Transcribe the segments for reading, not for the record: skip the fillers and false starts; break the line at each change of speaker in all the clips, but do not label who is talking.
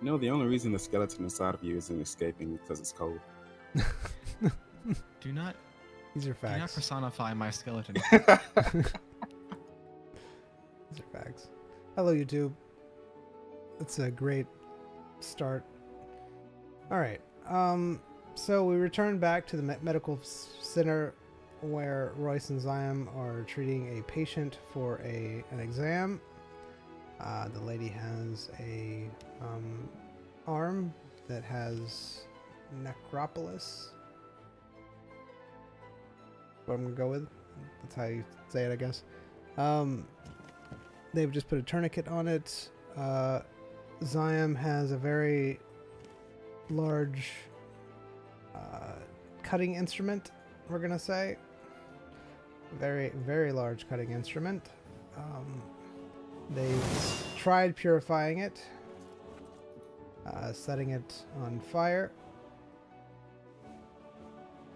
No, the only reason the skeleton inside of you isn't escaping is because it's cold.
Do not
These are
do not
facts.
personify my skeleton.
These are facts. Hello, YouTube. That's a great start. All right. So we return back to the medical center where Royce and Zion are treating a patient for an exam. The lady has a arm that has necropolis. What I'm gonna go with. That's how you say it, I guess. They've just put a tourniquet on it. Zion has a very large cutting instrument, we're gonna say. Very, very large cutting instrument. They've tried purifying it, setting it on fire,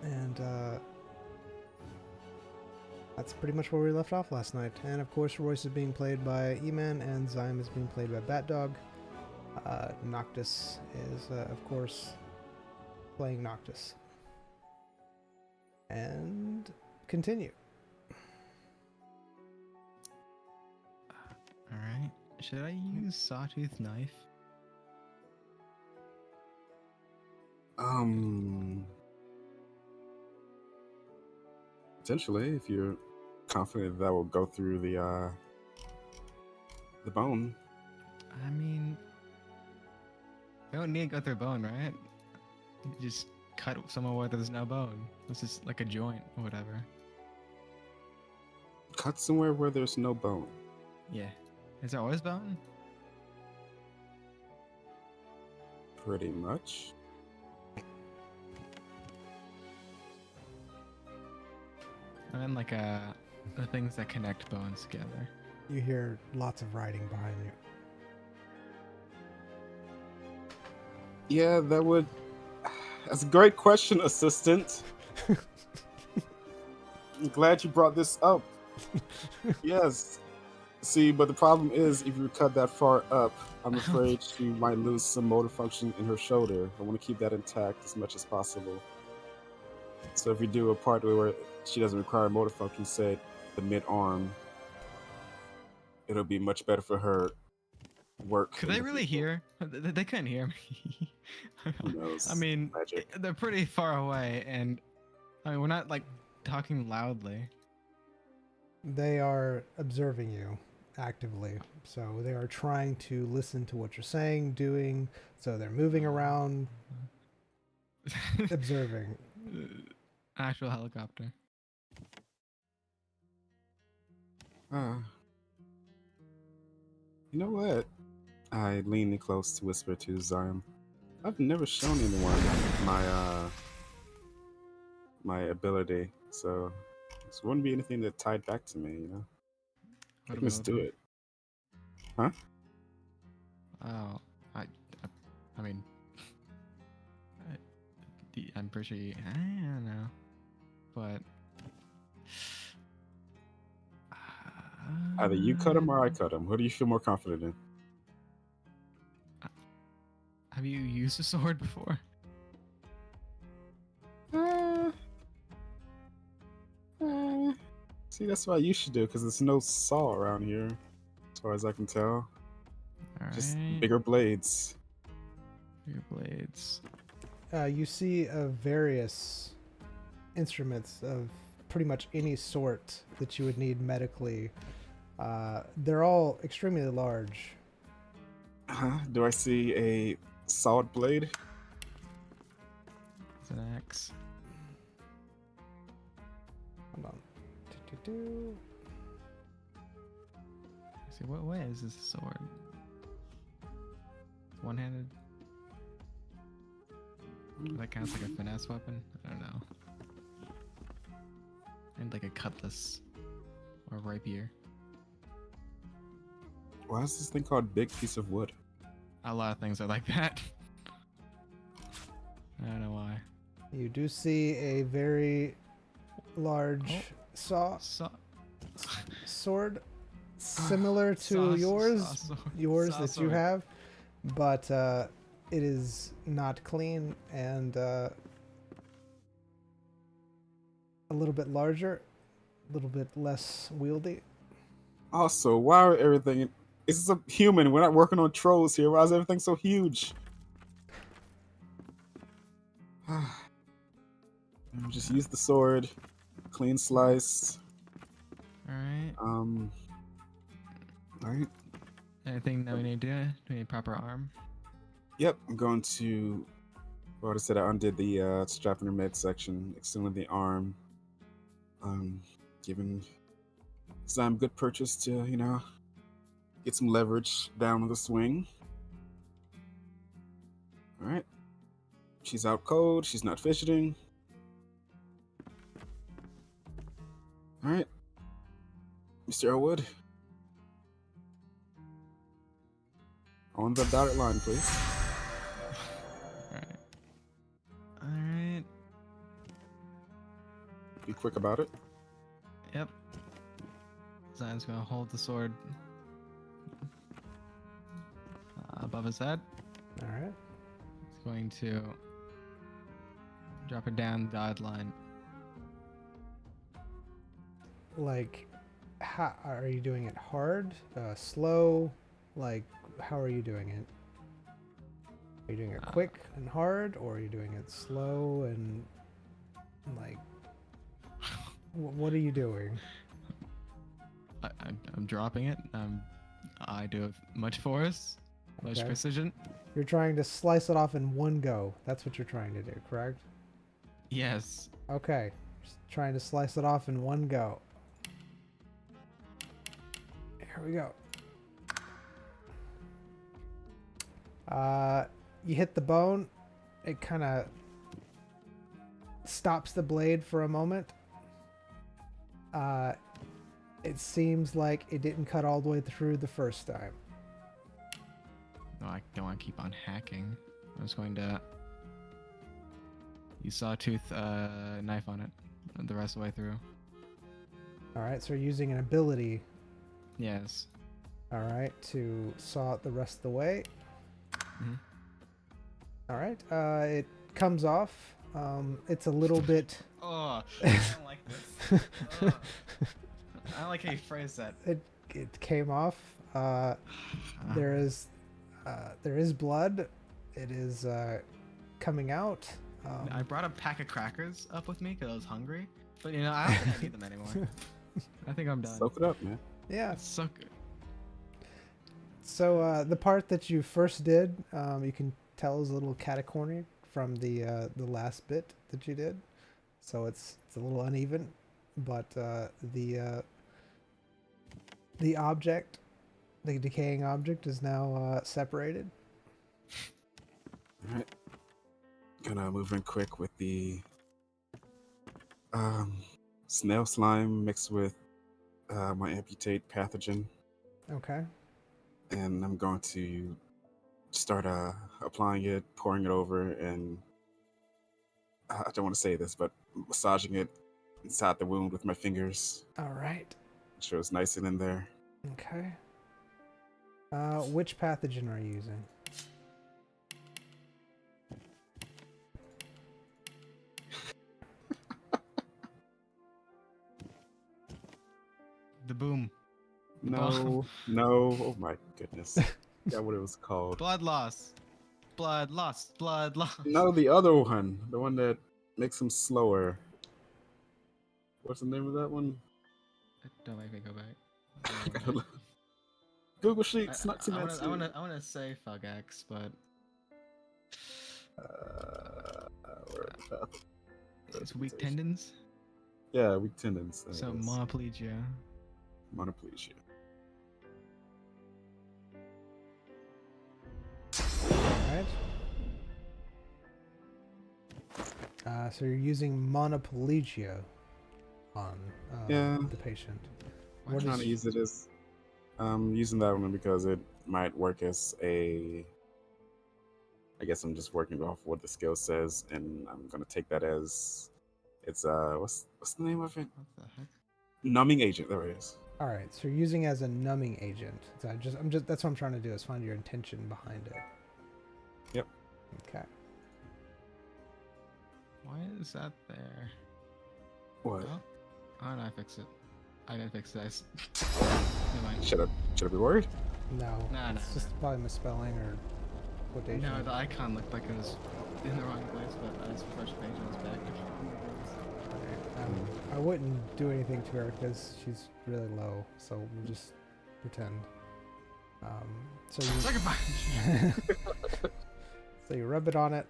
and that's pretty much where we left off last night. And of course, Royce is being played by E-Man, and Zyme is being played by Batdog. Noctis is, of course, playing Noctis. And continue.
Alright. Should I use sawtooth knife?
Potentially, if you're confident that will go through the bone.
I mean, we don't need to go through bone, right? You just cut somewhere where there's no bone. This is like a joint or whatever.
Cut somewhere where there's no bone.
Yeah. Is there always bone?
Pretty much.
I mean, like the things that connect bones together.
You hear lots of writing behind you.
Yeah, that's a great question, assistant. I'm glad you brought this up. Yes. See, but the problem is, if you cut that far up, I'm afraid she might lose some motor function in her shoulder. I want to keep that intact as much as possible. So if we do a part where she doesn't require motor function, say the mid-arm, it'll be much better for her work.
Could they really hear? They couldn't hear me.
Who knows?
I mean,
Magic.
they're pretty far away, and I mean, we're not like talking loudly.
They are observing you actively, so they are trying to listen to what you're saying, doing, so they're moving around, observing.
Actual helicopter.
You know what? I lean in close to whisper to Zion. I've never shown anyone my ability, so this wouldn't be anything that tied back to me, you know? Let's do it. Huh?
Oh, I mean, I'm pretty sure you, I don't know, but
Either you cut him or I cut him. What do you feel more confident in?
have you used a sword before?
See, that's what you should do, because there's no saw around here, as far as I can tell.
All
Just
right.
bigger blades.
Bigger blades.
You see various instruments of pretty much any sort that you would need medically. They're all extremely large.
Do I see a sawed blade?
It's an axe.
Hold on. Do-do-do.
See, what way is this sword? It's one-handed. That counts like a finesse weapon? I don't know. And like a cutlass or rapier.
Why is this thing called Big Piece of Wood?
A lot of things are like that. I don't know why.
You do see a very large sword similar to yours that you have. but it is not clean and a little bit larger, a little bit less wieldy.
Also, why are everything? This is a human. We're not working on trolls here. Why is everything so huge? Just use the sword. Clean slice.
All right.
All right.
Anything that we need to do? Do we need proper arm?
Yep. I'm going to. Well, I said I undid the strap in her midsection, extended the arm. Given some good purchase to get some leverage down the swing. All right. She's out cold. She's not fidgeting. All right. Mr. Elwood. On the dotted line, please.
Alright. Alright.
Be quick about it.
Yep. Zion's gonna hold the sword above his head.
Alright.
He's going to drop it down the dotted line.
Like, how are you doing it? Hard, slow? Like, how are you doing it? Are you doing it quick and hard, or are you doing it slow and like? What are you doing?
I'm dropping it. I do have much force, much
Okay.
precision.
You're trying to slice it off in one go. That's what you're trying to do, correct?
Yes.
Okay. Just trying to slice it off in one go. Here we go. You hit the bone. It kind of stops the blade for a moment. It seems like it didn't cut all the way through the first time.
No, I don't want to keep on hacking. I was going to use sawtooth knife on it the rest of the way through.
All right, so you're using an ability,
Yes.
all right, to saw it the rest of the way.
Mhm.
All right, it comes off. It's a little bit.
Oh, I don't like this. Oh. I don't like how you phrase that.
It came off. There is blood. It is coming out.
I brought a pack of crackers up with me because I was hungry, but I don't think I need them anymore. I think I'm done.
Soak it up, man.
Yeah.
It's so good.
So the part that you first did, you can tell is a little catacorny from the last bit that you did. So it's a little uneven, but the object, the decaying object, is now separated.
All right. Gonna move in quick with the snail slime mixed with my amputate pathogen,
Okay.
and I'm going to start applying it, pouring it over, and I don't want to say this, but massaging it inside the wound with my fingers.
All right.
Make sure it's nice and in there.
Okay. Which pathogen are you using?
The boom.
No, no. Oh my goodness. Yeah, what it was called.
Blood loss. Blood loss. Blood loss.
No, the other one. The one that makes him slower. What's the name of that one?
Don't make me go back.
Google Sheets, not too much.
I wanna say Fugax, but
Where are the
it's weak tendons.
Yeah, weak tendons.
So monoplegia.
Monoplegia.
All right. So you're using monoplegia on the patient.
Why
I'm trying to use it as using that one because it might work as a. I guess I'm just working off what the skill says, and I'm gonna take that as it's what's the name of it?
What the heck?
Numbing agent. There it is.
All right, so you're using it as a numbing agent. So that's what I'm trying to do is find your intention behind it.
Yep.
Okay.
Why is that there?
What?
Oh no, I fixed it. I didn't fix this. Never mind.
Should I be worried?
No.
No,
It's just probably misspelling or quotation.
No, the icon looked like it was in the wrong place, but I just refreshed the page and it's back.
I wouldn't do anything to her because she's really low, so we'll just pretend. So you
Sucker punch!
so you rub it on it.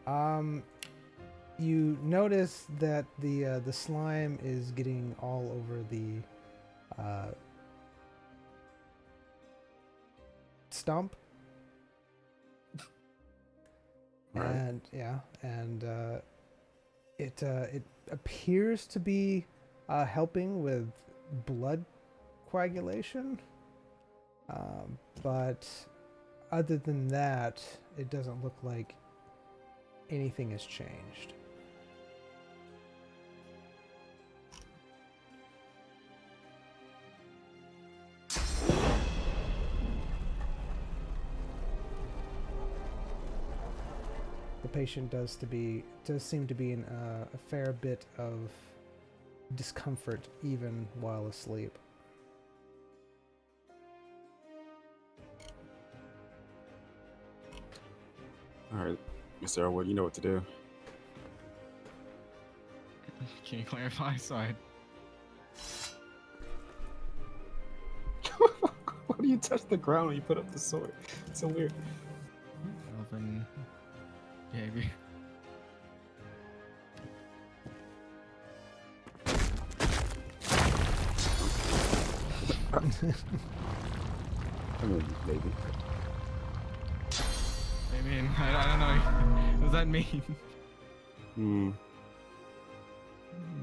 All right. You notice that the slime is getting all over the stump.
Right.
And yeah, and it appears to be helping with blood coagulation, but other than that, it doesn't look like anything has changed. The patient does seem to be in a fair bit of discomfort even while asleep.
All right, Mr. Elwood, you know what to do.
Can you clarify? Sorry.
Why do you touch the ground when you put up the sword? It's so weird.
Elven behavior.
I mean, maybe.
I mean, I don't know. What does that mean?
Hmm.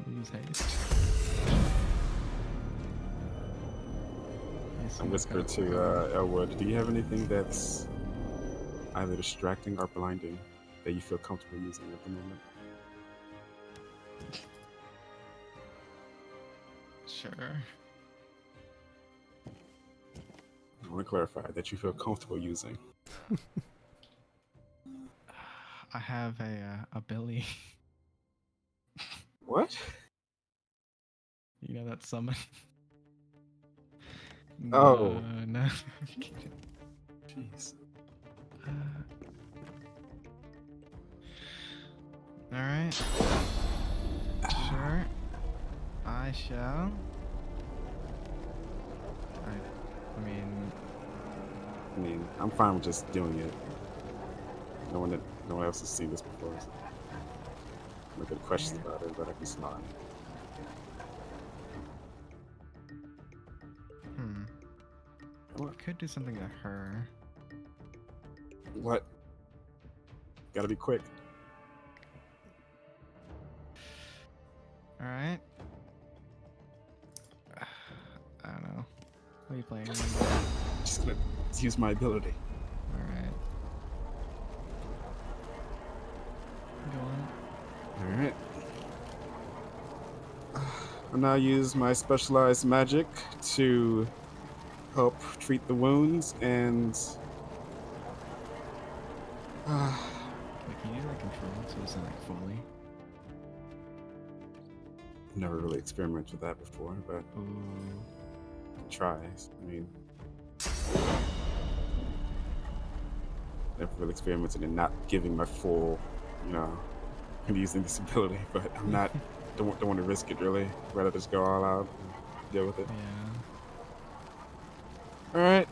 Use haste.
I whispered to Elwood, do you have anything that's either distracting or blinding that you feel comfortable using at the moment?
Sure.
I want to clarify that you feel comfortable using.
I have a Billy.
What?
You know that summon?
Oh.
No.
Jeez.
Alright. Sure. I shall. I mean,
I'm fine with just doing it. No one else has seen this before. So no good questions about it, but I can slide.
I could do something to her.
What? Gotta be quick.
Alright. I don't know. What are you playing?
Just gonna use my ability.
Alright. Go on.
Alright. I'll now use my specialized magic to help treat the wounds and
Wait, can you do like control so it's not like fully?
never really experimented with that before, but
Ooh.
try. I mean, never really experimented in not giving my full, and using this ability, but I'm not, don't want to risk it really. Rather just go all out and deal with it.
Yeah.
Alright.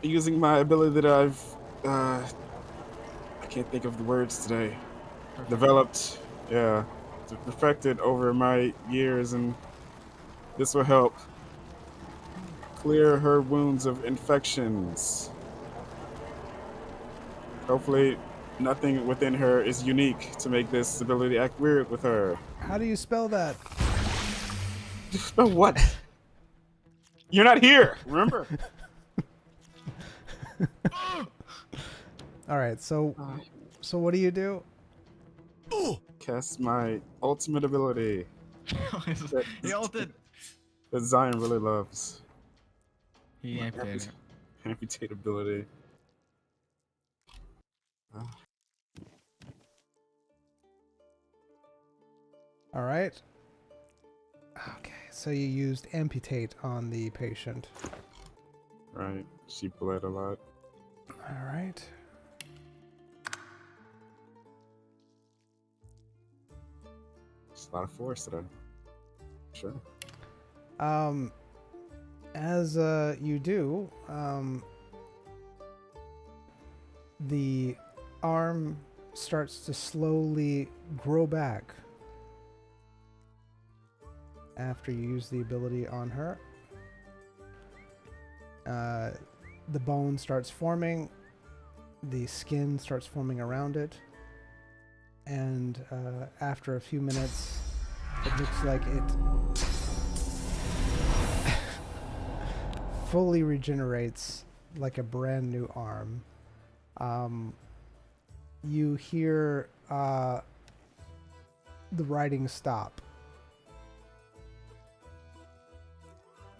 Using my ability that I've, I can't think of the words today.
Perfect.
Developed, yeah. Perfected over my years, and this will help clear her wounds of infections. Hopefully, nothing within her is unique to make this ability act weird with her.
How do you spell that?
Spell what? You're not here, remember?
All right, so what do you do?
cast my ultimate ability
He ulted.
that Zion really loves.
He
My
amputated.
amputate ability. Ah,
All right. Okay, so you used amputate on the patient.
right. She bled a lot.
All right.
It's a lot of force today. Sure.
As you do, the arm starts to slowly grow back after you use the ability on her. The bone starts forming, the skin starts forming around it, and after a few minutes, it looks like it fully regenerates like a brand new arm. You hear the writing stop.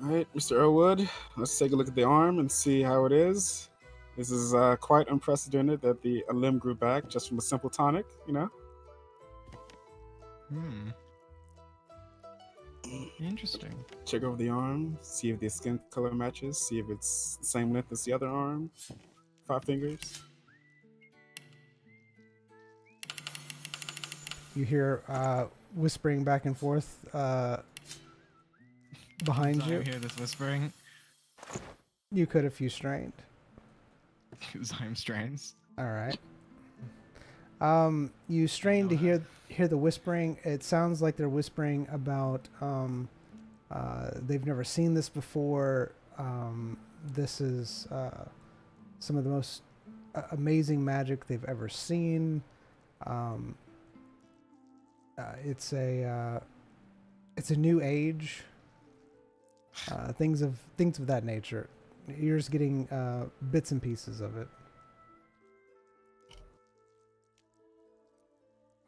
All right, Mr. Elwood, let's take a look at the arm and see how it is. This is quite unprecedented that a limb grew back just from a simple tonic, you know?
Hmm. Interesting.
Check over the arm, see if the skin color matches, see if it's the same length as the other arm. 5 fingers.
You hear whispering back and forth behind
Zion
you.
hear this whispering.
You could if you strained.
Zion strains.
All right. You strain to hear the whispering. It sounds like they're whispering about they've never seen this before. This is some of the most amazing magic they've ever seen. It's a new age. Things of that nature. You're just getting bits and pieces of it.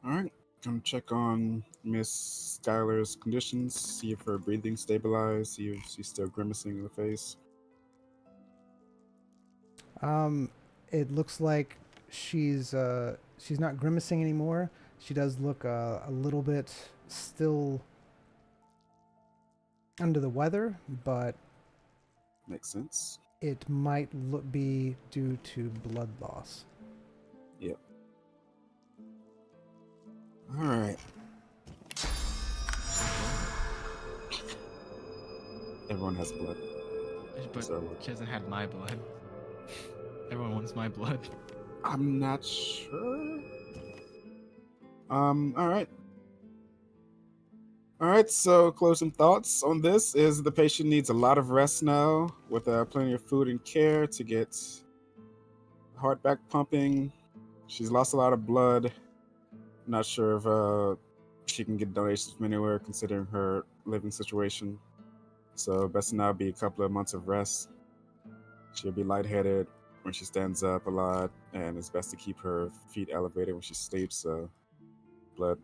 All right, gonna check on Miss Skylar's conditions, see if her breathing stabilized, see if she's still grimacing in the face.
It looks like she's not grimacing anymore. She does look a little bit still under the weather, but
Makes sense.
it might be due to blood loss.
Yep. All right. Everyone has blood.
But
So,
she hasn't had my blood. Everyone wants my blood.
I'm not sure. All right. All right, so closing thoughts on this is the patient needs a lot of rest now with plenty of food and care to get heart back pumping. She's lost a lot of blood. Not sure if she can get donations from anywhere considering her living situation. So best now be a couple of months of rest. She'll be lightheaded when she stands up a lot, and it's best to keep her feet elevated when she sleeps so blood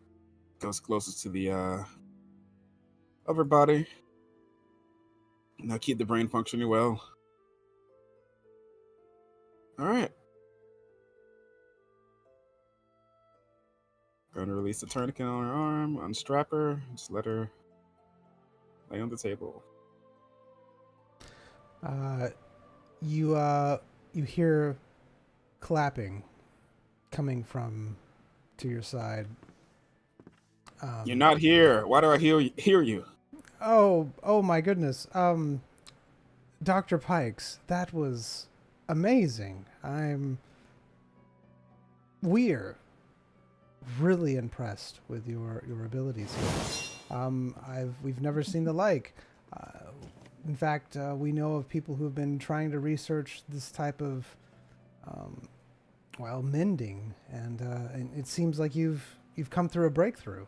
goes closest to the upper body. Now keep the brain functioning well. All right. Going to release the tourniquet on her arm, unstrap her, just let her lay on the table.
You hear clapping coming from to your side.
You're not here. Why do I hear you?
Oh my goodness. Dr. Pikes, that was amazing. We're really impressed with your abilities here. We've never seen the like. In fact, we know of people who have been trying to research this type of mending, and it seems like you've come through a breakthrough.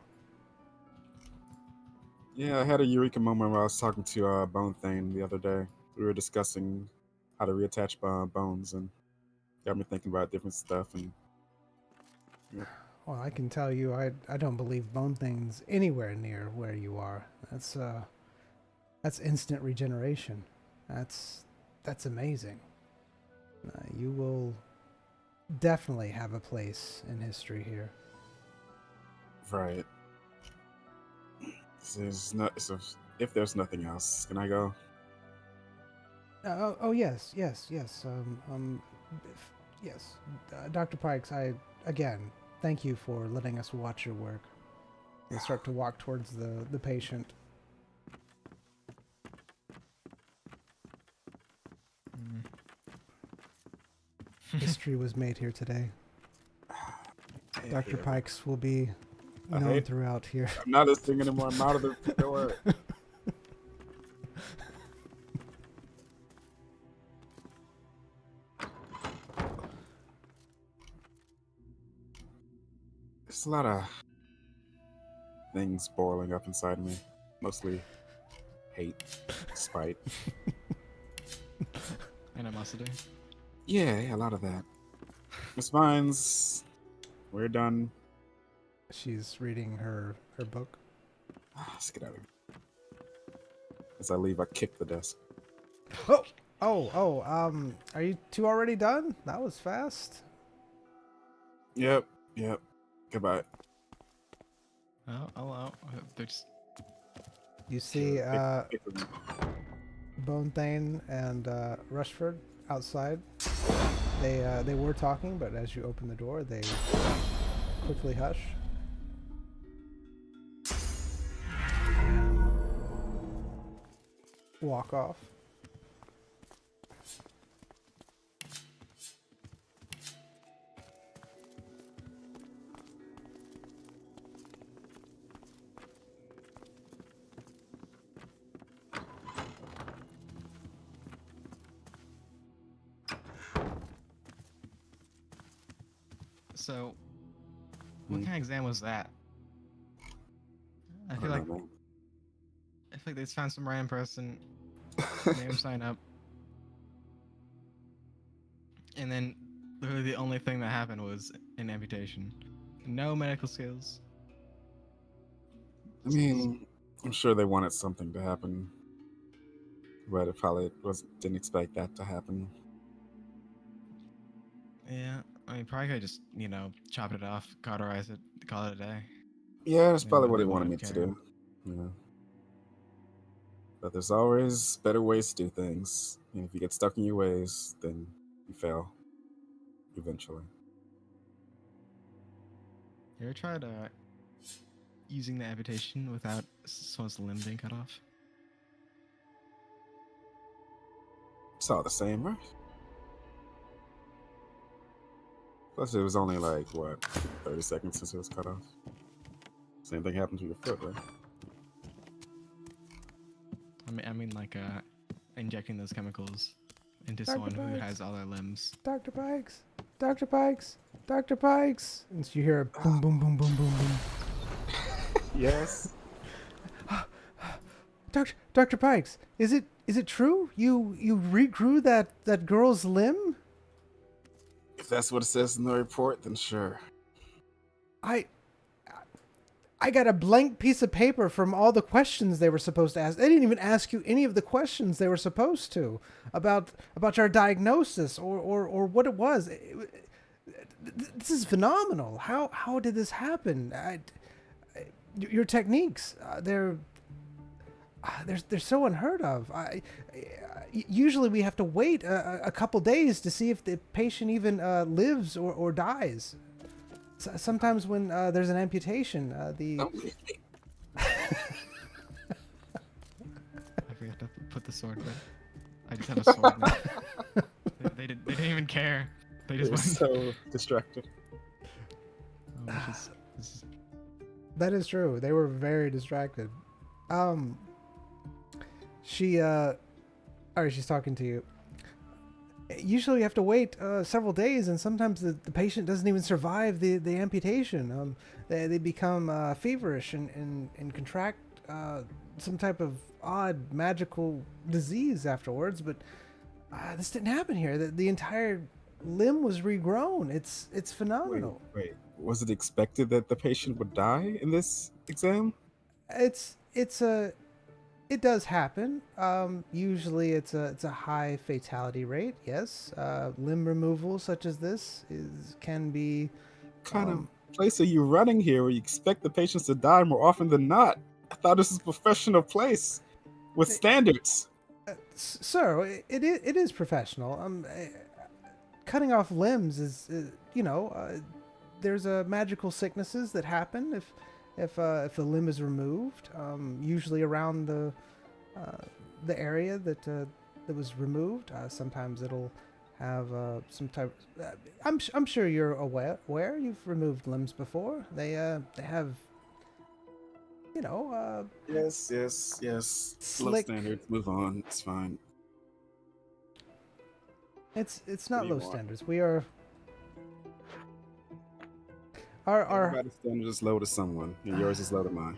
Yeah, I had a eureka moment where I was talking to Bone Thane the other day. We were discussing how to reattach bones, and got me thinking about different stuff. And yeah.
Well, I can tell you, I don't believe bone things anywhere near where you are. That's instant regeneration. That's amazing. You will definitely have a place in history here.
Right. So if there's nothing else, can I go?
Oh yes. Yes. Dr. Pikes, again, thank you for letting us watch your work. We'll start to walk towards the patient. History was made here today. Dr. Pikes will be known throughout here.
I'm not listening anymore. I'm out of the door. There's a lot of things boiling up inside me. Mostly hate, spite.
Animosity.
Yeah, a lot of that. Miss Vines, we're done.
She's reading her book.
Let's get out of here. As I leave, I kick the desk.
Are you two already done? That was fast.
Yep. Goodbye.
Oh, there's...
You see Bonethane and Rushford outside. They were talking, but as you open the door, they quickly hush. Walk off.
So, what kind of exam was that? I feel like they just found some random person, made him sign up, and then literally the only thing that happened was an amputation. No medical skills.
I mean, I'm sure they wanted something to happen, but it probably didn't expect that to happen.
Yeah, I mean, probably could just, chop it off, cauterize it, call it a day.
Yeah, that's
They
probably what
wouldn't-
they
they
wanted me
wouldn't
to
care.
do. Yeah. But there's always better ways to do things. And if you get stuck in your ways, then you fail. Eventually.
You ever tried using the amputation without someone's limb being cut off?
It's all the same, right? Plus, it was only 30 seconds since it was cut off. Same thing happened to your foot, right?
I mean, injecting those chemicals into
Dr.
someone who
Pikes.
has all their limbs.
Dr. Pikes! Dr. Pikes! Dr. Pikes! And you hear a boom, boom, boom, boom, boom, boom.
Yes.
Dr. Pikes, is it true? You regrew that girl's limb?
If that's what it says in the report, then sure.
I got a blank piece of paper from all the questions they were supposed to ask. They didn't even ask you any of the questions they were supposed to about your diagnosis or what it was. This is phenomenal. How did this happen? Your techniques, they're so unheard of. Usually we have to wait a couple days to see if the patient even lives or dies. Sometimes when there's an amputation,
Don't leave me.
I forgot to put the sword back. I just have a sword now. They didn't even care. They just
They were
went.
so distracted.
This is-
That is true. They were very distracted. She's talking to you. Usually you have to wait several days, and sometimes the patient doesn't even survive the amputation. They become feverish and contract some type of odd magical disease afterwards. But this didn't happen here. The entire limb was regrown. It's
Wait,
phenomenal.
wait. Was it expected that the patient would die in this exam?
It's a it does happen. Usually it's a high fatality rate. Yes, limb removal such as this is can be.
What kind of
Um,
place are you running here where you expect the patients to die more often than not? I thought this was a professional place with standards.
sir, it is professional. Cutting off limbs is there's magical sicknesses that happen if the limb is removed. Usually around the area that was removed. Sometimes it'll have some type. I'm sure you're aware. You've removed limbs before. They have
Yes, yes, yes. Low
slick.
standards. Move on. It's fine.
It's
What
not
do you
low
want?
standards. We are our
Everybody's standard is low to someone, and yours is low to mine.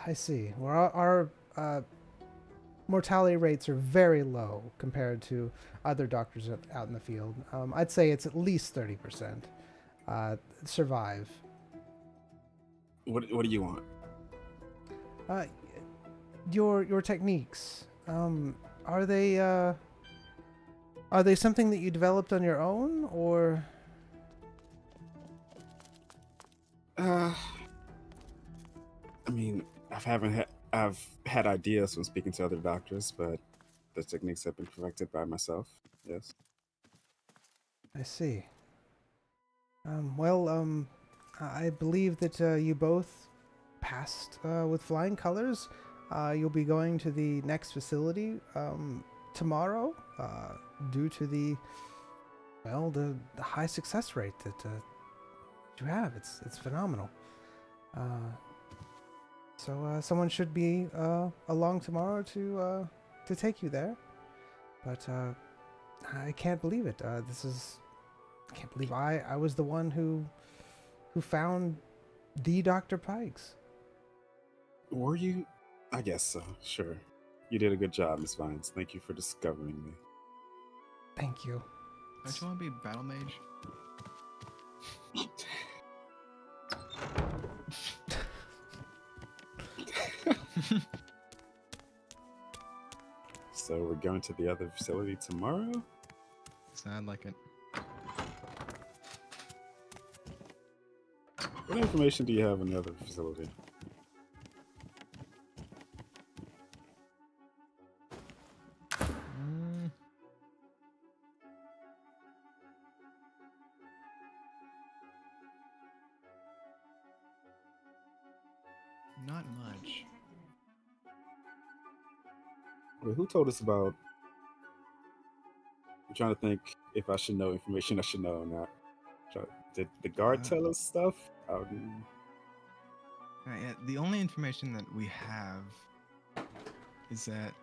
I see. Well, our mortality rates are very low compared to other doctors out in the field. I'd say it's at least 30% survive.
What do you want?
Uh, your techniques, are they something that you developed on your own, or?
I mean, I've had ideas when speaking to other doctors, but the techniques have been perfected by myself. Yes.
I see. I believe that you both passed with flying colors. You'll be going to the next facility tomorrow due to the high success rate that you have. It's phenomenal. So someone should be along tomorrow to take you there. But I can't believe it. I can't believe I was the one who found the Dr. Pikes.
Were you? I guess so. Sure. You did a good job, Miss Vines. Thank you for discovering me.
Thank you.
Don't you want to be battle mage?
So we're going to the other facility tomorrow?
Sound like it.
What information do you have on the other facility?
Mm. Not much.
Wait, who told us about? I'm trying to think if I should know information I should know or not. Did the guard tell us stuff?
Yeah, the only information that we have is that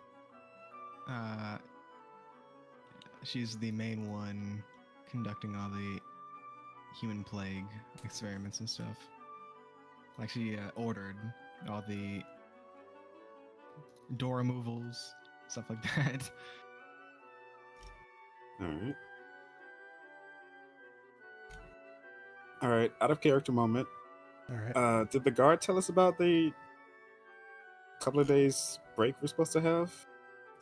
she's the main one conducting all the human plague experiments and stuff. Like she ordered all the door removals, stuff like that.
Alright. Alright, out of character moment.
All right.
Did the guard tell us about the couple of days break we're supposed to have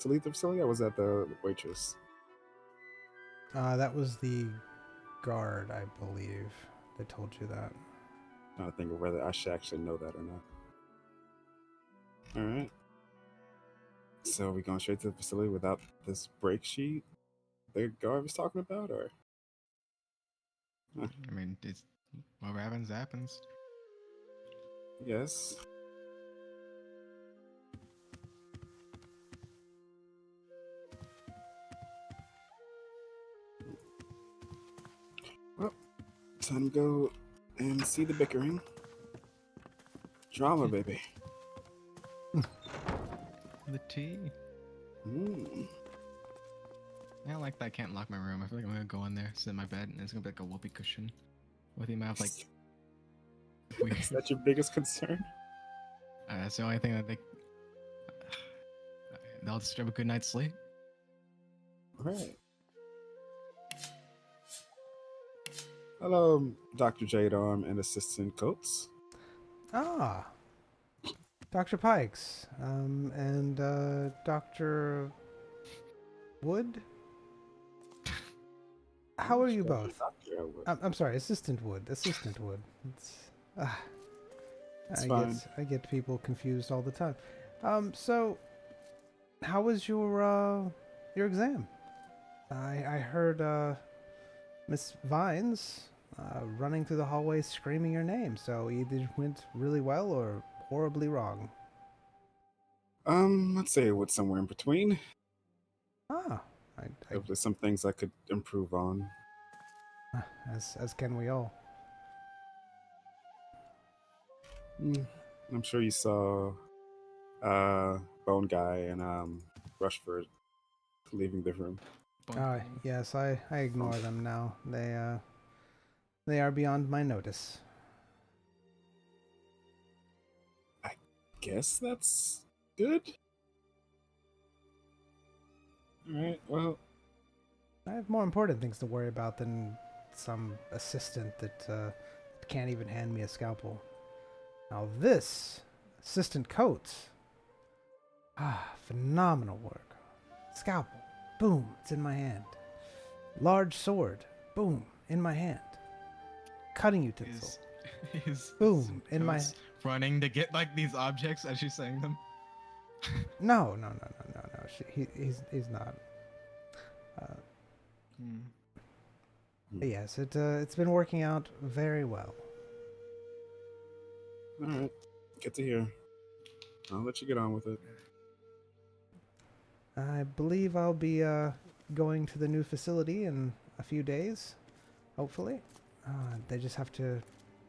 to leave the facility, or was that the waitress?
That was the guard, I believe, that told you that.
Trying to think of whether I should actually know that or not. Alright. So are we going straight to the facility without this break sheet the guard was talking about, or?
I mean, it's what happens happens.
Yes. Well, time to go and see the bickering. Drama, baby.
The tea. I don't like that I can't lock my room. I feel like I'm gonna go in there, sit in my bed, and it's gonna be like a whoopee cushion with the amount of like.
Is that your biggest concern?
That's the only thing that they'll disturb a good night's sleep.
Right. Hello, Dr. Jade Arm and Assistant Coates.
Ah, Dr. Pikes, and Dr. Wood. How are you both? I'm sorry, Assistant Wood. Assistant Wood. Ah,
It's
I
fine.
get people confused all the time. So how was your exam? I heard Miss Vines running through the hallways screaming your name. So either it went really well or horribly wrong.
I'd say it was somewhere in between.
Ah,
Hopefully, some things I could improve on.
as can we all.
I'm sure you saw Bone Guy and Rushford leaving the room.
Yes, I ignore them now. They are beyond my notice.
I guess that's good. All right. Well,
I have more important things to worry about than some assistant that can't even hand me a scalpel. Now this assistant Coates, phenomenal work. Scalpel, boom, it's in my hand. Large sword, boom, in my hand. Cutting utensil, boom, in my.
Running to get like these objects as she's saying them.
No. He's not. But yes, it's been working out very well.
all right. Good to hear. I'll let you get on with it.
I believe I'll be going to the new facility in a few days, hopefully. They just have to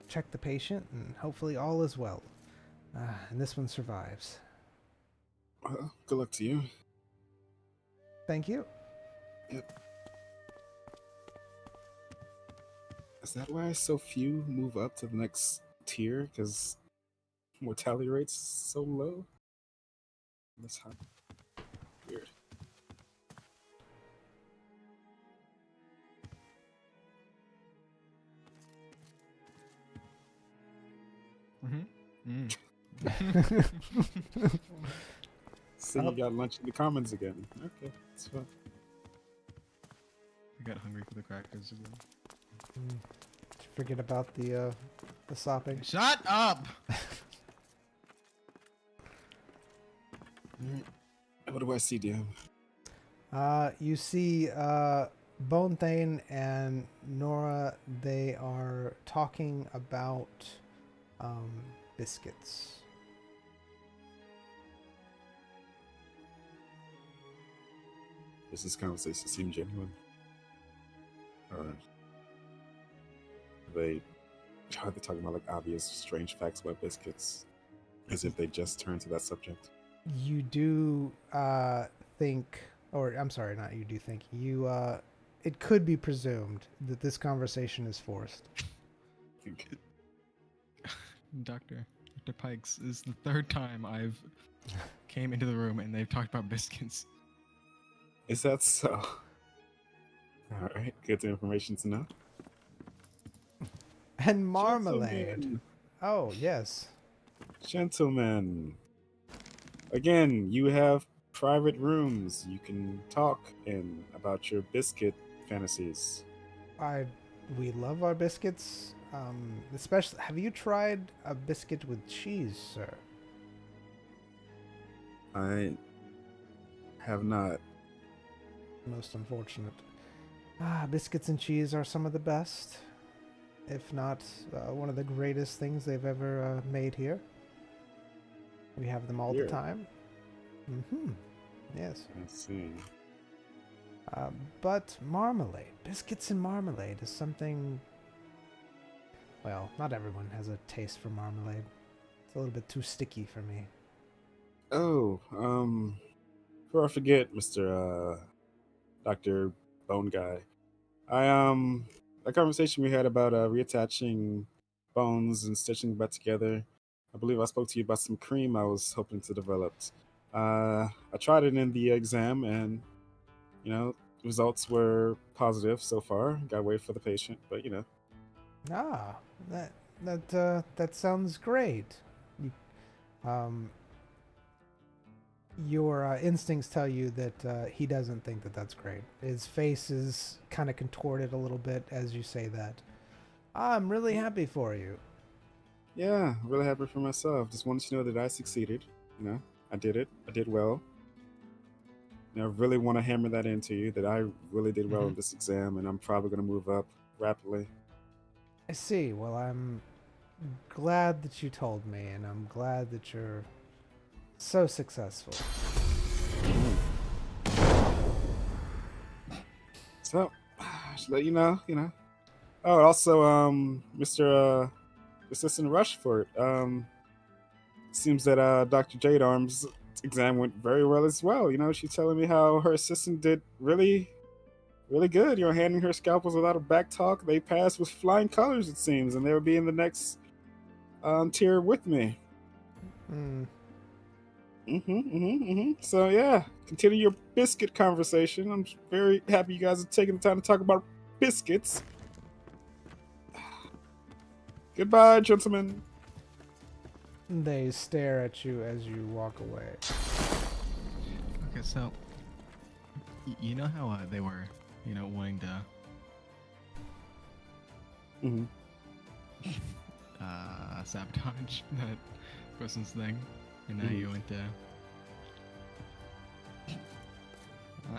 check the patient, and hopefully all is well. And this one survives.
Well, good luck to you.
Thank you.
Yep. Is that why so few move up to the next tier? Because mortality rate's so low? That's how weird. So you got lunch in the commons again. Okay, that's fine.
I got hungry for the crackers again.
Did you forget about the sopping?
Shut up!
What do I see, DM?
You see Bonethane and Nora, they are talking about biscuits.
Does this conversation seem genuine? Or are they talking about like obvious strange facts about biscuits? As if they just turned to that subject?
You do think, or I'm sorry, not you do think, you it could be presumed that this conversation is forced.
Dr. Pikes is the third time I've came into the room and they've talked about biscuits.
Is that so? Alright, good information to know.
And marmalade.
Gentlemen.
Oh, yes.
Gentlemen. Again, you have private rooms you can talk in about your biscuit fantasies.
We love our biscuits. Especially, have you tried a biscuit with cheese, sir?
I have not.
Most unfortunate. Biscuits and cheese are some of the best, if not one of the greatest things they've ever made here. We have them all the time. Yes.
I see.
But marmalade, biscuits and marmalade is something. Well, not everyone has a taste for marmalade. It's a little bit too sticky for me.
Oh, before I forget, Mr. Dr. Bone Guy, that conversation we had about reattaching bones and stitching back together. I believe I spoke to you about some cream I was hoping to develop. I tried it in the exam, and results were positive so far. Got to wait for the patient, but
Ah, that sounds great. You, um, your instincts tell you that he doesn't think that that's great. His face is kind of contorted a little bit as you say that. I'm really happy for you.
Yeah, really happy for myself. Just wanted to know that I succeeded. You know, I did it. I did well. You know, I really want to hammer that into you that I really did well in this exam, and I'm probably going to move up rapidly.
I see. Well, I'm glad that you told me, and I'm glad that you're so successful.
So, just let you know. Oh, also, Mr. Assistant Rushford. Seems that Dr. Jade Arm's exam went very well as well. You know, she's telling me how her assistant did really, really good. You know, handing her scalpels without a back talk. They passed with flying colors, it seems, and they'll be in the next tier with me.
Hmm.
So yeah, continue your biscuit conversation. I'm very happy you guys are taking the time to talk about biscuits. Goodbye, gentlemen.
They stare at you as you walk away.
Okay, so you know how they were, wanting to
Mm-hmm.
sabotage that person's thing, and now you went to.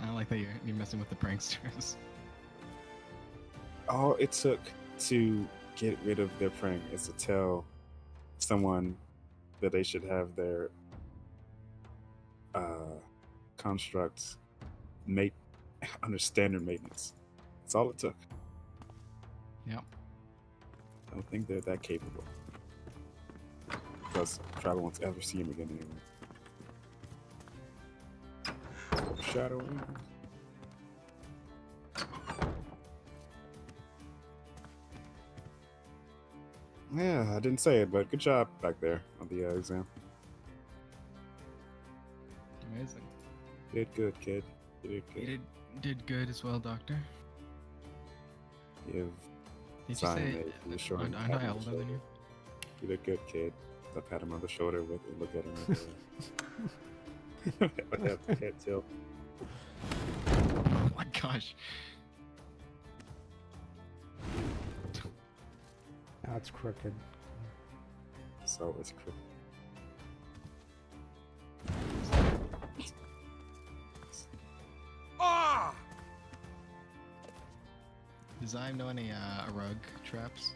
I like that you're messing with the pranksters.
All it took to get rid of their prank is to tell someone that they should have their constructs mate under standard maintenance. That's all it took.
Yep.
I don't think they're that capable. Plus, Travel won't ever see him again anyway. Shadowing. Yeah, I didn't say it, but good job back there on the exam.
Amazing.
You did good, kid. You did good.
You did good as well, Doctor.
You've
Did you say
reassuring
I'm
pat on the
older than
shoulder.
you?
You did good, kid. I pat him on the shoulder with and look at him. I can't tell.
Oh my gosh.
Now it's crooked.
So it's crooked.
Does I know any rug traps?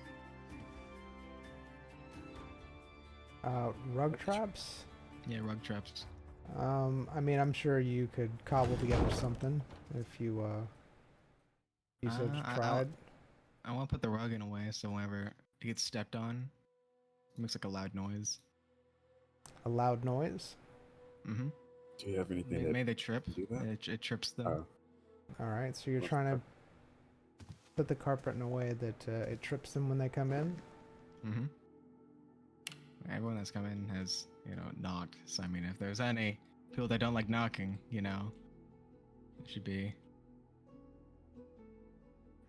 Rug traps?
Yeah, rug traps.
I mean, I'm sure you could cobble together something if you said you tried.
I want to put the rug in a way so whenever it gets stepped on, it makes like a loud noise.
A loud noise?
Mm-hmm.
Do you have anything
May they trip?
do that?
It trips them.
All right, so you're trying to put the carpet in a way that it trips them when they come in?
Mm-hmm. Everyone that's come in has, knocked. So, I mean, if there's any people that don't like knocking, it should be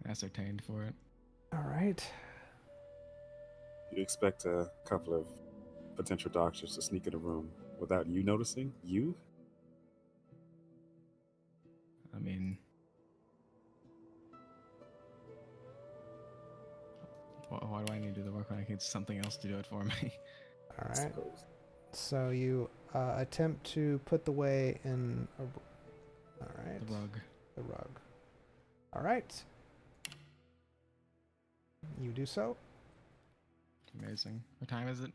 ascertained for it.
All right.
You expect a couple of potential doctors to sneak in a room without you noticing? You?
I mean, why do I need to do the work when I can get something else to do it for me?
All right. So you attempt to put the way in a... All right.
The rug.
The rug. All right. You do so.
Amazing. What time is it?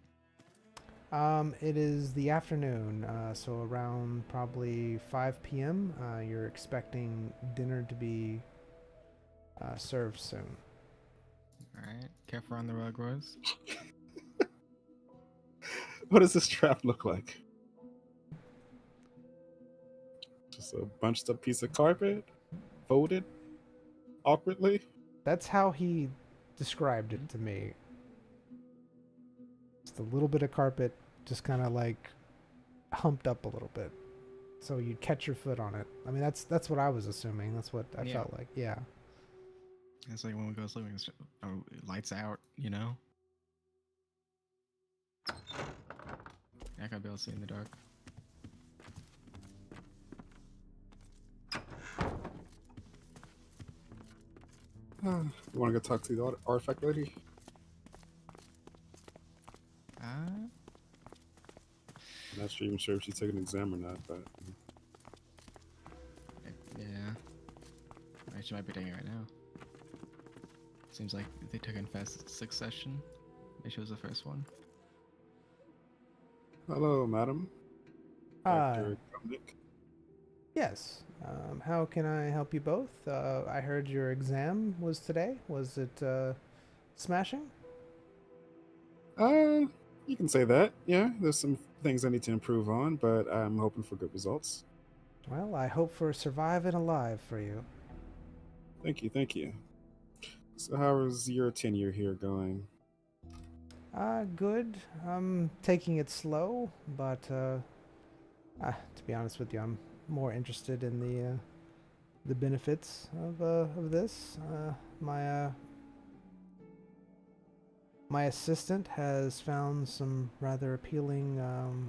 It is the afternoon, so around probably 5 p.m. You're expecting dinner to be served soon.
All right. Careful on the rug, Rose.
What does this trap look like? Just a bunched up piece of carpet, folded awkwardly.
That's how he described it to me. Just a little bit of carpet, just kind of like humped up a little bit, so you'd catch your foot on it. I mean, that's what I was assuming. That's what I felt like. Yeah.
It's like when we go sleeping, lights out, you know? I gotta be able to see in the dark.
You want to go talk to the artifact lady? I'm not sure even sure if she took an exam or not, but
yeah. She might be taking it right now. Seems like they took in fast succession. Maybe she was the first one.
hello, madam. Dr. Gumnick.
Yes. How can I help you both? I heard your exam was today. Was it smashing?
You can say that. Yeah, there's some things I need to improve on, but I'm hoping for good results.
Well, I hope for surviving alive for you.
Thank you, thank you. So how is your tenure here going?
Good. I'm taking it slow, but to be honest with you, I'm more interested in the benefits of this. My assistant has found some rather appealing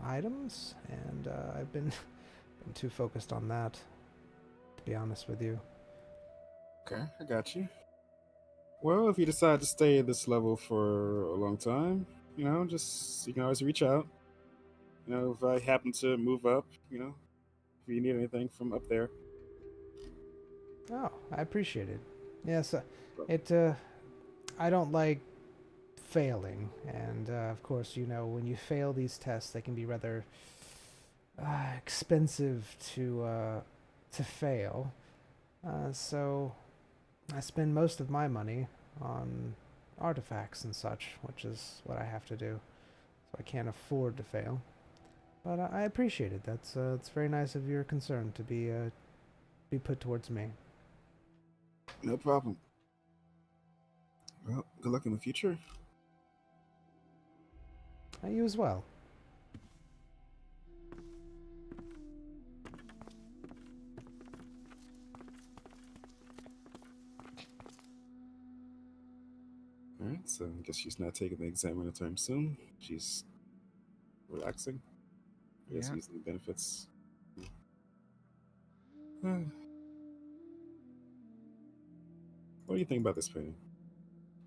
items, and I've been too focused on that, to be honest with you.
Okay, I got you. Well, if you decide to stay at this level for a long time, just you can always reach out. If I happen to move up, if you need anything from up there.
Oh, I appreciate it. Yes, I don't like failing, and of course, when you fail these tests, they can be rather expensive to fail. So I spend most of my money on artifacts and such, which is what I have to do. So I can't afford to fail. But I appreciate it. It's very nice of your concern to be put towards me.
No problem. Well, good luck in the future.
You as well.
Alright, so I guess she's not taking the exam anytime soon. She's relaxing. I guess
Yeah.
using the benefits. What do you think about this painting?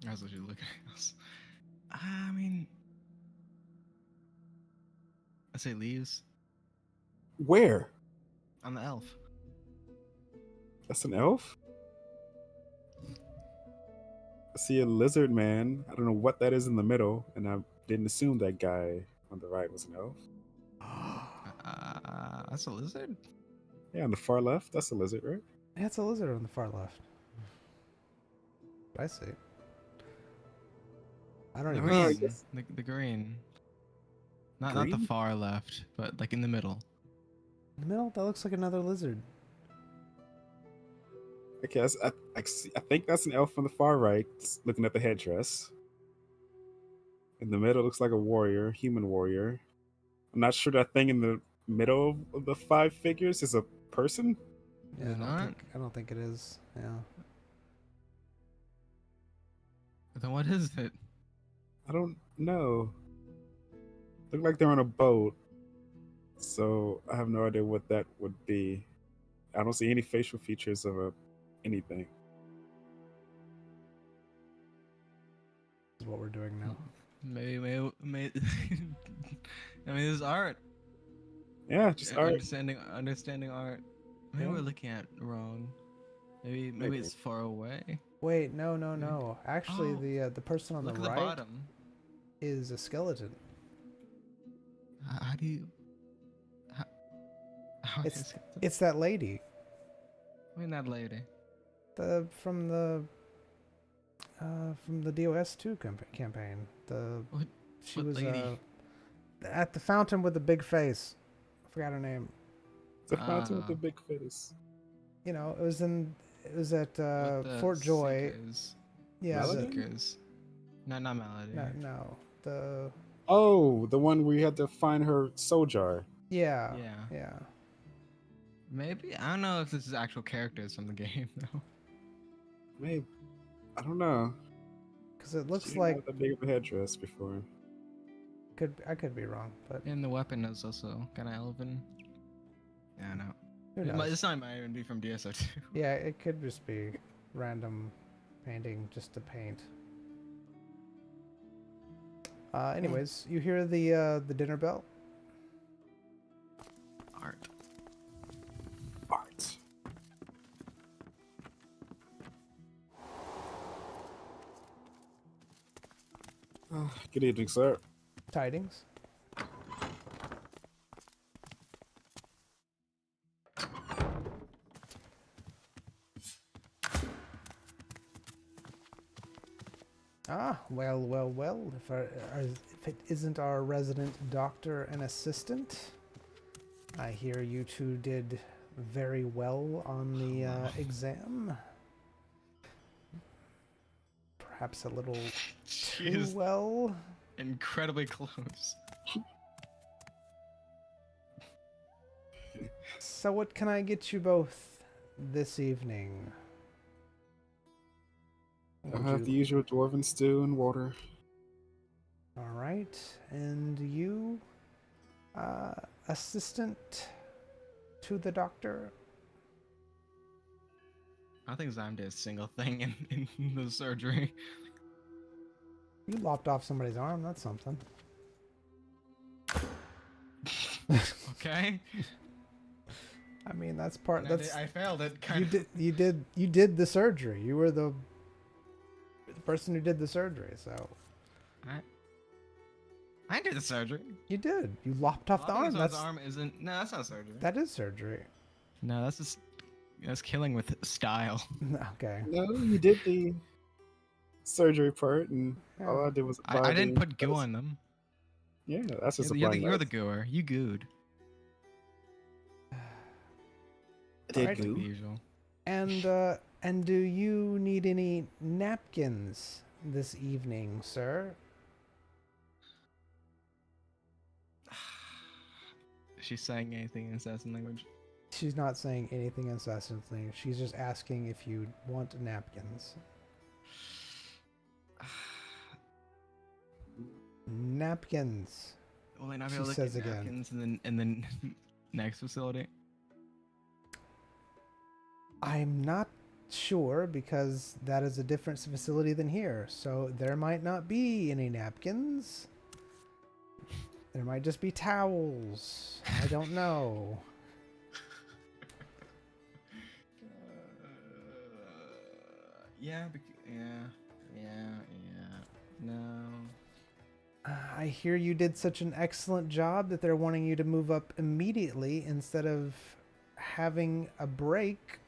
I was literally looking at us. I mean, I say leaves
Where?
on the elf.
That's an elf? I see a lizard man. I don't know what that is in the middle, and I didn't assume that guy on the right was an elf.
That's a lizard?
Yeah, on the far left, that's a lizard, right?
Yeah, it's a lizard on the far left. I see. I don't
The
even
green.
see.
The green. Not the
Green?
far left, but like in the middle.
In the middle, that looks like another lizard.
Okay, I think that's an elf on the far right, looking at the headdress. In the middle looks like a warrior, human warrior. I'm not sure that thing in the middle of the five figures is a person.
Yeah,
Is it not?
I don't think it is. Yeah.
Then what is it?
I don't know. Look like they're on a boat, so I have no idea what that would be. I don't see any facial features of anything.
This is what we're doing now.
Maybe. I mean, this is art.
Yeah, just art.
Understanding art. Maybe
Yeah.
we're looking at it wrong. Maybe
Maybe.
it's far away.
Wait, no. Actually,
Oh,
the person on the
Look at
right
the bottom.
is a skeleton.
How do you? How
It's
is it?
it's that lady.
I mean, that lady.
From the DOS2 campaign.
What
She
what
was
lady?
at the fountain with the big face. I forgot her name.
The fountain with the
Ah.
big face.
It was at
With the
Fort Joy.
Seekers.
Yeah,
Melody?
Seekers. Not Melody.
no. The
Oh, the one where you had to find her soul jar.
yeah.
Yeah.
Yeah.
Maybe I don't know if this is actual characters from the game though.
Maybe. I don't know.
Because it looks
She didn't
like
have that big of a headdress before.
I could be wrong, but
And the weapon is also kind of elven. Yeah, no.
who knows?
This time might even be from DSO2.
Yeah, it could just be random painting just to paint. Anyways, you hear the dinner bell.
Art.
Art. Good evening, sir.
Tidings. Ah, well. If it isn't our resident doctor and assistant, I hear you two did very well on the exam. Perhaps a little
She
too
is
well.
incredibly close.
So what can I get you both this evening?
I
Would
have
you-
the usual dwarven stew and water.
All right, and you, assistant to the doctor.
I don't think Zyme did a single thing in the surgery.
You lopped off somebody's arm. That's something.
Okay.
I mean, that's part.
And
That's
I failed it.
you
Kind
did. You did the surgery. You were the person who did the surgery. So
I did the surgery.
you did. You lopped off the arm.
Someone's
That's
arm isn't. No, that's not surgery.
that is surgery.
No, that's killing with style.
Okay.
No, you did the surgery part, and all
Yeah.
I did was
I
apply
didn't
the
put goo on them.
Yeah, that's just
You're
applying.
the
that.
gooer. You gooed.
I did
Alright.
Like the
goo.
usual.
And do you need any napkins this evening, sir?
She's saying anything in assassin language.
She's not saying anything incessantly. She's just asking if you want napkins. Napkins.
Will they not
She
be able to
says
get
again.
napkins in the next facility?
I'm not sure because that is a different facility than here. So there might not be any napkins. There might just be towels. I don't know.
Yeah, no.
I hear you did such an excellent job that they're wanting you to move up immediately instead of having a break.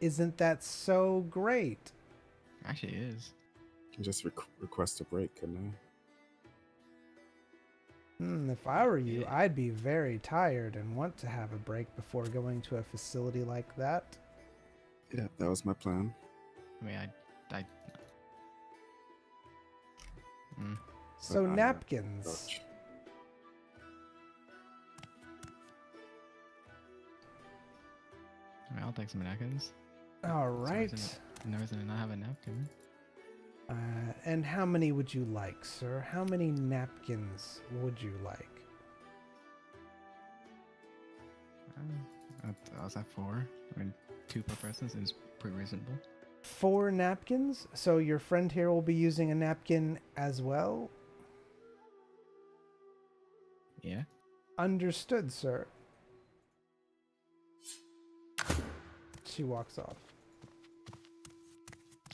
Isn't that so great?
Actually, it is.
I can just request a break, couldn't
If I were you, I'd be very tired and want to have a break before going to a facility like that.
I? Yeah, that was my plan.
I mean, I
So
I know.
napkins.
Ouch.
I'll take some napkins.
All right.
No reason to not have a napkin.
And how many would you like, sir? How many napkins would you like?
I was at 4. I mean, 2 per person seems pretty reasonable.
4 napkins? So your friend here will be using a napkin as well?
Yeah.
Understood, sir. She walks off.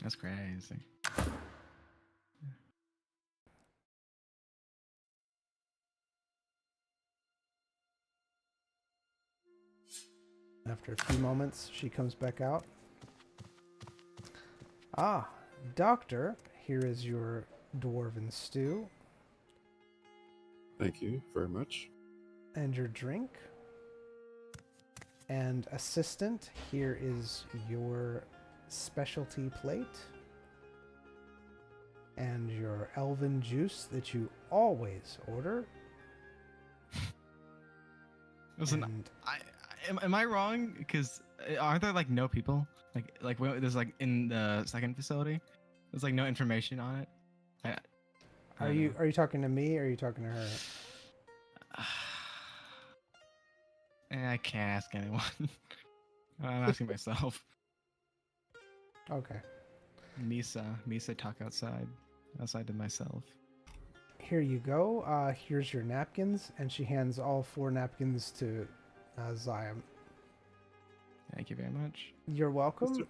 That's crazy.
After a few moments, she comes back out. Ah, doctor, here is your dwarven stew
Thank you very much.
and your drink. And assistant, here is your specialty plate and your elven juice that you always order.
Listen,
And
am I wrong? Because aren't there like no people? There's like in the second facility, there's like no information on it. I
Are
don't
you
know.
are you talking to me or are you talking to her?
I can't ask anyone. I'm asking myself.
Okay.
Misa, talk outside to myself.
Here you go. Here's your napkins, and she hands all 4 napkins to Zion.
Thank you very much.
You're welcome.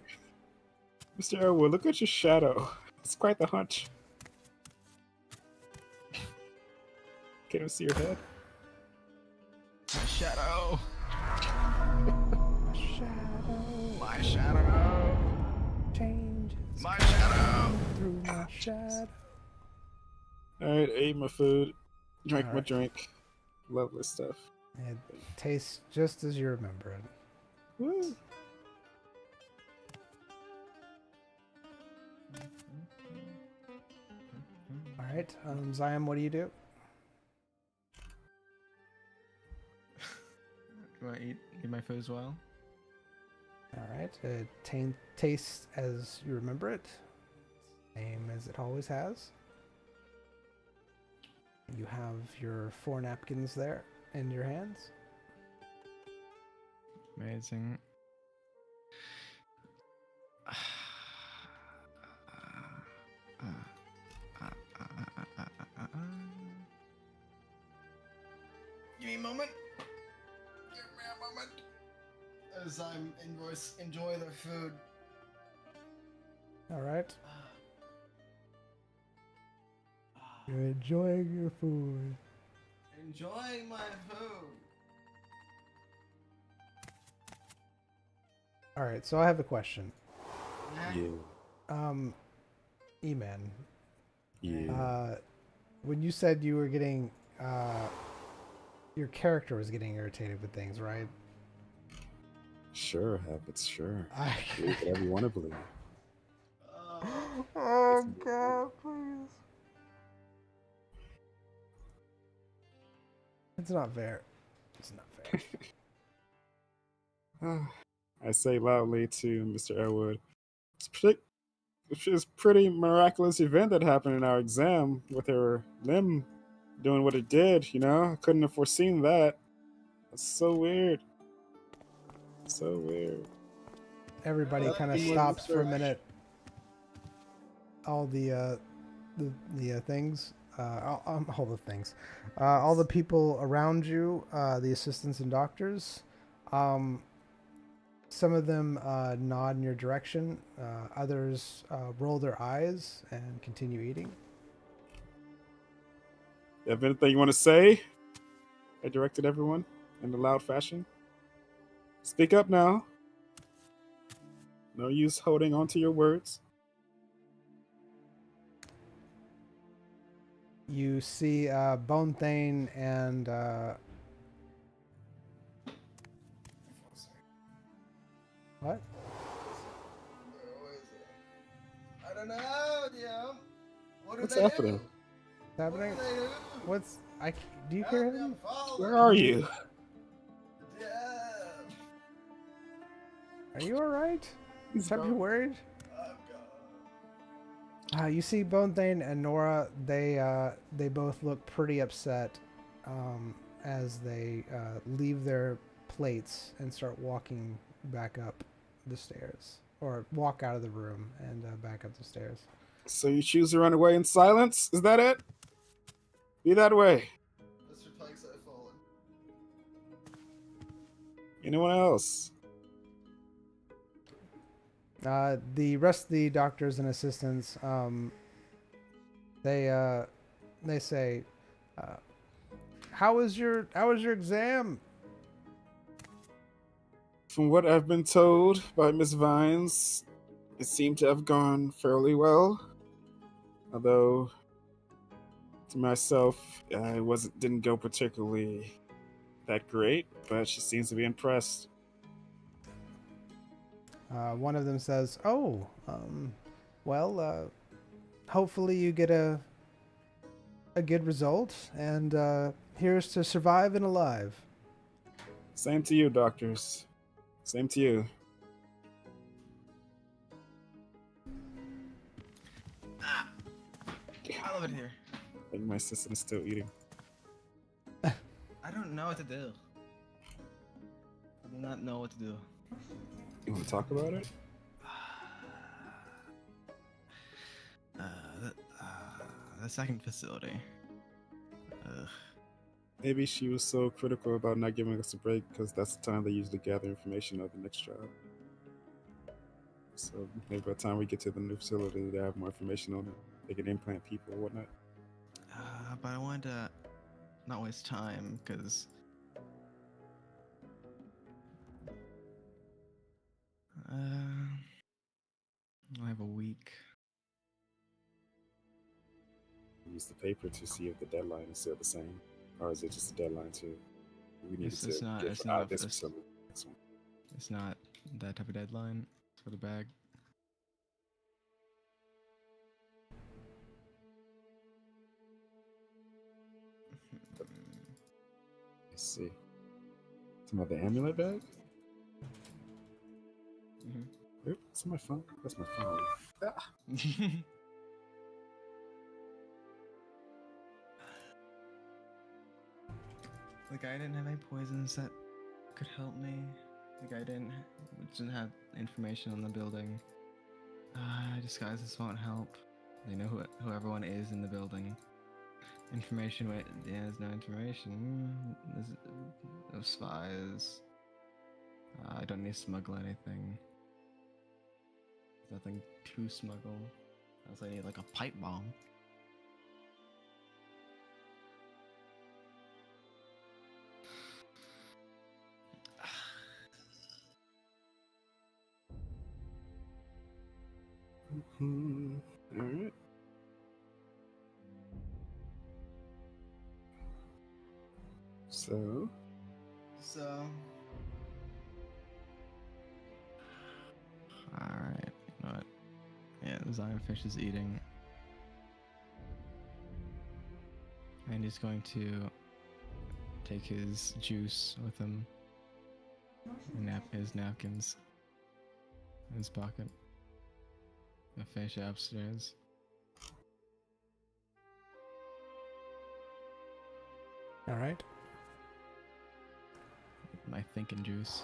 Mr. Elwood, look at your shadow. It's quite the hunch. Can't even see your head.
My shadow.
Shadow
My shadow.
changes
My shadow.
through my shadow.
Alright, ate my food. Drank my
Alright.
drink. Lovely stuff.
It tastes just as you remember it.
Woo.
All right, Zion, what do you do?
Do I eat my food as well?
All right, it tastes as you remember it, same as it always has. You have your 4 napkins there in your hands.
Amazing. Give me a moment. Give me a moment. As I'm enjoy their food.
All right, you're enjoying your food.
Enjoying my food.
All right, so I have a question.
Yeah.
E-Man,
Yeah.
when you said you were getting, your character was getting irritated with things, right?
Sure, Habits, sure.
I...
Believe whatever you want to believe.
Oh God, please. It's not fair. It's not fair.
I say loudly to Mr. Elwood, which is pretty miraculous event that happened in our exam with her limb doing what it did, you know? I couldn't have foreseen that. That's so weird. So weird.
Everybody kind of
Everything was
stops for a
researched.
minute. All the things, all the things, all the people around you, the assistants and doctors, some of them nod in your direction. Others roll their eyes and continue eating.
You have anything you want to say? I directed everyone in a loud fashion. Speak up now. No use holding on to your words.
You see Bonethane and what?
I don't know, yeah. What
What's happening?
What's happening? What's do you hear him?
Where are you?
Are you all right?
He's
Should I be
gone.
worried? You see Bonethane and Nora. They both look pretty upset as they leave their plates and start walking back up the stairs, or walk out of the room and back up the stairs.
So you choose to run away in silence? Is that it? Be that way.
Mr. Pikes have fallen.
Anyone else?
The rest of the doctors and assistants, they say, how was your exam?
From what I've been told by Miss Vines, it seemed to have gone fairly well. Although, to myself, I didn't go particularly that great, but she seems to be impressed.
One of them says, "Oh, well, hopefully you get a good result, and here's to survive and alive."
Same to you, doctors. Same to you.
I love it here.
I think my assistant is still eating.
I don't know what to do. I do not know what to do.
You want to talk about it?
The second facility. Ugh.
Maybe she was so critical about not giving us a break because that's the time they usually gather information of the next job. So maybe by the time we get to the new facility, they have more information on it. They can implant people or whatnot.
But I wanted to not waste time because I have a week.
Use the paper to see if the deadline is still the same, or is it just a deadline too? We need
It's
to
not-
get
it's
out of
not-
this
it's-
facility. Next one.
It's not that type of deadline for the bag.
Let's see. Talking about the amulet bag? Oop, it's my phone. That's my phone. Ah.
The guy didn't have any poisons that could help me. The guy didn't have information on the building. Disguises won't help. They know who everyone is in the building. Information, wait, yeah, there's no information. There's no spies. I don't need to smuggle anything. There's nothing to smuggle. I need like a pipe bomb.
All right. So,
alright, you know what? Yeah, the Zion fish is eating. And he's going to take his juice with him. And his napkins in his pocket. The fish upstairs.
All right.
My thinking juice.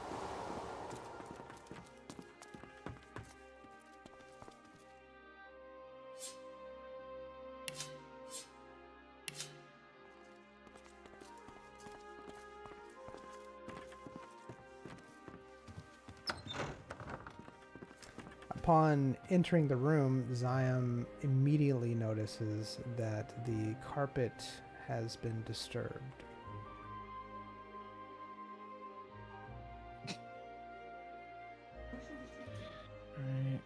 Upon entering the room, Zion immediately notices that the carpet has been disturbed.
Alright.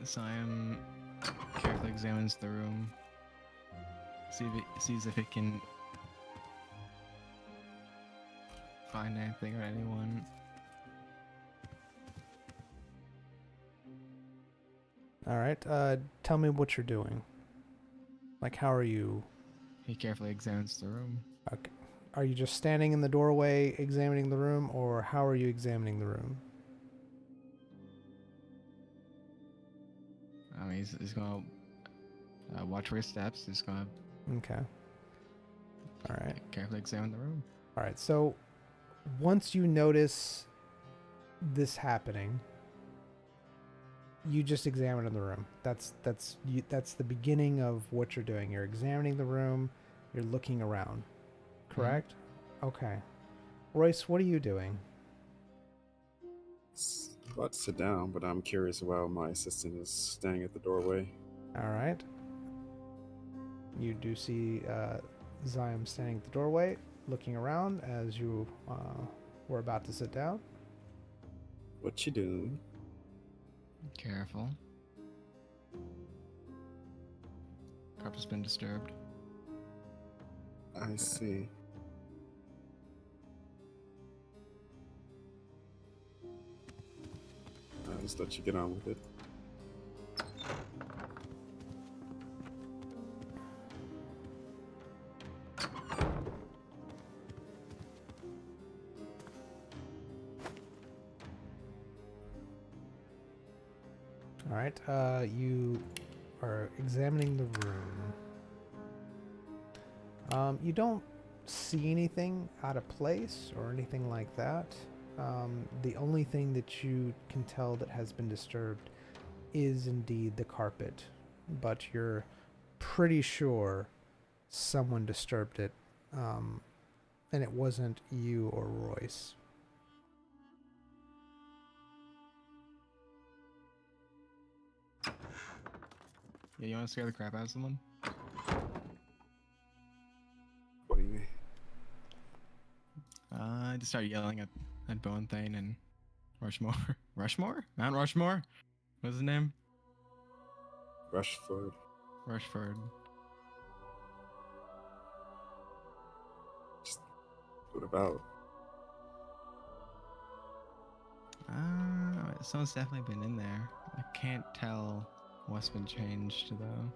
Zion carefully examines the room. Sees if it can find anything or anyone.
All right. Tell me what you're doing. Like, how are you?
He carefully examines the room.
Okay. Are you just standing in the doorway examining the room, or how are you examining the room?
He's gonna watch where he steps. He's gonna
Okay. All right.
carefully examine the room.
All right. So, once you notice this happening, you just examine the room. That's the beginning of what you're doing. You're examining the room. You're looking around. Correct? Okay. Royce, what are you doing?
about to sit down, but I'm curious while my assistant is standing at the doorway.
All right. You do see Zion standing at the doorway, looking around as you were about to sit down.
What you doing?
Careful. Carpet's been disturbed.
I see. I'll just let you get on with it.
All right. You are examining the room. You don't see anything out of place or anything like that. The only thing that you can tell that has been disturbed is indeed the carpet, but you're pretty sure someone disturbed it, and it wasn't you or Royce.
Yeah, you want to scare the crap out of someone?
What do you mean?
I just started yelling at Bone Thane and Rushmore. Rushmore? Mount Rushmore? What's his name?
Rushford.
Rushford.
What about?
Someone's definitely been in there. I can't tell what's been changed though.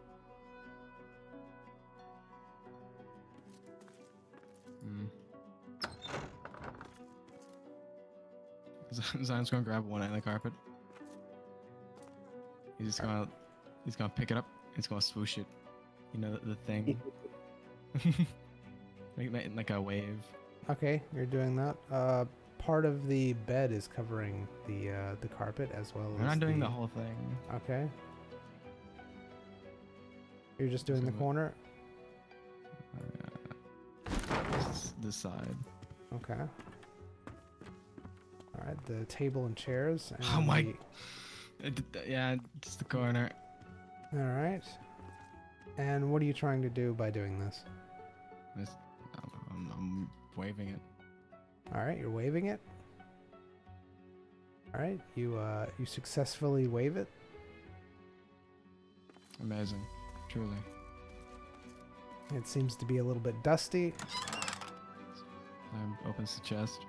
Zion's gonna grab one end of the carpet. He's gonna pick it up. He's gonna swoosh it. You know the thing. like a wave.
Okay, you're doing that. Part of the bed is covering the carpet as well.
We're
as
not doing the whole thing.
Okay. You're just doing the corner.
This side.
Okay. All right, the table and chairs. And
Oh my! Yeah, just the corner.
All right. And what are you trying to do by doing this?
I'm waving it.
All right, you're waving it. All right, you successfully wave it.
Amazing, truly.
It seems to be a little bit dusty.
Opens the chest.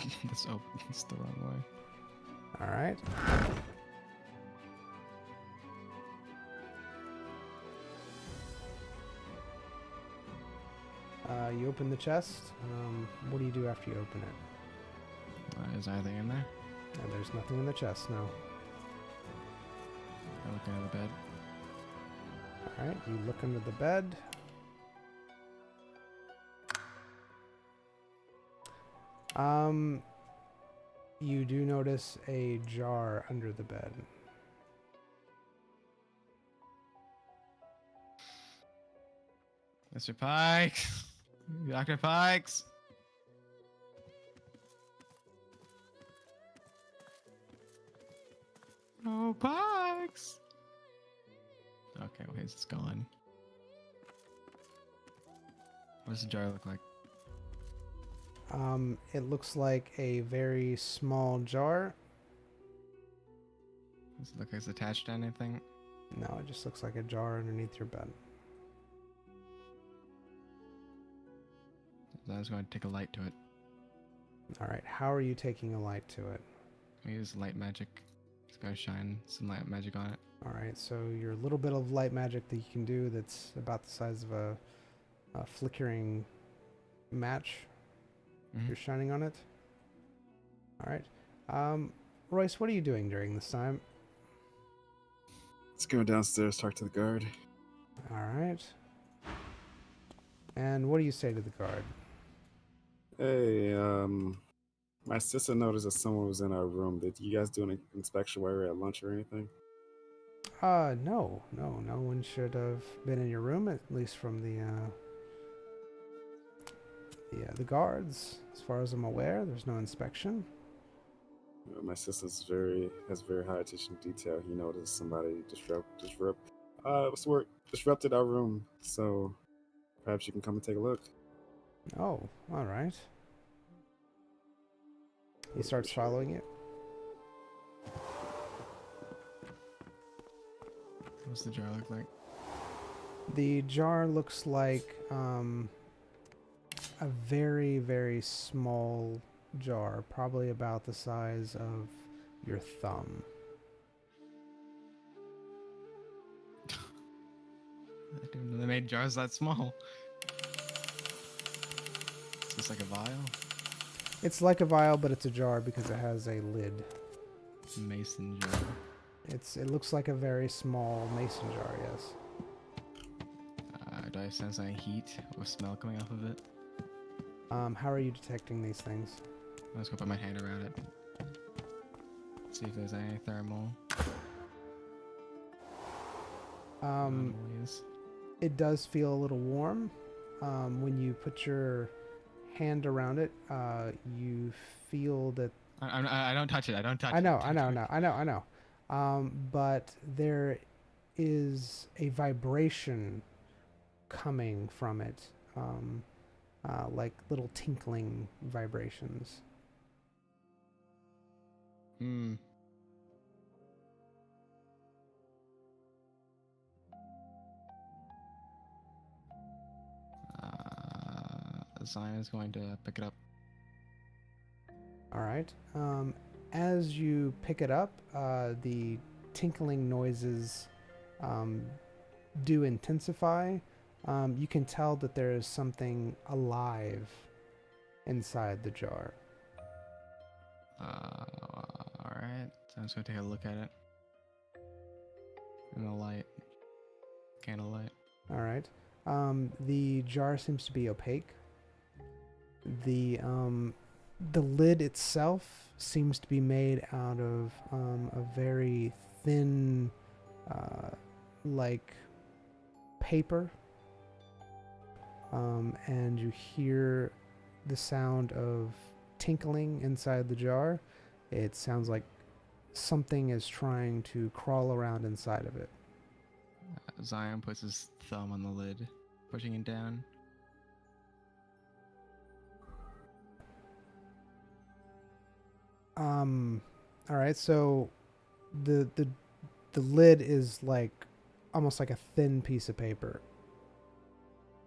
It's the wrong way.
All right. You open the chest. What do you do after you open it?
Is there anything in there?
There's nothing in the chest, no.
I look under the bed.
All right, you look under the bed. You do notice a jar under the bed.
Mr. Pikes! Dr. Pikes! Oh, Pikes! Okay, well, he's gone. What does the jar look like?
It looks like a very small jar.
Does it look like it's attached to anything?
No, it just looks like a jar underneath your bed.
I was going to take a light to it.
All right, how are you taking a light to it?
I use light magic. Just gotta shine some light magic on it.
All right, so your little bit of light magic that you can do that's about the size of a flickering match.
Mm-hmm.
You're shining on it. All right. Royce, what are you doing during this time?
Let's go downstairs, talk to the guard.
All right. And what do you say to the guard?
Hey, my sister noticed that someone was in our room. Did you guys do an inspection while we were at lunch or anything?
No one should have been in your room, at least from the guards. As far as I'm aware, there's no inspection.
My sister's has very high attention to detail. He noticed somebody disrupted our room. So perhaps you can come and take a look.
Oh, all right. He starts following you.
What's the jar look like?
The jar looks like a very, very small jar, probably about the size of your thumb.
I didn't know they made jars that small. It's just like a vial.
It's like a vial, but it's a jar because it has a lid.
Mason jar.
It looks like a very small mason jar. Yes.
Do I sense any heat or smell coming off of it?
How are you detecting these things?
I'll just go put my hand around it. See if there's any thermal. Anomalies.
It does feel a little warm. When you put your hand around it, you feel that.
I don't touch it. I don't touch it.
I know. But there is a vibration coming from it, like little tinkling vibrations.
Hmm. Zion is going to pick it up.
All right. As you pick it up, the tinkling noises do intensify. You can tell that there is something alive inside the jar.
Alright. So I'm just going to take a look at it. In the light. Candlelight.
All right. The jar seems to be opaque. The lid itself seems to be made out of a very thin, like paper. And you hear the sound of tinkling inside the jar. It sounds like something is trying to crawl around inside of it.
Zion puts his thumb on the lid, pushing it down.
All right, so the lid is like almost like a thin piece of paper.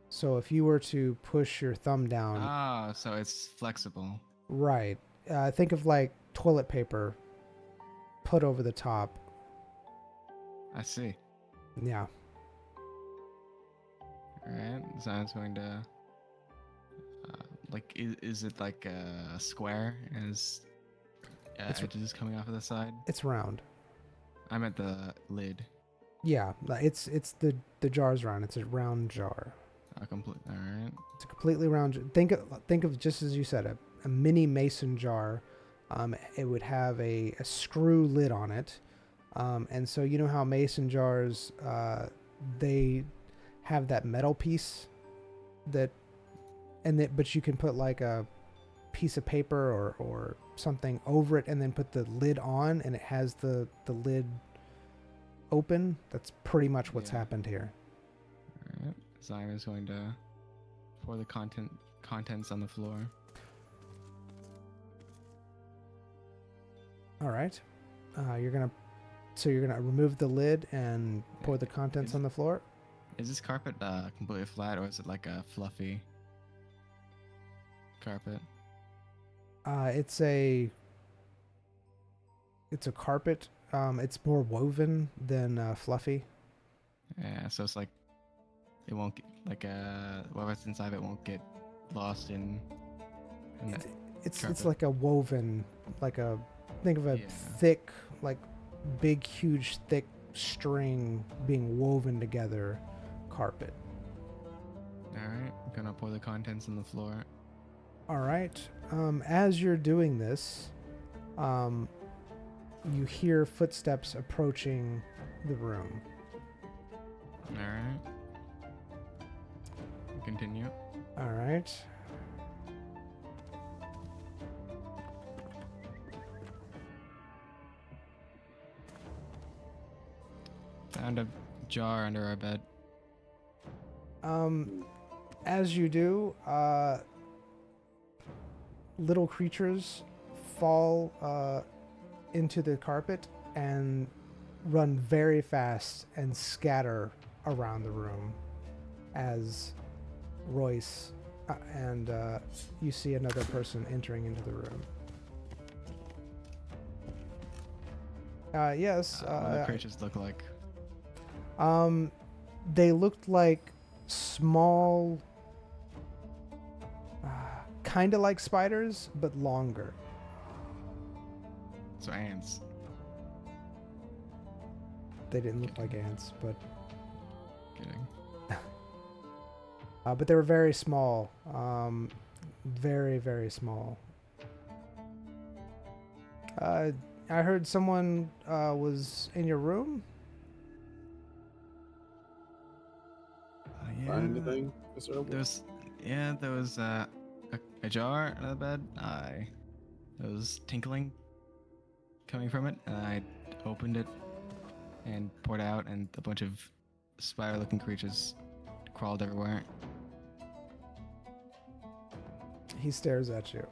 So if you were to push your thumb down,
Ah, so it's flexible.
right, think of like toilet paper put over the top.
I see.
Yeah.
Alright, Zion's going to... like, is it like a square and is edges coming off of the side?
It's round.
I'm at the lid.
Yeah, it's the jar's round. It's a round jar.
Alright.
It's a completely round. Think of just as you said, a mini mason jar. It would have a screw lid on it, and so you know how mason jars they have that metal piece that, but you can put like a piece of paper or something over it and then put the lid on, and it has the lid open. That's pretty much what's happened here.
Alright. Zion is going to pour the contents on the floor.
All right. You're gonna remove the lid and pour the contents on the floor.
Is this carpet completely flat, or is it like a fluffy carpet?
It's a carpet. It's more woven than fluffy.
Yeah, so it's like it won't get, like whatever's inside it won't get lost in that
It's
carpet.
like a woven, think of a thick, like big, huge, thick string being woven together carpet.
Alright, I'm gonna pour the contents on the floor.
All right. As you're doing this, you hear footsteps approaching the room.
Alright. Continue.
All right.
Found a jar under our bed.
As you do, little creatures fall into the carpet and run very fast and scatter around the room as Royce and you see another person entering into the room. Yes.
What do the creatures look like?
They looked like small, kind of like spiders, but longer.
So ants.
They didn't look like ants, but
Kidding.
but they were very small. Very, very small. I heard someone was in your room.
Yeah.
Find anything, Mr. Elwood?
There was a jar under the bed. There was tinkling coming from it, and I opened it and poured out, and a bunch of spider-looking creatures crawled everywhere.
He stares at you.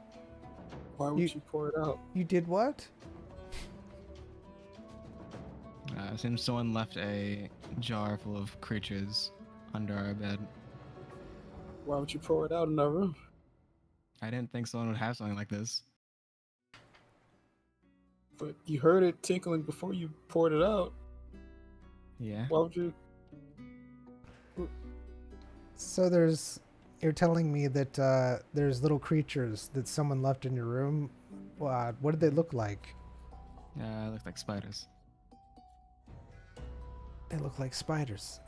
Why would you pour it out?
You did what?
It seems someone left a jar full of creatures under our bed.
Why would you pour it out in our room?
I didn't think someone would have something like this.
But you heard it tinkling before you poured it out.
Yeah.
Why would you?
So you're telling me that there's little creatures that someone left in your room. What did they look like?
It looked like spiders.
They look like spiders.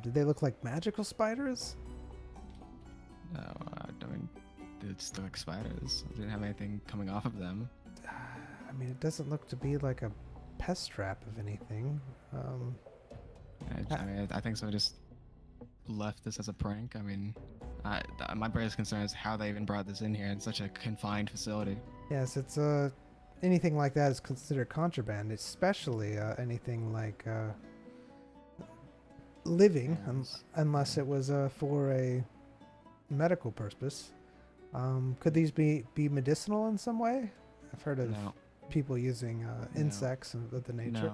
Did they look like magical spiders?
No, I mean, they just look like spiders. I didn't have anything coming off of them.
I mean, it doesn't look to be like a pest trap of anything.
I think someone just left this as a prank. I mean, my greatest concern is how they even brought this in here in such a confined facility.
Yes, it's anything like that is considered contraband, especially anything like living, unless it was for a medical purpose. Could these be medicinal in some way? I've heard of people using insects of the nature.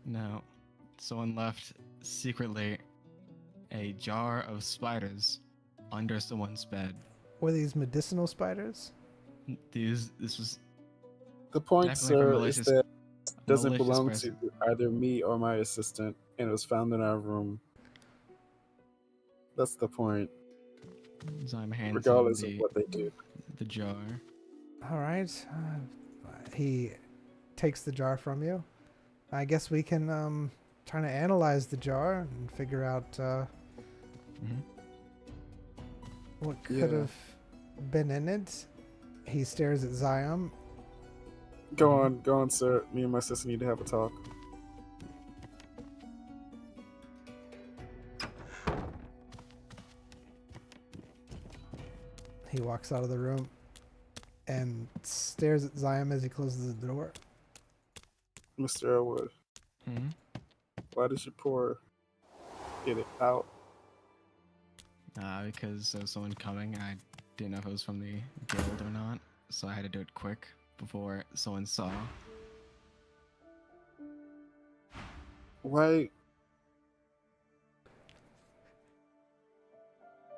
No. Someone left secretly a jar of spiders under someone's bed.
Were these medicinal spiders?
This was
The point, sir, is that it doesn't
malicious
belong
person.
to either me or my assistant, and it was found in our room. That's the point.
So I'm handing
Regardless of what they do.
the jar.
All right. He takes the jar from you. I guess we can try to analyze the jar and figure out what could have been in it. He stares at Zion.
Go on, sir. Me and my sister need to have a talk.
He walks out of the room and stares at Zion as he closes the door.
Mr. Elwood, why did you pour it out?
Because there was someone coming. I didn't know if it was from the guild or not, so I had to do it quick before someone saw.
Why?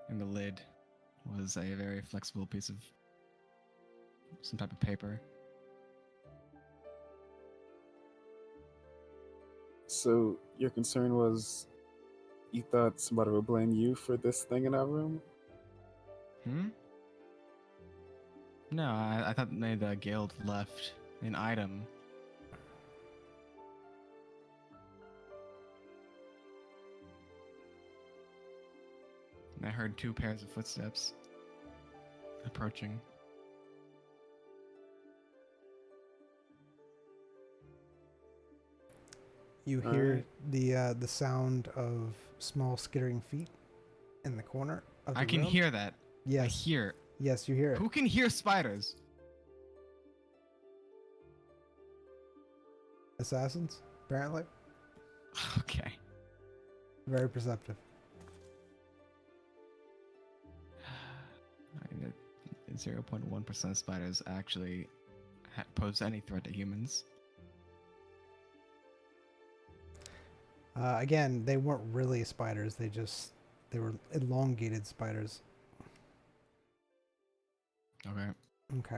And the lid was a very flexible piece of some type of paper.
So your concern was you thought somebody would blame you for this thing in our room?
No, I thought maybe the guild left an item. And I heard 2 pairs of footsteps approaching.
You hear the sound of small skittering feet in the corner of the
I can
room.
hear that.
Yes.
I hear.
Yes, you hear it.
Who can hear spiders?
Assassins, apparently.
Okay.
Very perceptive.
0.1% of spiders actually pose any threat to humans.
Again, they weren't really spiders. They were elongated spiders.
Okay.
Okay.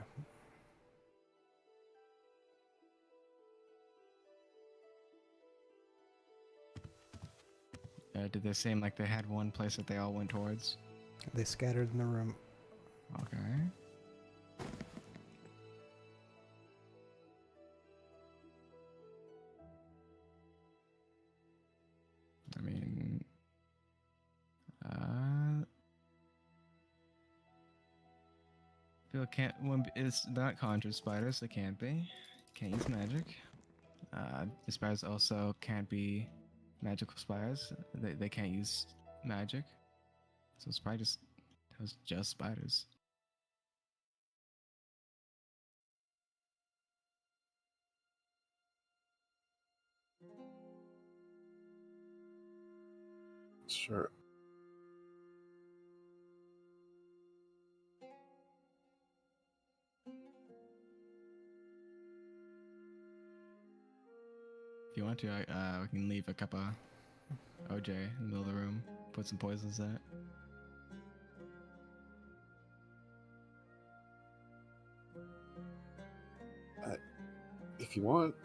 Did they seem like they had one place that they all went towards?
They scattered in the room.
Okay. Still can't. It's not conjure spiders. They can't be. Can't use magic. The spiders also can't be magical spiders. They can't use magic. So it's probably just spiders.
Sure.
If you want to, we can leave a cup of OJ in the middle of the room. Put some poisons in it.
If you want.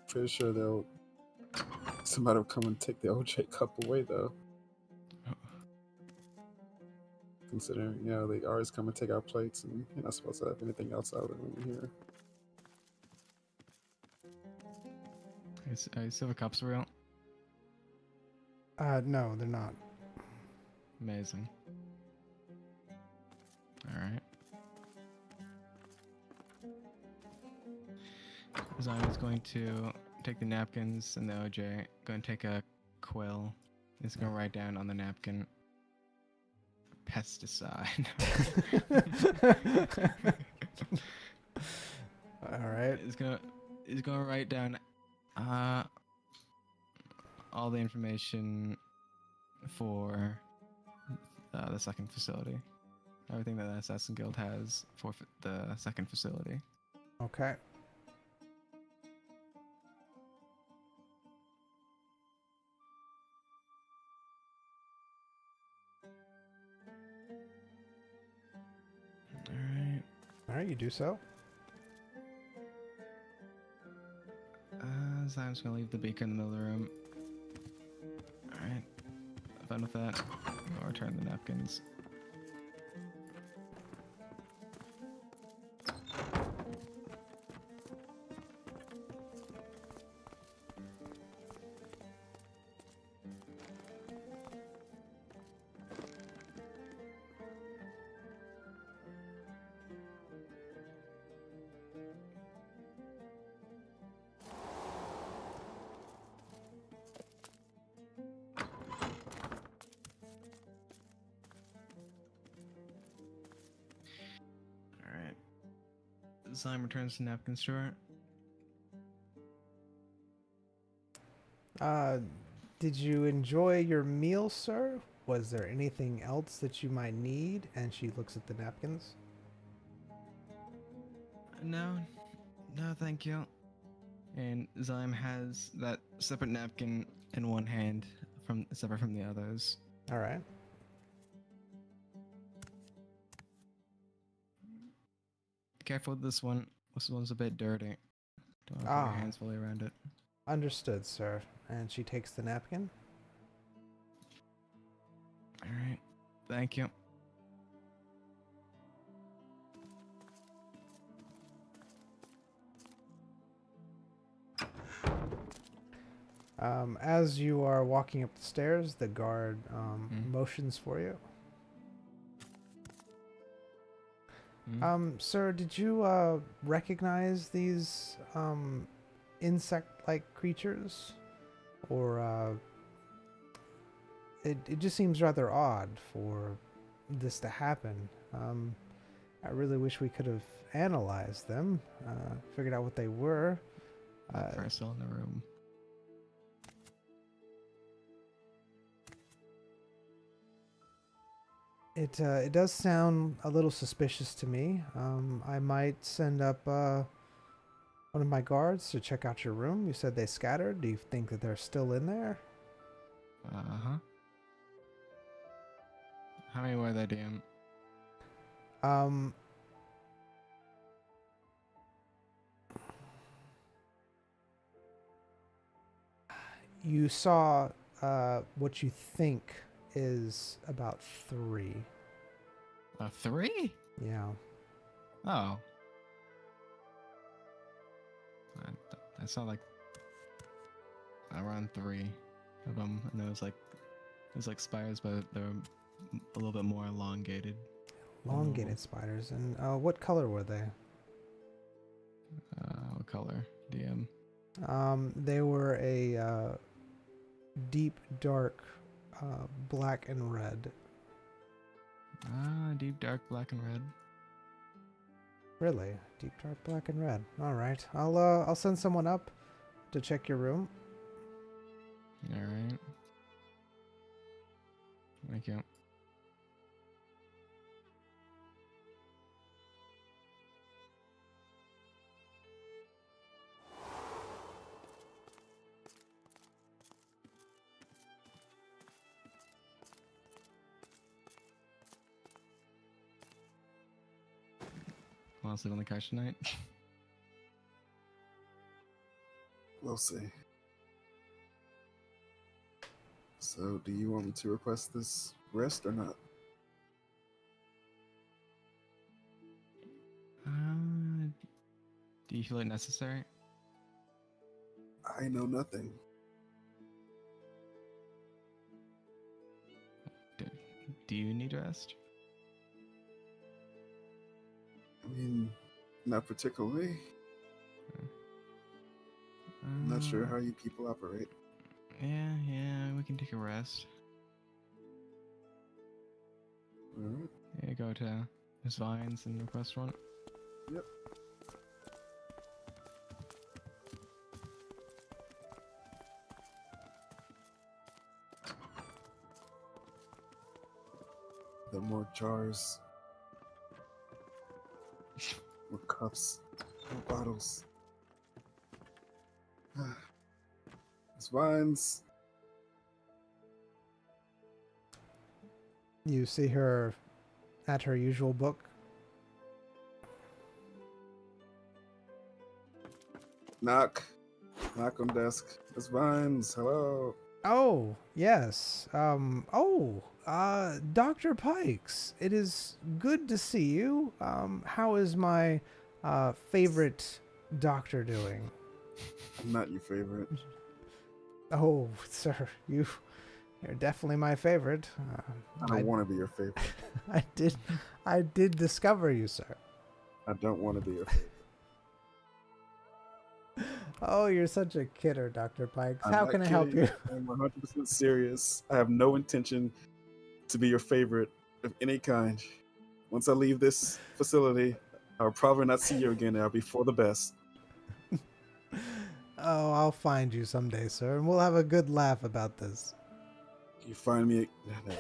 Pretty sure somebody will come and take the OJ cup away though. Considering, they always come and take our plates, and you're not supposed to have anything else out of them here.
Are silver cups real?
No, they're not.
Amazing. Alright. Zion's going to take the napkins and the OJ, going to take a quill. He's going to write down on the napkin pesticide.
All right.
He's gonna write down all the information for the second facility. Everything that the Assassin Guild has for the second facility.
Okay. All right, you do so.
Zion's gonna leave the beaker in the middle of the room. Alright. Fun with that. I'll return the napkins. Zion returns the napkins to her.
Did you enjoy your meal, sir? Was there anything else that you might need? And she looks at the napkins.
No, thank you. And Zyme has that separate napkin in one hand, separate from the others.
All right.
Careful with this one. This one's a bit dirty. Don't want to put your hands fully around it.
Understood, sir. And she takes the napkin.
All right. Thank you.
As you are walking up the stairs, the guard motions for you. Sir, did you recognize these insect-like creatures? Or it just seems rather odd for this to happen. I really wish we could have analyzed them, figured out what they were.
Still in the room.
It does sound a little suspicious to me. I might send up one of my guards to check out your room. You said they scattered. Do you think that they're still in there?
Uh-huh. How many were there, DM?
You saw what you think is about 3.
3?
Yeah.
Oh. That's not like around 3. of them, and there was like spiders, but they're a little bit more elongated.
Elongated spiders. And what color were they?
What color? DM.
They were a deep dark black and red.
Deep dark black and red.
Really? Deep dark black and red. All right. I'll send someone up to check your room.
All right. Thank you. Want to sleep on the couch tonight?
We'll see. So, do you want me to request this rest or not?
Do you feel it necessary?
I know nothing.
Do you need rest?
I mean, not particularly. I'm not sure how you people operate.
Yeah, we can take a rest.
Alright.
Yeah, go to Miss Vines and request one.
Yep. There are more jars. More cups. More bottles. Miss Vines.
You see her at her usual book.
Knock. Knock on desk. Miss Vines, hello.
Oh, yes. Dr. Pikes, it is good to see you. How is my favorite doctor doing?
I'm not your favorite.
Oh, sir, you're definitely my favorite.
I don't want to be your favorite.
I did discover you, sir.
I don't want to be your favorite.
Oh, you're such a kidder, Dr. Pikes.
I'm
How
not
can I help
kidding.
you?
I'm 100% serious. I have no intention to be your favorite of any kind. Once I leave this facility, I'll probably not see you again. I'll be for the best.
Oh, I'll find you someday, sir, and we'll have a good laugh about this.
You find me. No.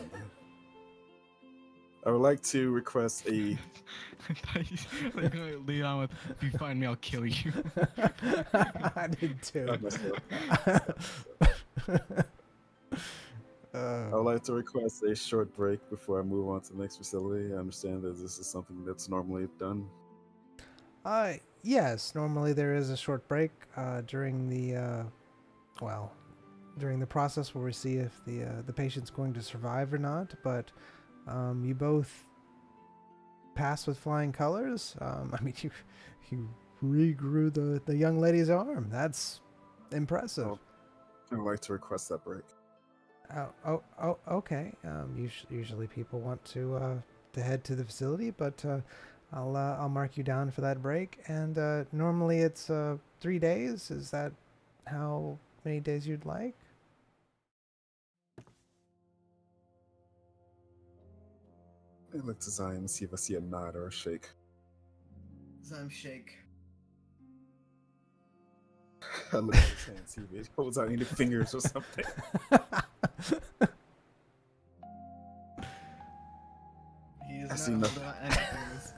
I would like to request a.
I thought you were gonna lead on with, "If you find me, I'll kill you."
I did too.
I messed up. I would
Uh,
like to request a short break before I move on to the next facility. I understand that this is something that's normally done.
yes, normally there is a short break during the during the process where we see if the patient's going to survive or not. But you both pass with flying colors. I mean, you regrew the young lady's arm. That's impressive.
Oh, I would like to request that break.
Okay. Usually people want to head to the facility, but I'll mark you down for that break. And normally it's 3 days. Is that how many days you'd like?
I look to Zion and see if I see a nod or a shake.
Zime shake.
I look at his hand, see if he holds out any fingers or something.
He
I
does
see
not hold
nothing.
out any fingers.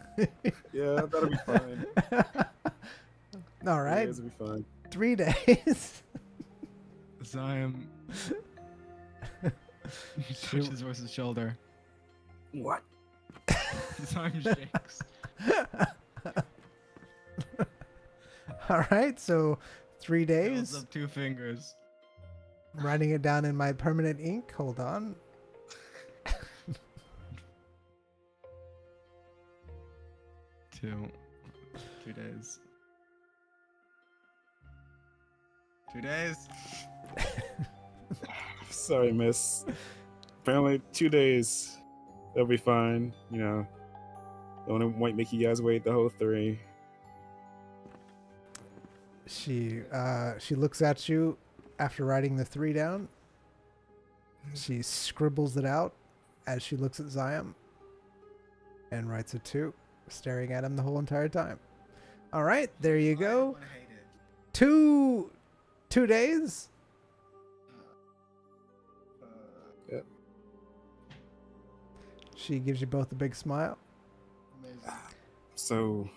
Yeah, that'll be fine.
All right.
It'll be fine.
3 days.
Zime touches Rose's shoulder.
What?
Zime shakes.
All right. So 3
Holds
days.
up 2 fingers.
I'm writing it down in my permanent ink. Hold on.
2 days. 2 days.
Sorry, miss. Apparently 2 days. They'll be fine. You know, don't want to make you guys wait the whole 3.
She looks at you after writing the 3 down. She scribbles it out as she looks at Zion and writes a 2, staring at him the whole entire time. All right, there you go. 2 days.
Yep.
She gives you both a big smile.
Amazing.
So,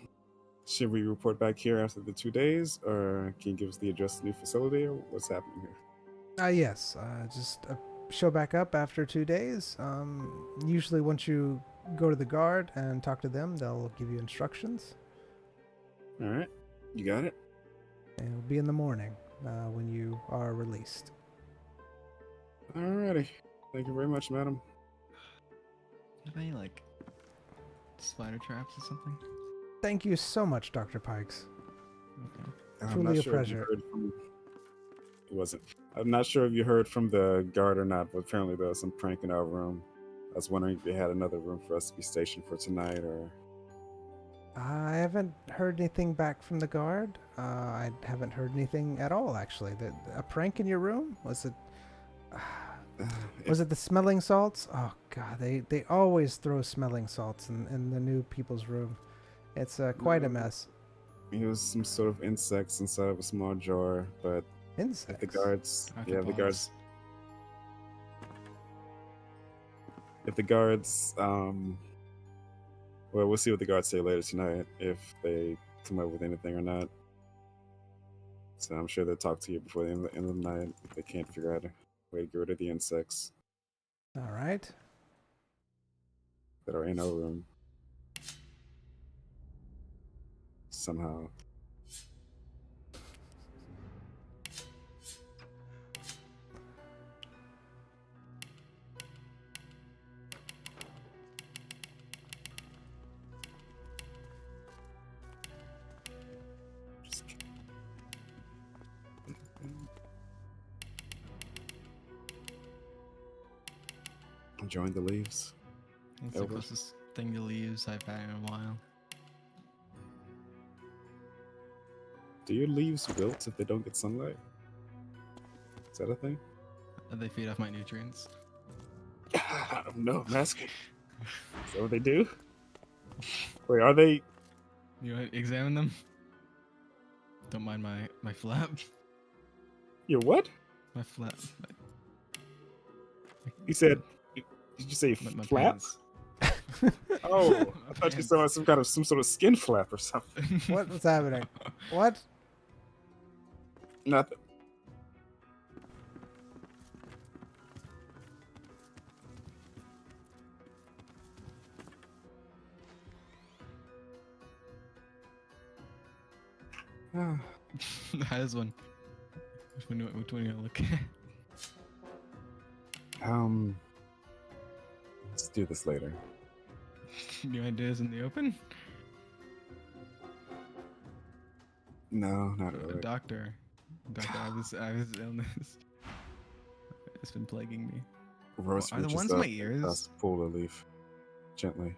should we report back here after the 2 days, or can you give us the address of the new facility, or what's happening here?
Yes. Just show back up after 2 days. Usually once you go to the guard and talk to them, they'll give you instructions.
All right, you got it.
And it'll be in the morning when you are released.
Alrighty. Thank you very much, madam.
Have any like spider traps or something?
Thank you so much, Dr. Pikes.
Okay.
I'm
Truly
not
a
sure if you
pleasure.
heard from- It wasn't. I'm not sure if you heard from the guard or not, but apparently there was some prank in our room. I was wondering if you had another room for us to be stationed for tonight, or...
I haven't heard anything back from the guard. I haven't heard anything at all, actually. A prank in your room? Was it... Was it the smelling salts? Oh, God. They always throw smelling salts in the new people's room. It's quite a mess.
It was some sort of insects inside of a small jar, but
Insects?
the guards... Yeah, the guards... If the guards... Well, we'll see what the guards say later tonight, if they come up with anything or not. So I'm sure they'll talk to you before the end of the night if they can't figure out a way to get rid of the insects
All right.
that are in our room. Somehow. Just enjoying the leaves.
It's the
Over.
closest thing to leaves I've had in a while.
Do your leaves wilt if they don't get sunlight? Is that a thing?
They feed off my nutrients.
I don't know. I'm asking. Is that what they do? Wait, are they?
You want to examine them? Don't mind my flap.
Your what?
My flap.
You said? Did you say
My
flap?
pants.
Oh,
My
I thought you
pants.
saw some sort of skin flap or something.
What's happening? What?
Nothing.
That is one. Which one you gonna look at?
Let's do this later.
New ideas in the open?
No, not really.
Doctor, I have this illness. It's been plaguing me.
Rose
Are the
reaches
ones in my
up,
ears?
just pull a leaf gently.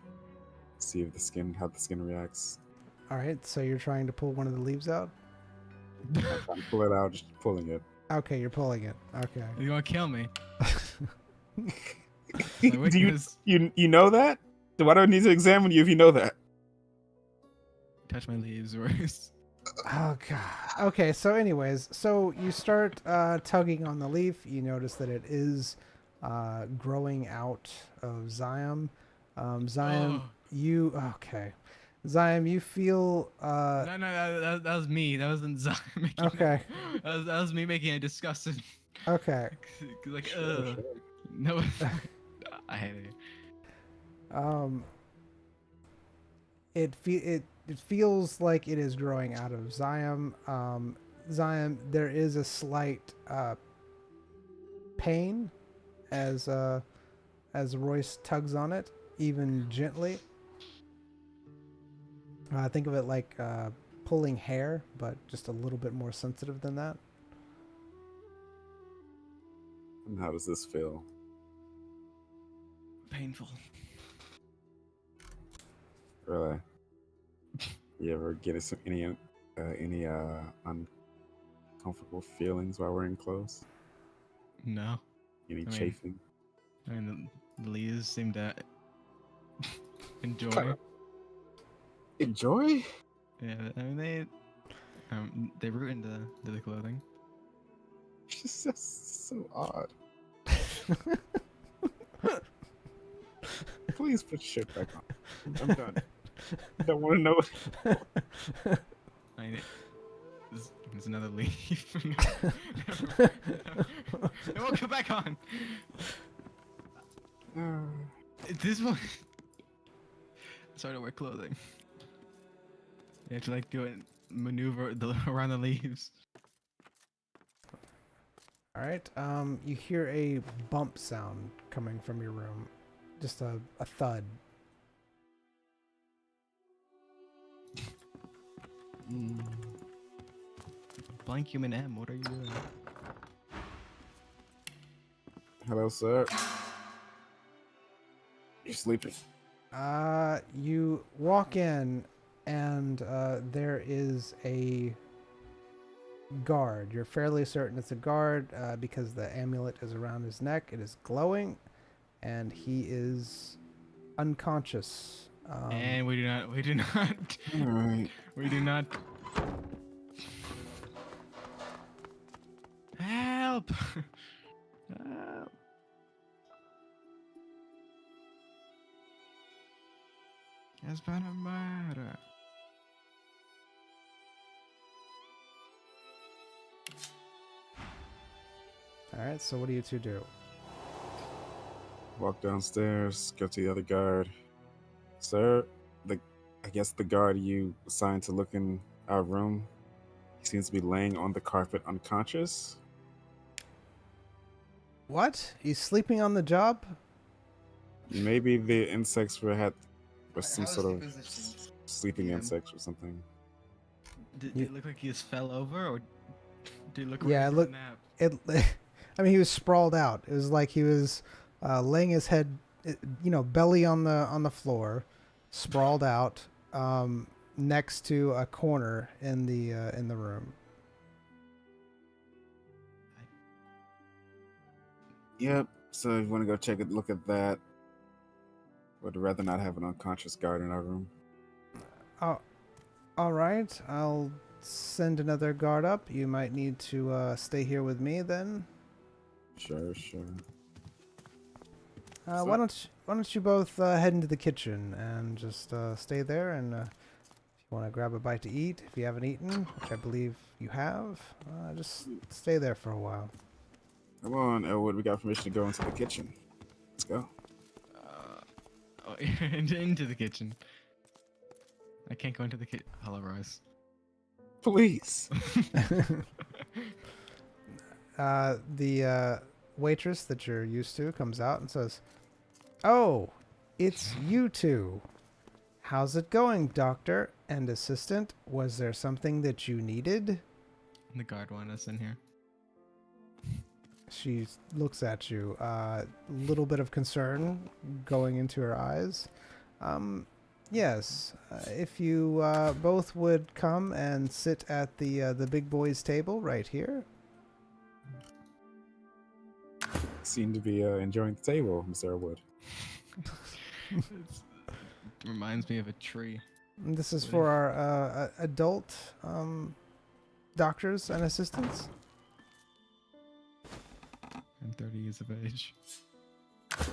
See if how the skin reacts.
All right, so you're trying to pull one of the leaves out?
Not trying to pull it out, just pulling it.
Okay, you're pulling it. Okay.
You wanna kill me? My
Do you,
weakness.
you know that? Why do I need to examine you if you know that?
Touch my leaves worse.
Oh god. Okay, so anyways, so you start tugging on the leaf. You notice that it is growing out of Zion. Zion,
Oh.
you okay? Zion, you feel
No, that was me. That wasn't Zion making
okay.
That was me making it disgusting.
Okay.
Like,
Sure.
no, I hate it.
It feels like it is growing out of Zion. Zion, there is a slight pain as Royce tugs on it, even gently. Think of it like pulling hair, but just a little bit more sensitive than that.
And how does this feel?
Painful.
Really? You ever get any uncomfortable feelings while wearing clothes?
No.
Any
I mean-
chafing?
I mean, the leaves seem to enjoy.
Enjoy?
Yeah, I mean they root into the clothing.
It's just so odd. Please put shit back on. I'm done. I don't want to know.
I mean, there's another leaf. It won't come back on. This one. Sorry to wear clothing. You have to like do it, maneuver around the leaves.
All right. You hear a bump sound coming from your room. Just a thud.
Blank human M, what are you doing?
Hello, sir. You're sleeping.
You walk in, and there is a guard. You're fairly certain it's a guard because the amulet is around his neck. It is glowing, and he is unconscious.
And we do not,
All right.
we do not. Help! Help! There's been a murder.
All right. So what do you two do?
Walk downstairs. Go to the other guard. Sir, I guess the guard you assigned to look in our room. He seems to be laying on the carpet unconscious.
What? He's sleeping on the job?
Maybe the insects were some
How is
sort
he
of
positioned?
sleeping
Yeah.
insects or something.
Did
You-
it look like he just fell over, or did it look
Yeah,
like
it looked-
nap?
It. I mean, he was sprawled out. It was like he was laying his head, belly on the floor, sprawled out, next to a corner in the room.
Yep. So if you want to go look at that. Would rather not have an unconscious guard in our room.
Oh, all right. I'll send another guard up. You might need to stay here with me then.
Sure.
Why don't you both head into the kitchen and just stay there, and if you want to grab a bite to eat, if you haven't eaten, which I believe you have, just stay there for a while.
Come on, Elwood. We got permission to go into the kitchen. Let's go.
Into the kitchen. I can't go into the kitchen. Hello, Rose.
Please.
The waitress that you're used to comes out and says, "Oh, it's you two. How's it going, doctor and assistant? Was there something that you needed?"
The guard wanted us in here.
She looks at you, little bit of concern going into her eyes. Yes, if you both would come and sit at the big boys' table right here.
Seem to be enjoying the table, Mr. Elwood.
Reminds me of a tree.
And this is for our adult doctors and assistants.
I'm 30 years of age.
Is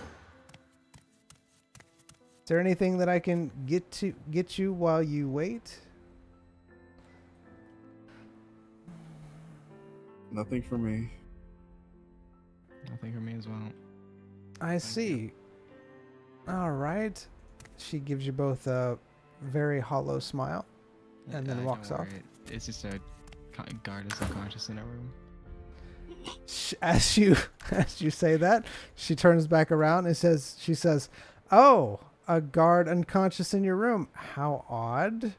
there anything that I can get you while you wait?
Nothing for me.
Nothing for me as well.
I see. All right. She gives you both a very hollow smile and then walks
don't
off.
worry. It's just a guard is unconscious in our room.
As you say that, she turns back around and she says, "Oh, a guard unconscious in your room. How odd.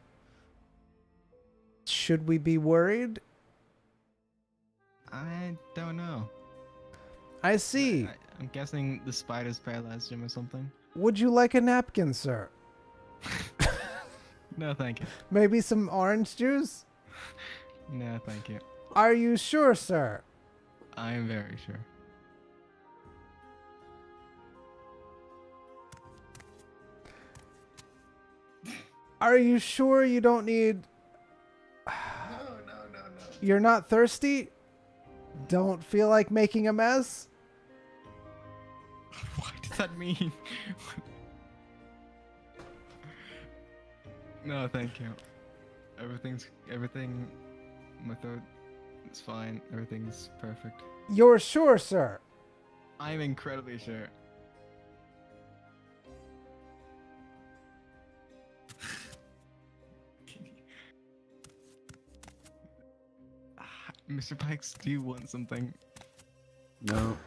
Should we be worried?"
I don't know.
I see.
I'm guessing the spiders paralyzed him or something.
Would you like a napkin, sir?
No, thank you.
Maybe some orange juice?
No, thank you.
Are you sure, sir?
I am very sure.
Are you sure you don't need...
No.
You're not thirsty? Don't feel like making a mess?
What does that mean? No, thank you. Everything. My throat is fine. Everything's perfect.
You're sure, sir?
I'm incredibly sure. Mr. Pikes, do you want something?
No,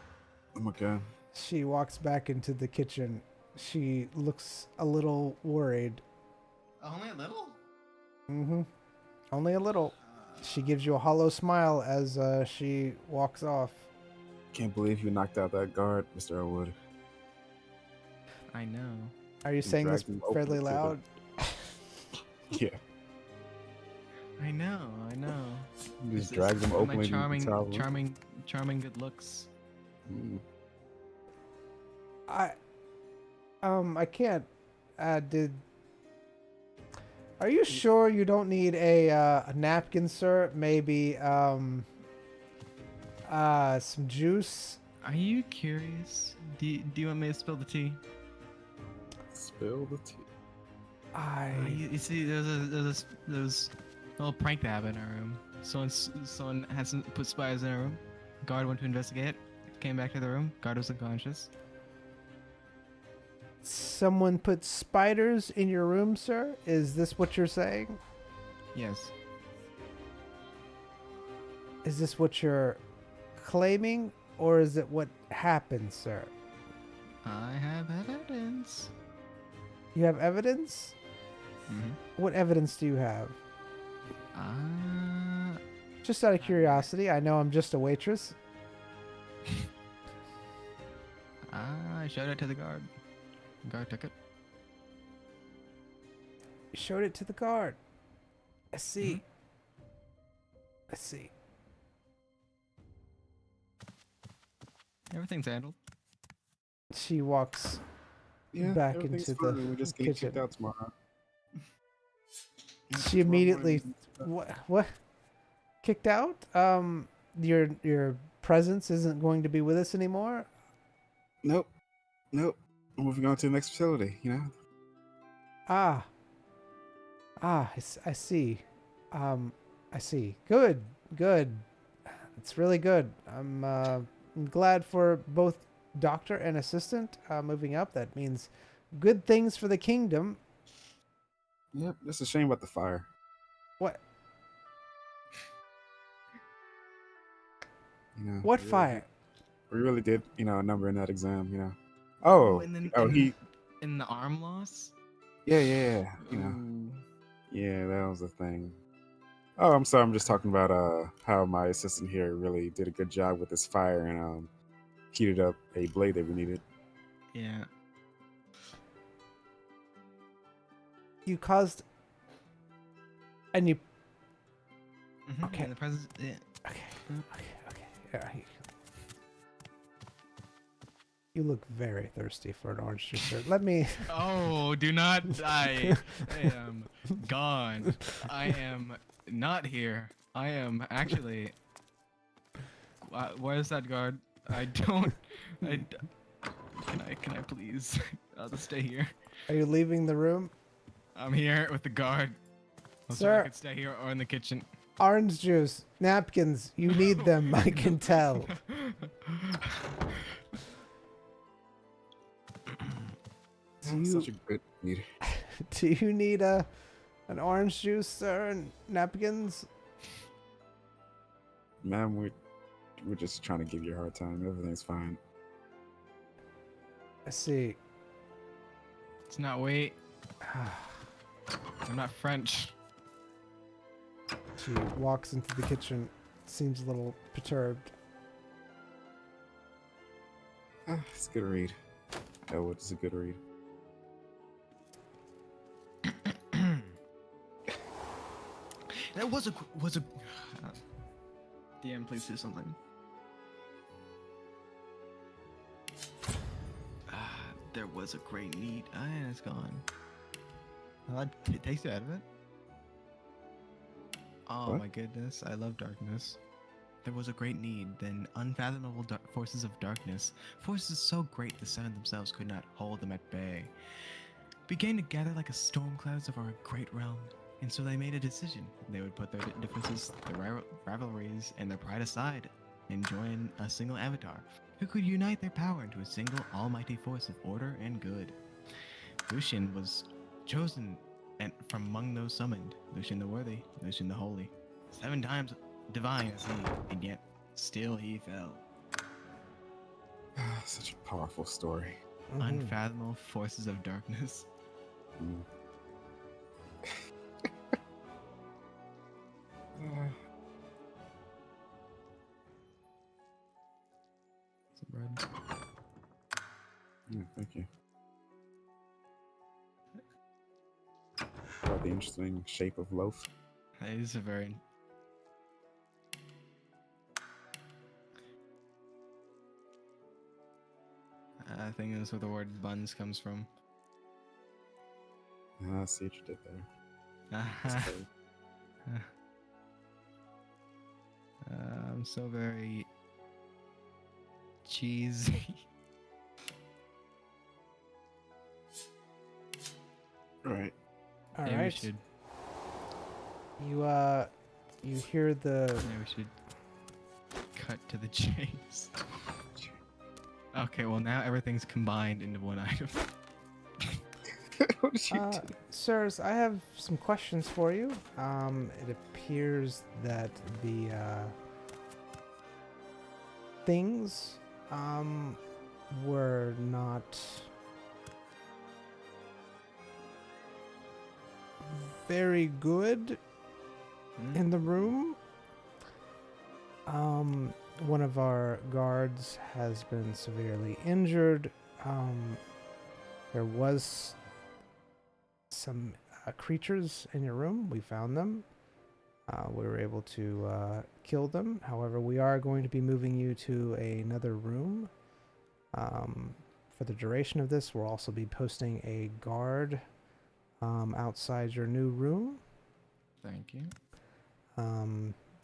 I'm okay.
She walks back into the kitchen. She looks a little worried.
Only a little?
Mm-hmm. Only a little. She gives you a hollow smile as she walks off.
Can't believe you knocked out that guard, Mr. Elwood.
I know.
Are you saying this
dragged him open
fairly
to the-
loud?
Yeah.
I know.
You just
This
dragged
is
them
my
openly.
charming good looks.
I can't. Are you sure you don't need a napkin, sir? Maybe some juice.
Are you curious? Do you want me to spill the tea?
Spill the tea.
You see, there's a little prank that happened in our room. Someone had put spiders in our room. Guard went to investigate. Came back to the room. Guard was unconscious.
Someone put spiders in your room, sir? Is this what you're saying?
Yes.
Is this what you're claiming, or is it what happened, sir?
I have evidence.
You have evidence?
Mm-hmm.
What evidence do you have? Just out of curiosity, I know I'm just a waitress.
I showed it to the guard. The guard took it.
You showed it to the guard. I see.
Mm-hmm.
I see.
Everything's handled.
She walks
Yeah,
back
everything's
into
fine.
the
We're just getting kicked
kitchen.
out tomorrow.
She immediately what kicked out? Your presence isn't going to be with us anymore?
Nope. We're moving on to the next facility, you know?
I see. I see. Good. It's really good. I'm glad for both doctor and assistant moving up. That means good things for the kingdom.
Yep, just a shame about the fire.
What?
You know,
What
we really
fire?
did- We really did, a number in that exam, Oh,
in the arm loss.
yeah,
Ooh.
Yeah, that was the thing. Oh, I'm sorry. I'm just talking about how my assistant here really did a good job with this fire and heated up a blade that we needed.
Yeah.
You caused. And you.
Mm-hmm.
Okay.
And the president. Yeah.
Okay. Yeah. You look very thirsty for an orange juice, sir. Let me.
Oh, do not. I am gone. I am not here. I am actually. Where's that guard? I don't. Can I please? I'll just stay here.
Are you leaving the room?
I'm here with the guard. So
Sir.
I could stay here or in the kitchen.
Orange juice, napkins. You need them. I can tell.
I'm such a good leader.
Do you need an orange juice, sir, and napkins?
Ma'am, we're just trying to give you a hard time. Everything's fine.
I see.
It's not wait. I'm not French.
She walks into the kitchen, seems a little perturbed.
It's a good read. Elwood is a good read.
That was a DM, please do something. There was a great need. And it's gone. It takes you out of it. Oh
What?
my goodness, I love darkness. There was a great need, then unfathomable forces of darkness, forces so great the sun themselves could not hold them at bay, began to gather like a storm clouds of our great realm. And so they made a decision. They would put their differences, their rivalries, and their pride aside, and join a single avatar who could unite their power into a single almighty force of order and good. Lucian was chosen and from among those summoned. Lucian the Worthy, Lucian the Holy, 7 times divine as he, and yet still he fell.
Such a powerful story.
Unfathomable forces of darkness.
Mm.
Some bread.
Yeah, thank you. Quite the interesting shape of loaf.
It is a very... I think that's where the word buns comes from.
I see what you did there. That's cool.
I'm so very cheesy.
Right.
All
Maybe
right.
we should.
You hear the
Maybe we should cut to the chase. Okay, well now everything's combined into one item.
What did you do?
sirs, I have some questions for you. It appears that the things were not very good in the room. One of our guards has been severely injured. There was some creatures in your room. We found them. We were able to kill them. However, we are going to be moving you to another room. For the duration of this, we'll also be posting a guard outside your new room.
Thank you.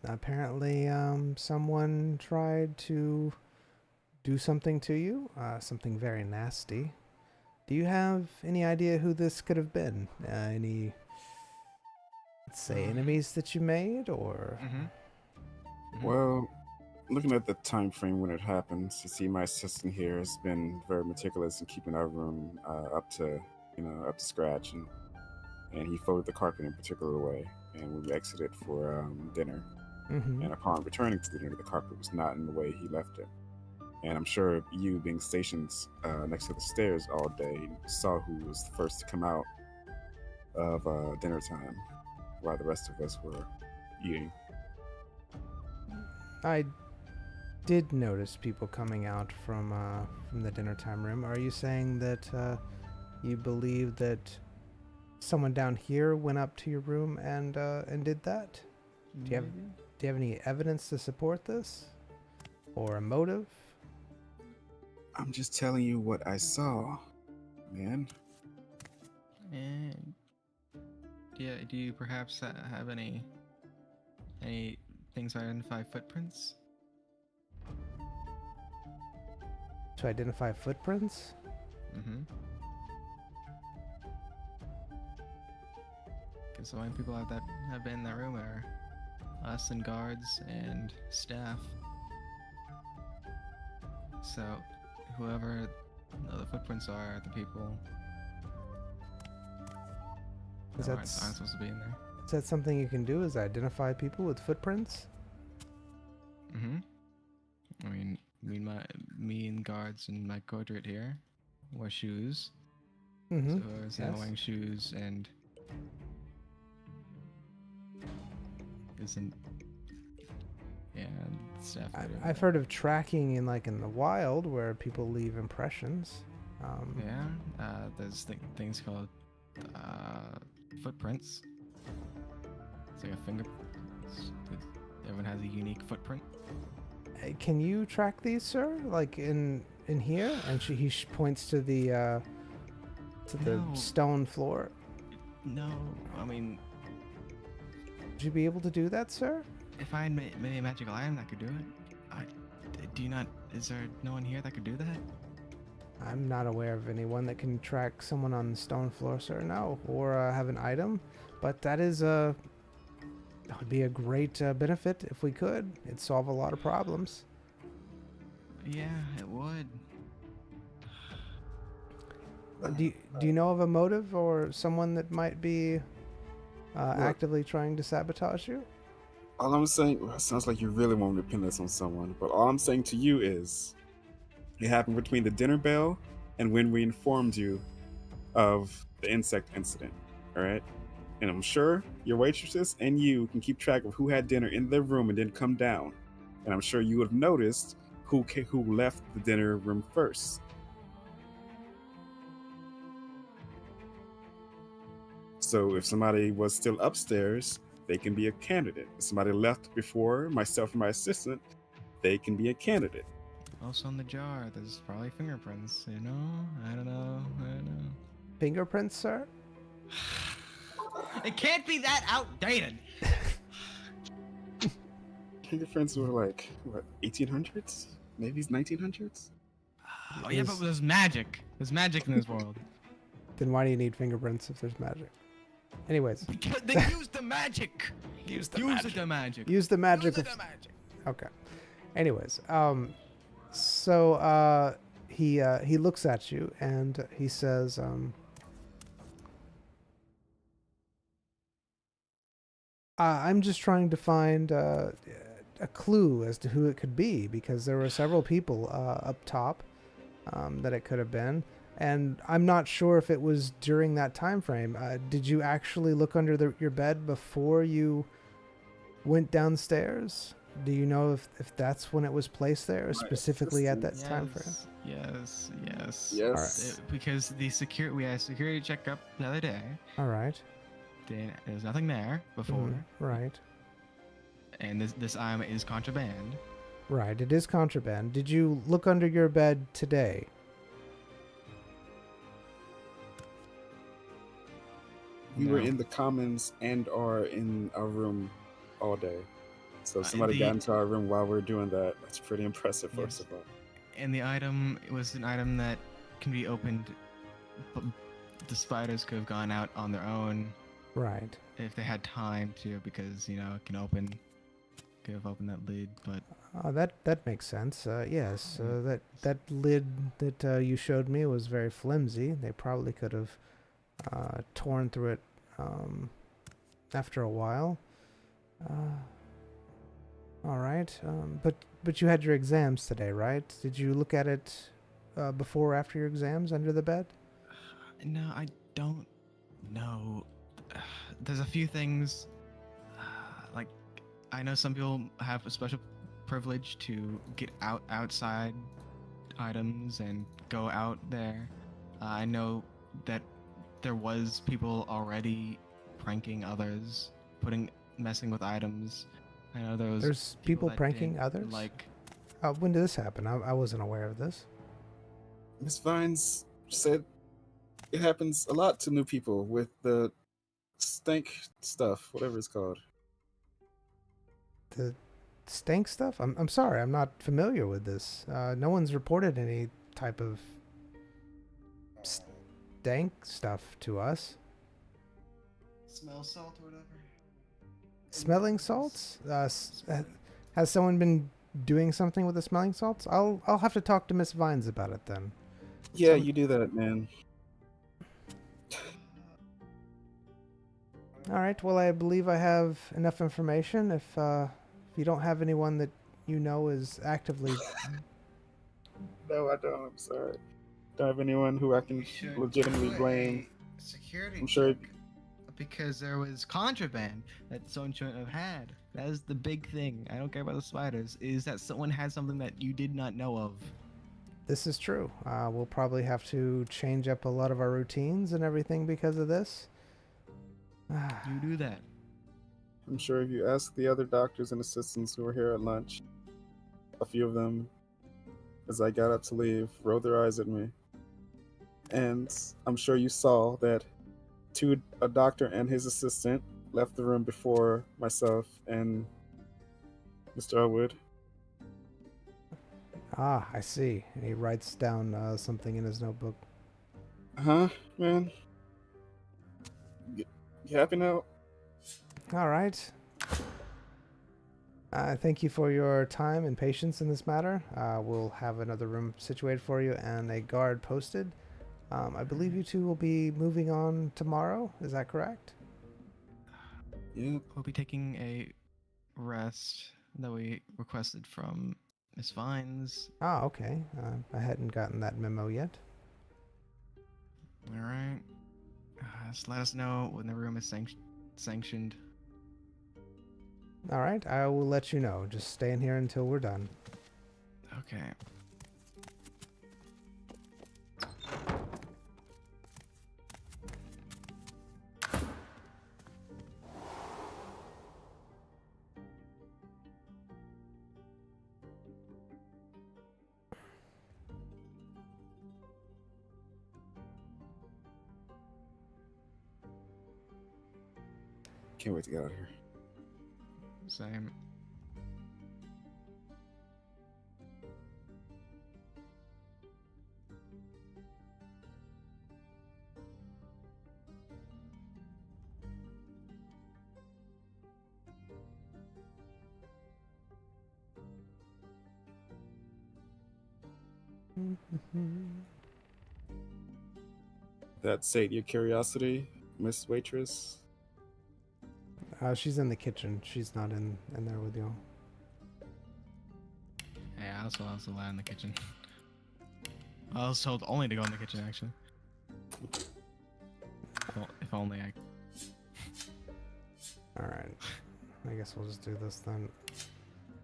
Apparently, someone tried to do something to you, something very nasty. Do you have any idea who this could have been? Any, let's say, enemies that you made, or?
Well, looking at the time frame when it happens, you see my assistant here has been very meticulous in keeping our room up to scratch, and he folded the carpet in a particular way, and we exited for dinner. And upon returning to the dinner, the carpet was not in the way he left it. And I'm sure you, being stationed next to the stairs all day, saw who was the first to come out of dinner time, while the rest of us were eating.
I did notice people coming out from the dinner time room. Are you saying that you believe that someone down here went up to your room and did that? Do you have any evidence to support this, or a motive?
I'm just telling you what I saw, man.
And yeah, do you perhaps have any things to identify footprints?
To identify footprints?
Because the only people that have been in that room are us and guards and staff. So whoever the footprints are the people that aren't supposed to be in there.
Is that something you can do, is identify people with footprints?
I mean, me and guards and my coadrite here wear shoes. So whoever's not wearing shoes and Yeah, it's definitely.
I've heard of tracking in the wild where people leave impressions.
There's things called footprints. It's like a finger. Everyone has a unique footprint.
Can you track these, sir? Like in here? And he points to the
No.
stone floor.
No, I mean,
Would you be able to do that, sir?
if I had made a magical item that could do it, do you not? Is there no one here that could do that?
I'm not aware of anyone that can track someone on the stone floor, sir. No, or have an item. But that would be a great benefit if we could. It'd solve a lot of problems.
Yeah, it would.
Do you know of a motive or someone that might be actively trying to sabotage you?
All I'm saying, well, it sounds like you really want to pin this on someone, but all I'm saying to you is it happened between the dinner bell and when we informed you of the insect incident, all right? And I'm sure your waitresses and you can keep track of who had dinner in their room and didn't come down. And I'm sure you would have noticed who left the dinner room first. So if somebody was still upstairs, they can be a candidate. If somebody left before myself and my assistant, they can be a candidate.
Also in the jar, there's probably fingerprints. You know, I don't know.
Fingerprints, sir?
It can't be that outdated.
Fingerprints were like, what, 1800s? Maybe 1900s?
Oh yeah, but there's magic. There's magic in this world.
Then why do you need fingerprints if there's magic? Anyways.
Because they use the magic. Use the magic.
Use the magic. Okay. Anyways, so he looks at you and he says, I'm just trying to find a clue as to who it could be because there were several people up top that it could have been. And I'm not sure if it was during that time frame. Did you actually look under your bed before you went downstairs? Do you know if that's when it was placed there, specifically at that time frame?
Yes.
Yes.
Because we had a security checkup the other day.
All right.
There's nothing there before.
Right.
And this item is contraband.
Right, it is contraband. Did you look under your bed today?
We were in the commons and are in our room all day. So if somebody got into our room while we are doing that, that's pretty impressive, first of all.
And the item was an item that can be opened, but the spiders could have gone out on their own.
Right.
If they had time to, because, it could have opened that lid, but...
that makes sense. Yes, that lid that you showed me was very flimsy. They probably could have torn through it after a while. All right. But you had your exams today, right? Did you look at it before or after your exams under the bed?
No, I don't know. There's a few things, like I know some people have a special privilege to get outside items and go out there. I know that there was people already pranking others, messing with items. I know there's
people pranking others. When did this happen? I wasn't aware of this.
Miss Vines said it happens a lot to new people with the stank stuff, whatever it's called.
The stank stuff? I'm sorry, I'm not familiar with this. No one's reported any type of stank stuff to us.
Smell salt or whatever.
Smelling salts? Has someone been doing something with the smelling salts? I'll have to talk to Miss Vines about it then.
Yeah, you do that, man.
All right. Well, I believe I have enough information. If you don't have anyone that you know is actively...
No, I don't. I'm sorry. Don't have anyone who I can legitimately blame.
Security
I'm sure.
check because there was contraband that someone shouldn't have had. That is the big thing. I don't care about the spiders. Is that someone had something that you did not know of?
This is true. We'll probably have to change up a lot of our routines and everything because of this.
You do that.
I'm sure if you ask the other doctors and assistants who were here at lunch, a few of them, as I got up to leave, rolled their eyes at me. And I'm sure you saw that a doctor and his assistant left the room before myself and Mr. Elwood.
Ah, I see. And he writes down something in his notebook.
Huh, man? You happy now?
All right. Thank you for your time and patience in this matter. We'll have another room situated for you and a guard posted. I believe you two will be moving on tomorrow. Is that correct?
Yeah.
We'll be taking a rest that we requested from Miss Vines.
Ah, okay. I hadn't gotten that memo yet.
All right. Just let us know when the room is sanctioned.
All right, I will let you know. Just stay in here until we're done.
Okay.
Can't wait to get out of here.
Same.
That sate your curiosity, Miss Waitress?
She's in the kitchen. She's not in there with you.
Yeah, I was allowed in the kitchen. I was told only to go in the kitchen, actually. Well, if only I...
Alright. I guess we'll just do this then.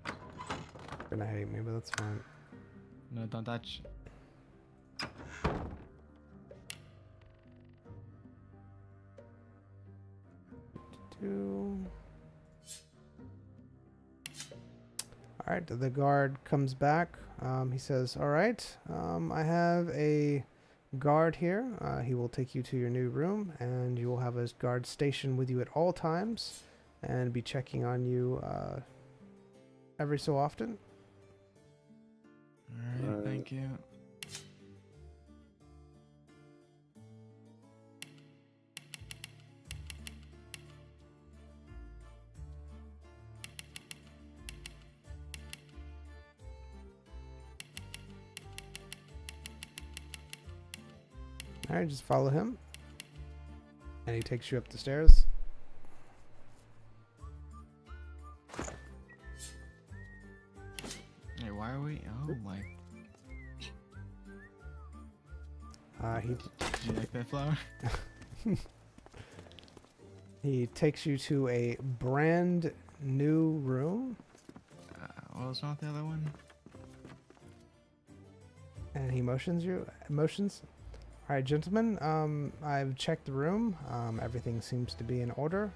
You're gonna hate me, but that's fine.
No, don't touch. Alright, the guard comes back. He says, alright, I have a guard here. He will take you to your new room, and you will have a guard stationed with you at all times and be checking on you every so often. Alright, thank you.
Alright, just follow him. And he takes you up the stairs.
Hey, why are we... Oh my... Did you like that flower?
He takes you to a brand new room.
What was wrong with the other one?
And he motions. All right, gentlemen, I've checked the room. Everything seems to be in order.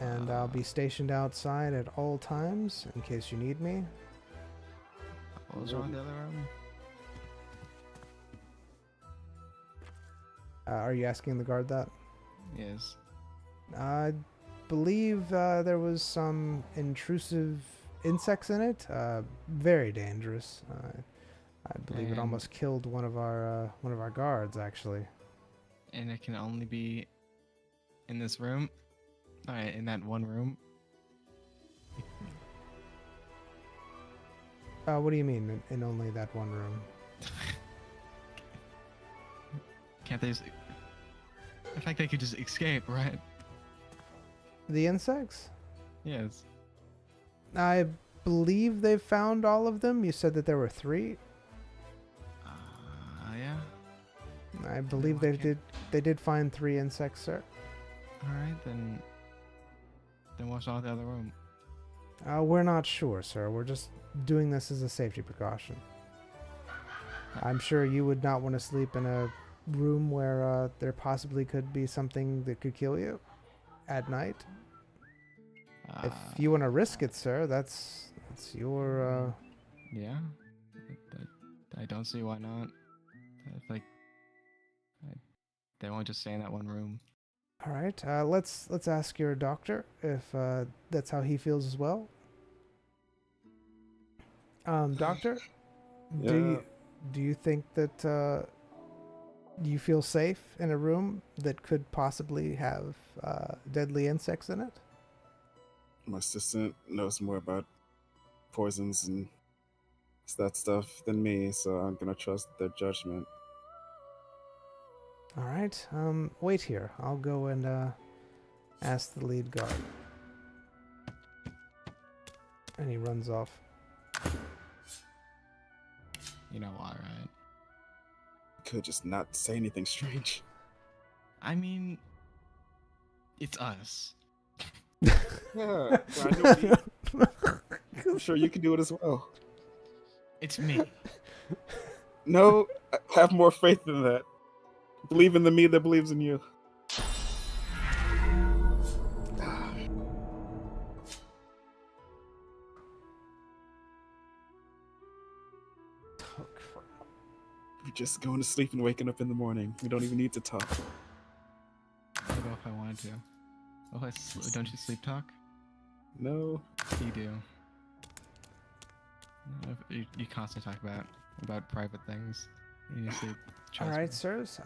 And I'll be stationed outside at all times in case you need me.
What was wrong with the other room?
Are you asking the guard that?
Yes.
I believe there was some intrusive insects in it. Very dangerous. I believe it almost killed one of our guards, actually.
And it can only be in this room? Alright, in that one room?
What do you mean, in only that one room?
Can't they just... In fact, they could just escape, right?
The insects?
Yes.
I believe they've found all of them. You said that there were 3.
Yeah.
I believe they did find 3 insects, sir.
Alright, then what's wrong with the other room?
We're not sure, sir. We're just doing this as a safety precaution. I'm sure you would not want to sleep in a room where there possibly could be something that could kill you at night. If you want to risk it, sir, that's your.
Yeah, but I don't see why not. If, like, they won't just stay in that one room.
All right. Let's ask your doctor if that's how he feels as well. Doctor,
Yeah.
do you think that you feel safe in a room that could possibly have deadly insects in it?
My assistant knows more about poisons and that stuff than me, so I'm gonna trust their judgment.
All right. Wait here. I'll go and ask the lead guard. And he runs off.
You know why, right?
Could just not say anything strange.
I mean, it's us.
Yeah, well, I know me. I'm sure you can do it as well.
It's me.
No, have more faith than that. Believe in the me that believes in you. We're just going to sleep and waking up in the morning. We don't even need to talk.
I don't know if I wanted to. Oh, don't you sleep talk?
No.
You do. No, you constantly talk about private things in your sleep.
All right, sirs.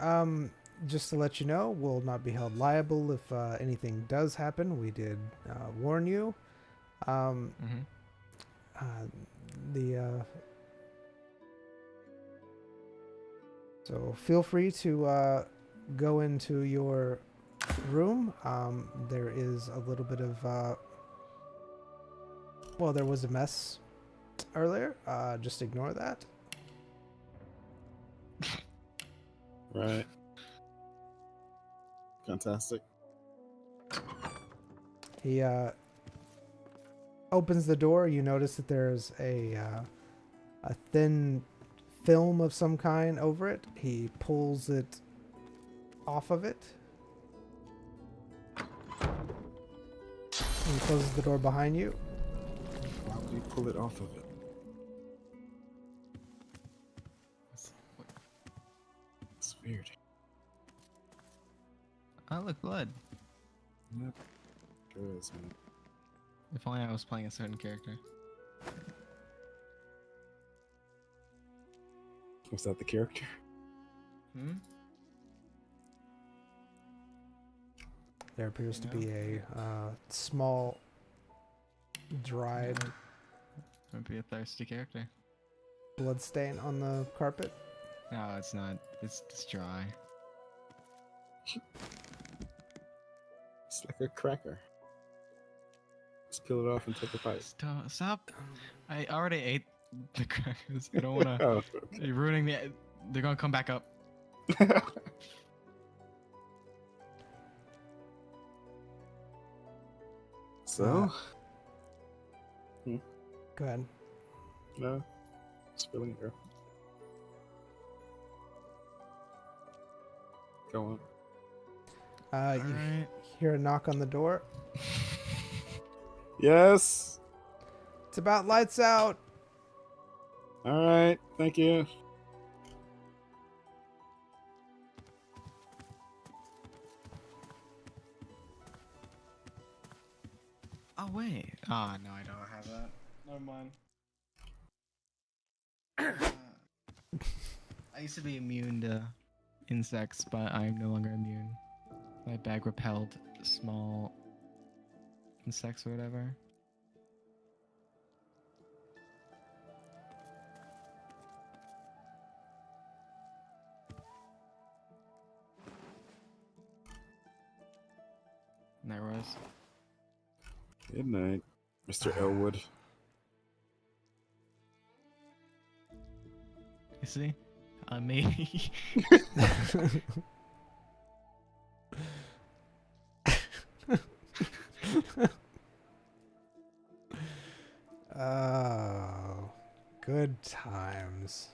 Just to let you know, we'll not be held liable if anything does happen. We did warn you. So feel free to go into your room. There is a little bit of well, there was a mess earlier. Just ignore that.
Right. Fantastic.
He opens the door. You notice that there's a thin film of some kind over it. He pulls it off of it. He closes the door behind you.
Why would you pull it off of it? It's weird.
Oh, look, blood.
Yep. Sure is, man.
If only I was playing a certain character.
Was that the character?
There appears to be a small, dried
Might be a thirsty character.
blood stain on the carpet.
No, it's not. It's just dry.
It's like a cracker. Just peel it off and take a bite.
Stop! I already ate the crackers. I don't wanna.
Oh,
You're ruining the. They're gonna come back up.
okay. So?
Go ahead.
No. Spilling it, girl. Go on.
You
Alright.
hear a knock on the door.
Yes.
It's about lights out.
All right. Thank you.
Oh wait. Oh no, I don't have that. Never mind. I used to be immune to insects, but I'm no longer immune. My bag repelled small insects or whatever. Night Rose.
Good night, Mr. Elwood.
You see? Me.
Oh, good times.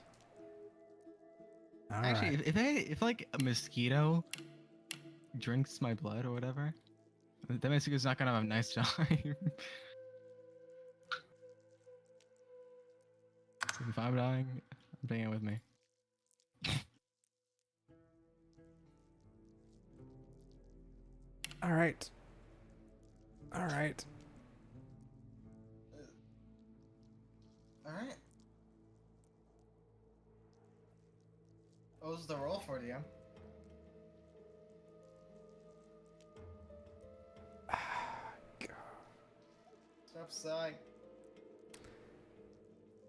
All
Actually,
right.
if like a mosquito drinks my blood or whatever, that mosquito's not gonna have a nice time. So if I'm dying, I'm taking it with me.
All right. All right.
All right. What was the roll for, DM? Stop sighing.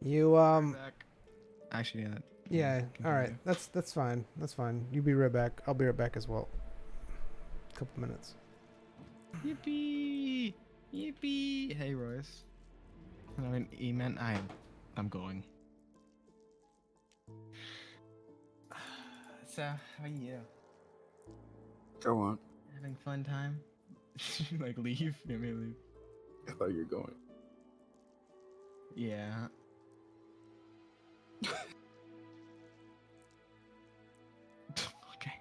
You
Back. Actually,
yeah, all right.
continue.
That's fine. That's fine. You be right back. I'll be right back as well. Couple minutes.
Yippee! Yippee! Hey, Royce. I mean, E-Man, I'm going. So, how are you?
Go on.
Having fun time? Like, leave? You want me to leave?
I thought you were going.
Yeah. Okay.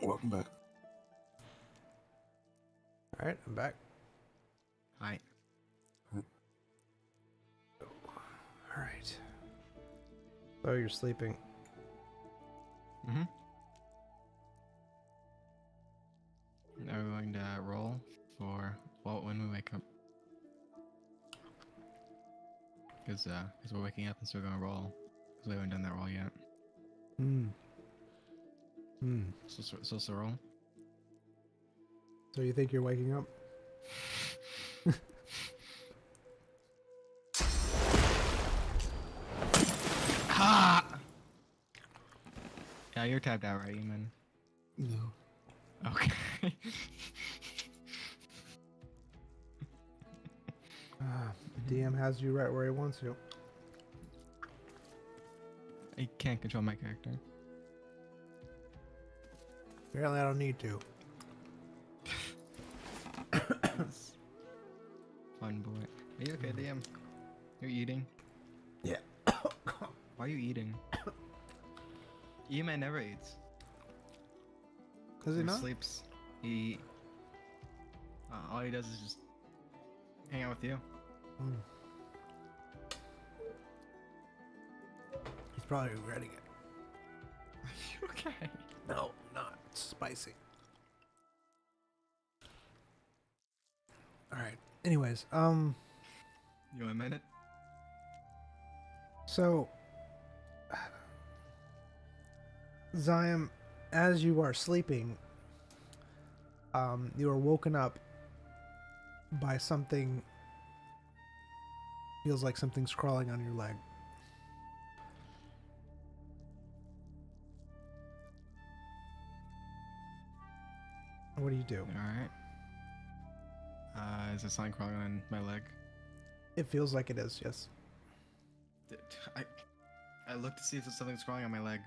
Welcome back.
All right, I'm back.
Hi.
All right. So you're sleeping.
Mm-hmm. Are we going to roll for when we wake up? Because we're waking up and still going to roll. Because we haven't done that roll yet. So roll.
So you think you're waking up?
Ha! Yeah, you're tapped out, right, Eamon?
No.
Okay.
The DM has you right where he wants you.
I can't control my character.
Apparently I don't need to.
Fun boy. Are you okay, DM? You're eating?
Yeah.
Why are you eating? Eamon never eats.
Does he
He
not?
sleeps. He... all he does is just hang out with you.
Mm. He's probably regretting it.
Are you okay?
No, not. It's spicy. Alright. Anyways,
You want a minute?
so Zion, as you are sleeping, you are woken up by something. Feels like something's crawling on your leg. What do you do?
Alright. Is there something crawling on my leg?
It feels like it is, yes.
I look to see if something's crawling on my leg.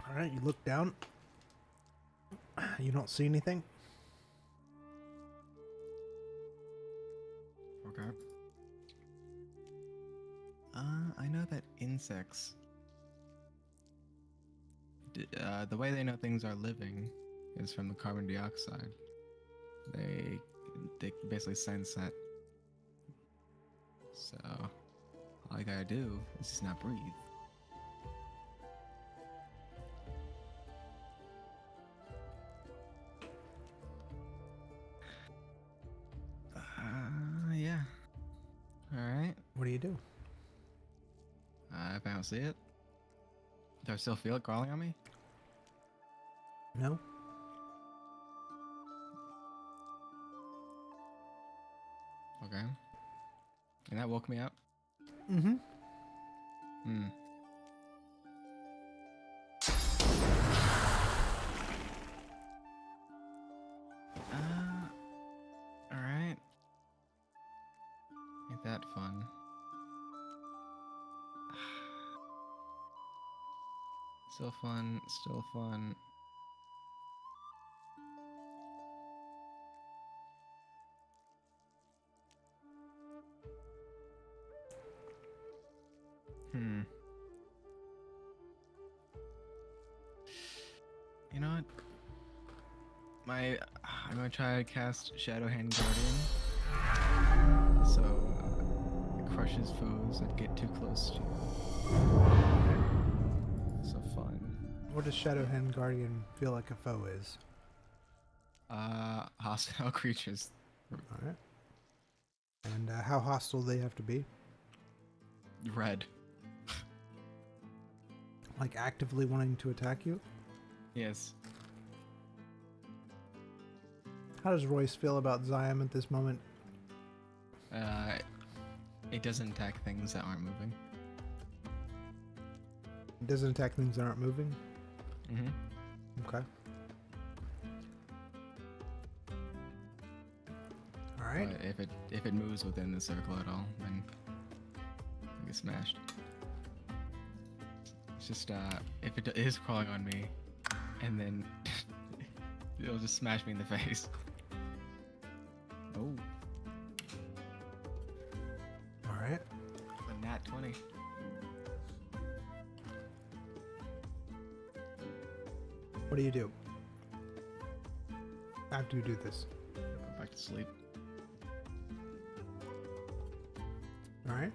Alright, you look down. You don't see anything.
Okay. I know that insects... the way they know things are living is from the carbon dioxide. They basically sense that. So all I gotta do is just not breathe. Yeah. All right.
What do you do?
If I don't see it, do I still feel it crawling on me?
No?
Okay. And that woke me up.
Mm-hmm.
Hmm. Alright. Ain't that fun? Still fun, still fun. You know what? I'm gonna try to cast Shadow Hand Guardian. So it crushes foes that get too close to you. So fun.
What does Shadowhand Guardian feel like a foe is?
Hostile creatures.
Alright. And how hostile they have to be?
Red.
Like actively wanting to attack you?
Yes.
How does Royce feel about Zion at this moment?
It doesn't attack things that aren't moving.
It doesn't attack things that aren't moving?
Mm-hmm.
Okay. Alright.
But if it moves within the circle at all, then it gets smashed. It's just if it is crawling on me, and then it'll just smash me in the face. Oh,
Alright.
a nat 20.
What do you do after you do this?
Go back to sleep.
All right.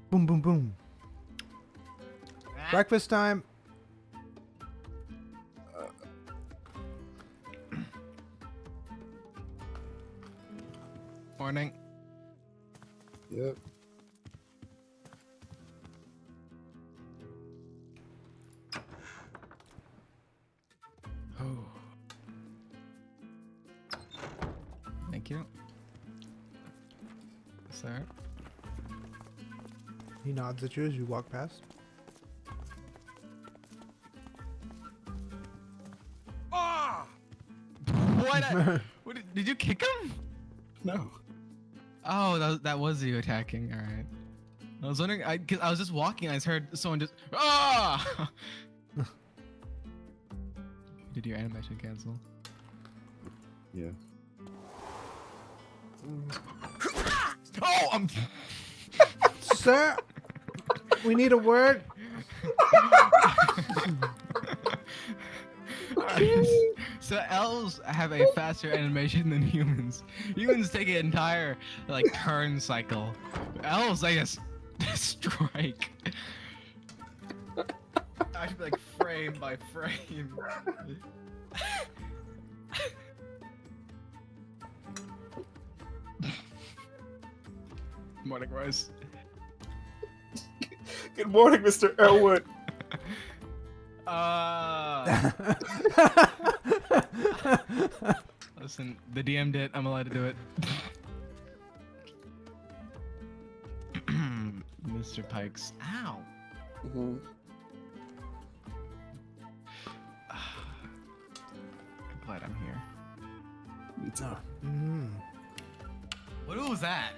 Boom, boom, boom. Breakfast time.
Morning.
Yep.
Oh. Thank you. Sir.
He nods at you as you walk past.
Ah! What? What did you kick him?
No.
Oh, that was you attacking. All right. I was wondering, cause I was just walking. I just heard someone just ah. Did your animation cancel?
Yeah.
Oh, I'm.
Sir, we need a word.
So elves have a faster animation than humans. Humans take an entire like turn cycle. Elves they just strike. I should be like frame by frame. Morning, Rose.
Good morning, Mr. Elwood.
Listen, the DM did. I'm allowed to do it. Mr. Pikes. Ow.
Mm-hmm.
I'm glad I'm here.
Me too.
What was that?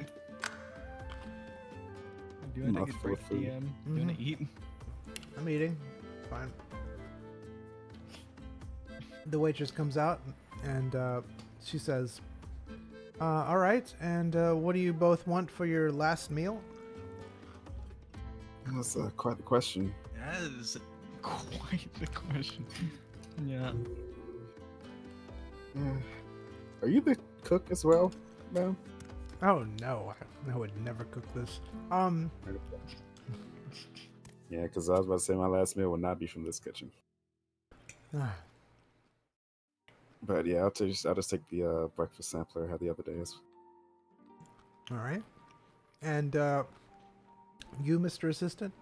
Do you want to take a
Mouthful of
break,
food.
DM? Do you want to eat?
I'm eating. Fine. The waitress comes out and she says, all right, and what do you both want for your last meal?
That's quite the question.
That is quite the question. Yeah.
Are you the cook as well, ma'am?
Oh no, I would never cook this.
Yeah, because I was about to say my last meal would not be from this kitchen. But yeah, I'll just take the breakfast sampler I had the other days.
All right. And you, Mr. Assistant?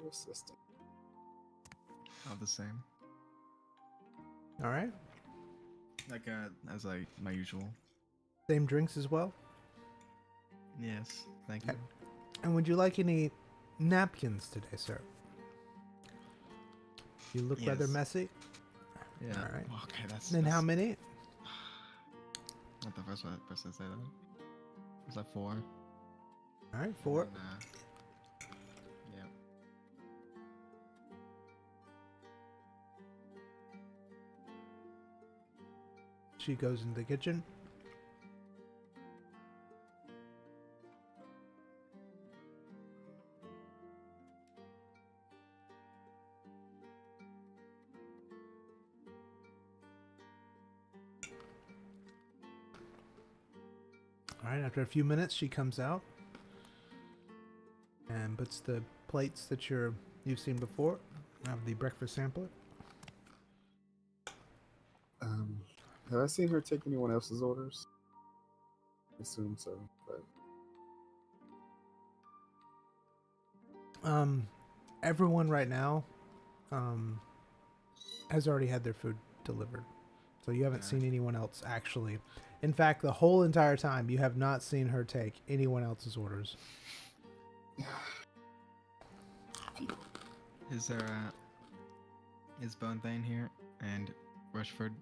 Assistant.
All the same.
All right.
Like as like my usual.
Same drinks as well?
Yes. Thank you.
And would you like any napkins today, sir? You look rather
Yes.
messy.
Yeah.
All right.
Okay, that's.
And how many?
Not the first person to say that. Was that 4?
All right, 4.
And, yeah.
She goes into the kitchen. All right, after a few minutes, she comes out and puts the plates that you've seen before of the breakfast sampler.
Have I seen her take anyone else's orders? I assume so, but
Everyone right now has already had their food delivered. So you haven't seen anyone else actually. In fact, the whole entire time you have not seen her take anyone else's orders.
Is Bone Vein here and Rushford?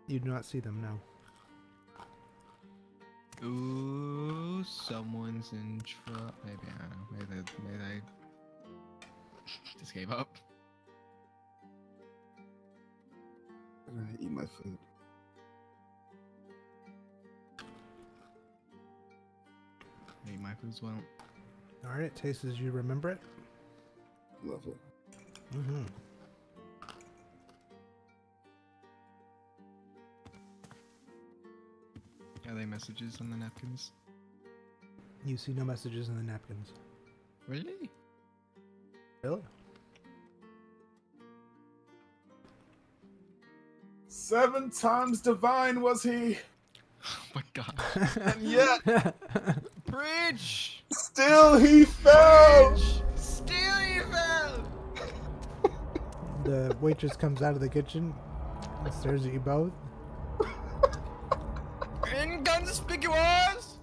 You do not see them, no.
Ooh, someone's in trouble. Maybe I don't know. Maybe they just gave up.
I'm gonna eat my food.
Maybe my food as well.
All right, it tastes as you remember it.
Love it.
Mm-hmm.
Are they messages on the napkins?
You see no messages in the napkins.
Really?
Really?
7 times divine was he,
Oh my god.
and yet
Preach!
still he fell.
Still you fell!
The waitress comes out of the kitchen and stares at you both.
Inconspicuous!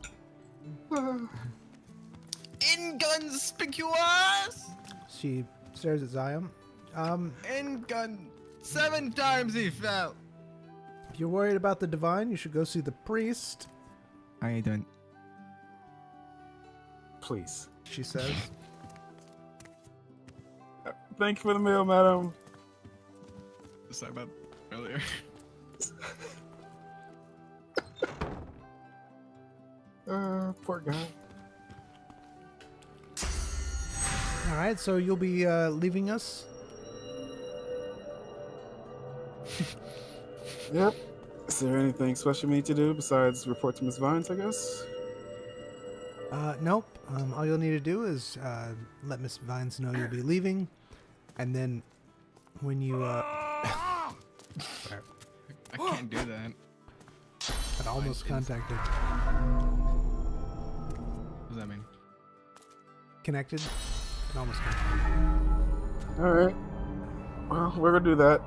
Inconspicuous!
She stares at Zion.
7 times he fell.
If you're worried about the divine, you should go see the priest,
How you doing?
Please.
she says.
Thank you for the meal, madam.
Sorry about earlier.
Poor guy.
All right, so you'll be leaving us.
Yep. Is there anything special we need to do besides report to Miss Vines, I guess?
Nope. All you'll need to do is let Miss Vines know you'll be leaving, and then when you
I can't do that.
had almost contacted,
What does that mean?
connected, and almost connected.
Alright. Well, we're gonna do that.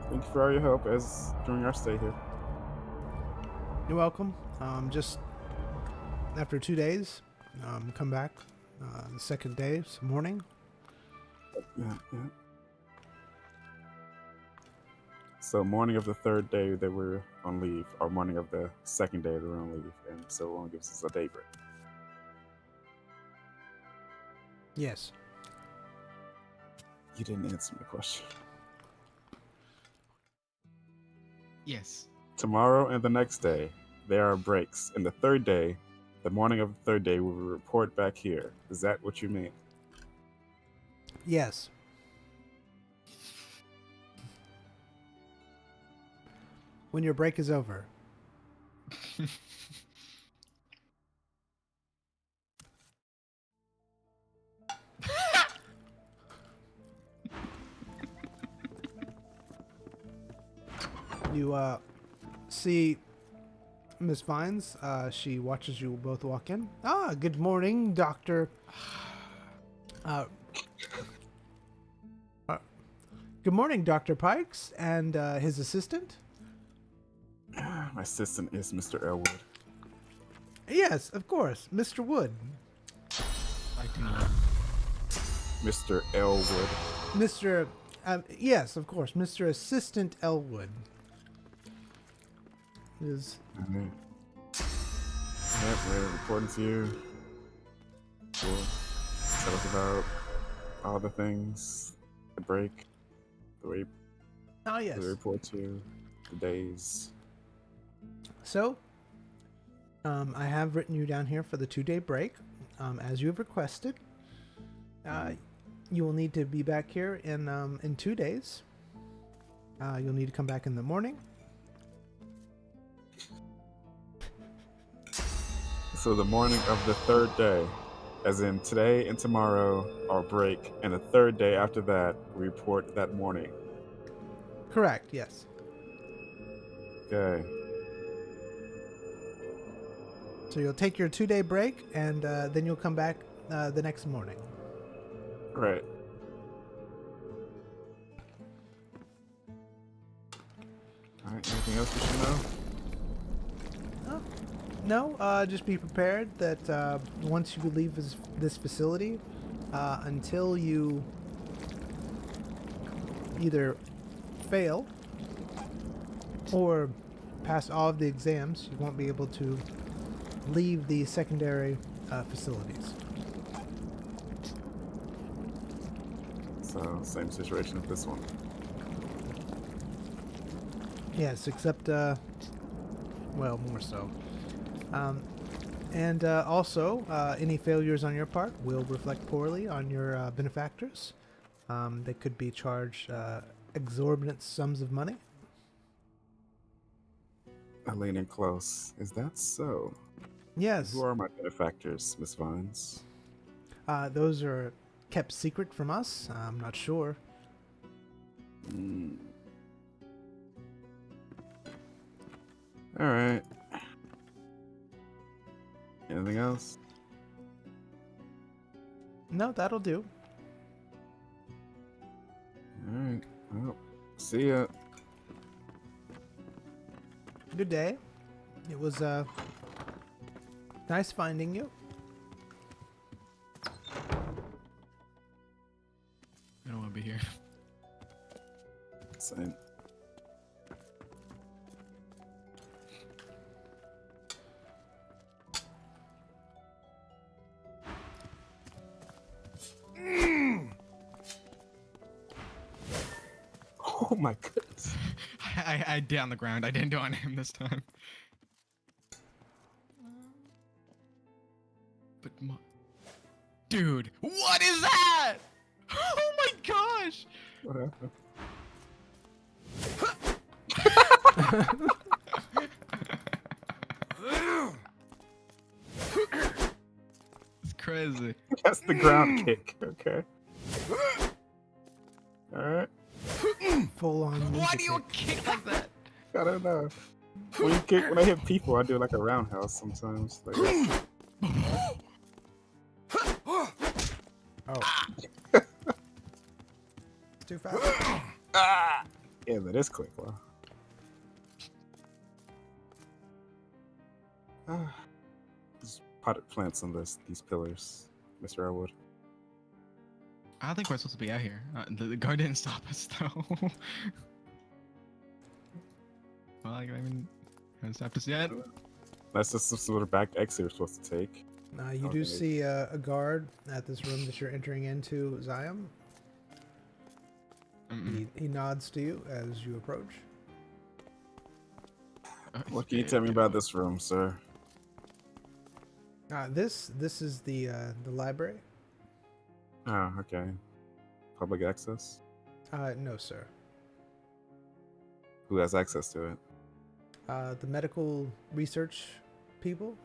Thank you for all your help during our stay here.
You're welcome. Just after 2 days, come back. The second day, morning.
Yeah. So morning of the 3rd day that we're on leave, or morning of the 2nd day that we're on leave, and so it only gives us a day break.
Yes.
You didn't answer my question.
Yes.
Tomorrow and the next day, there are breaks. And the 3rd day, the morning of the 3rd day, we will report back here. Is that what you mean?
Yes. When your break is over. You see Miss Vines. She watches you both walk in. Ah, good morning, Doctor. Good morning, Dr. Pikes and his assistant.
My assistant is Mr. Elwood.
Yes, of course, Mr. Wood.
I do not.
Mr. Elwood.
Mr. Yes, of course, Mr. Assistant Elwood. Is
Alright. Yep, we're reporting to you. Cool. Tell us about all the things, the break,
oh yes.
the report to you, the days.
So, I have written you down here for the 2-day break, as you have requested. You will need to be back here in 2 days. You'll need to come back in the morning.
So the morning of the 3rd day, as in today and tomorrow, our break, and the 3rd day after that, we report that morning.
Correct. Yes.
Okay.
So you'll take your 2-day break, and then you'll come back the next morning.
Right. Alright, anything else we should know?
No, just be prepared that once you leave this facility, until you either fail or pass all of the exams, you won't be able to leave the secondary facilities.
So, same situation with this one.
Yes, except, well, more so. And also, any failures on your part will reflect poorly on your benefactors. They could be charged exorbitant sums of money.
I lean in close. Is that so?
Yes,
Who are my benefactors, Miss Vines?
those are kept secret from us. I'm not sure.
Mm. All right. Anything else?
No, that'll do.
All right. Well, see ya.
Good day. It was nice finding you.
I don't want to be here.
Same. Oh my goodness.
I did on the ground. I didn't do it on him this time. But dude, what is that? Oh my gosh!
What happened?
It's crazy.
That's the ground kick. Okay. All right.
Full on.
Why
ninja
do you
kick.
kick like that?
I don't know. When I hit people, I do like a roundhouse sometimes. Like,
Oh. It's too fast.
yeah, that is quick. Wow. There's potted plants on these pillars, Mr. Elwood.
I don't think we're supposed to be out here. The guard didn't stop us though. Well, I mean, hasn't stopped us yet.
That's just some sort of back exit you're supposed to take.
You do see a guard at this room that you're entering into, Zion. He nods to you as you approach.
What can you tell me about this room, sir?
This is the library.
Oh, okay. Public access?
No, sir.
Who has access to it?
The medical research people.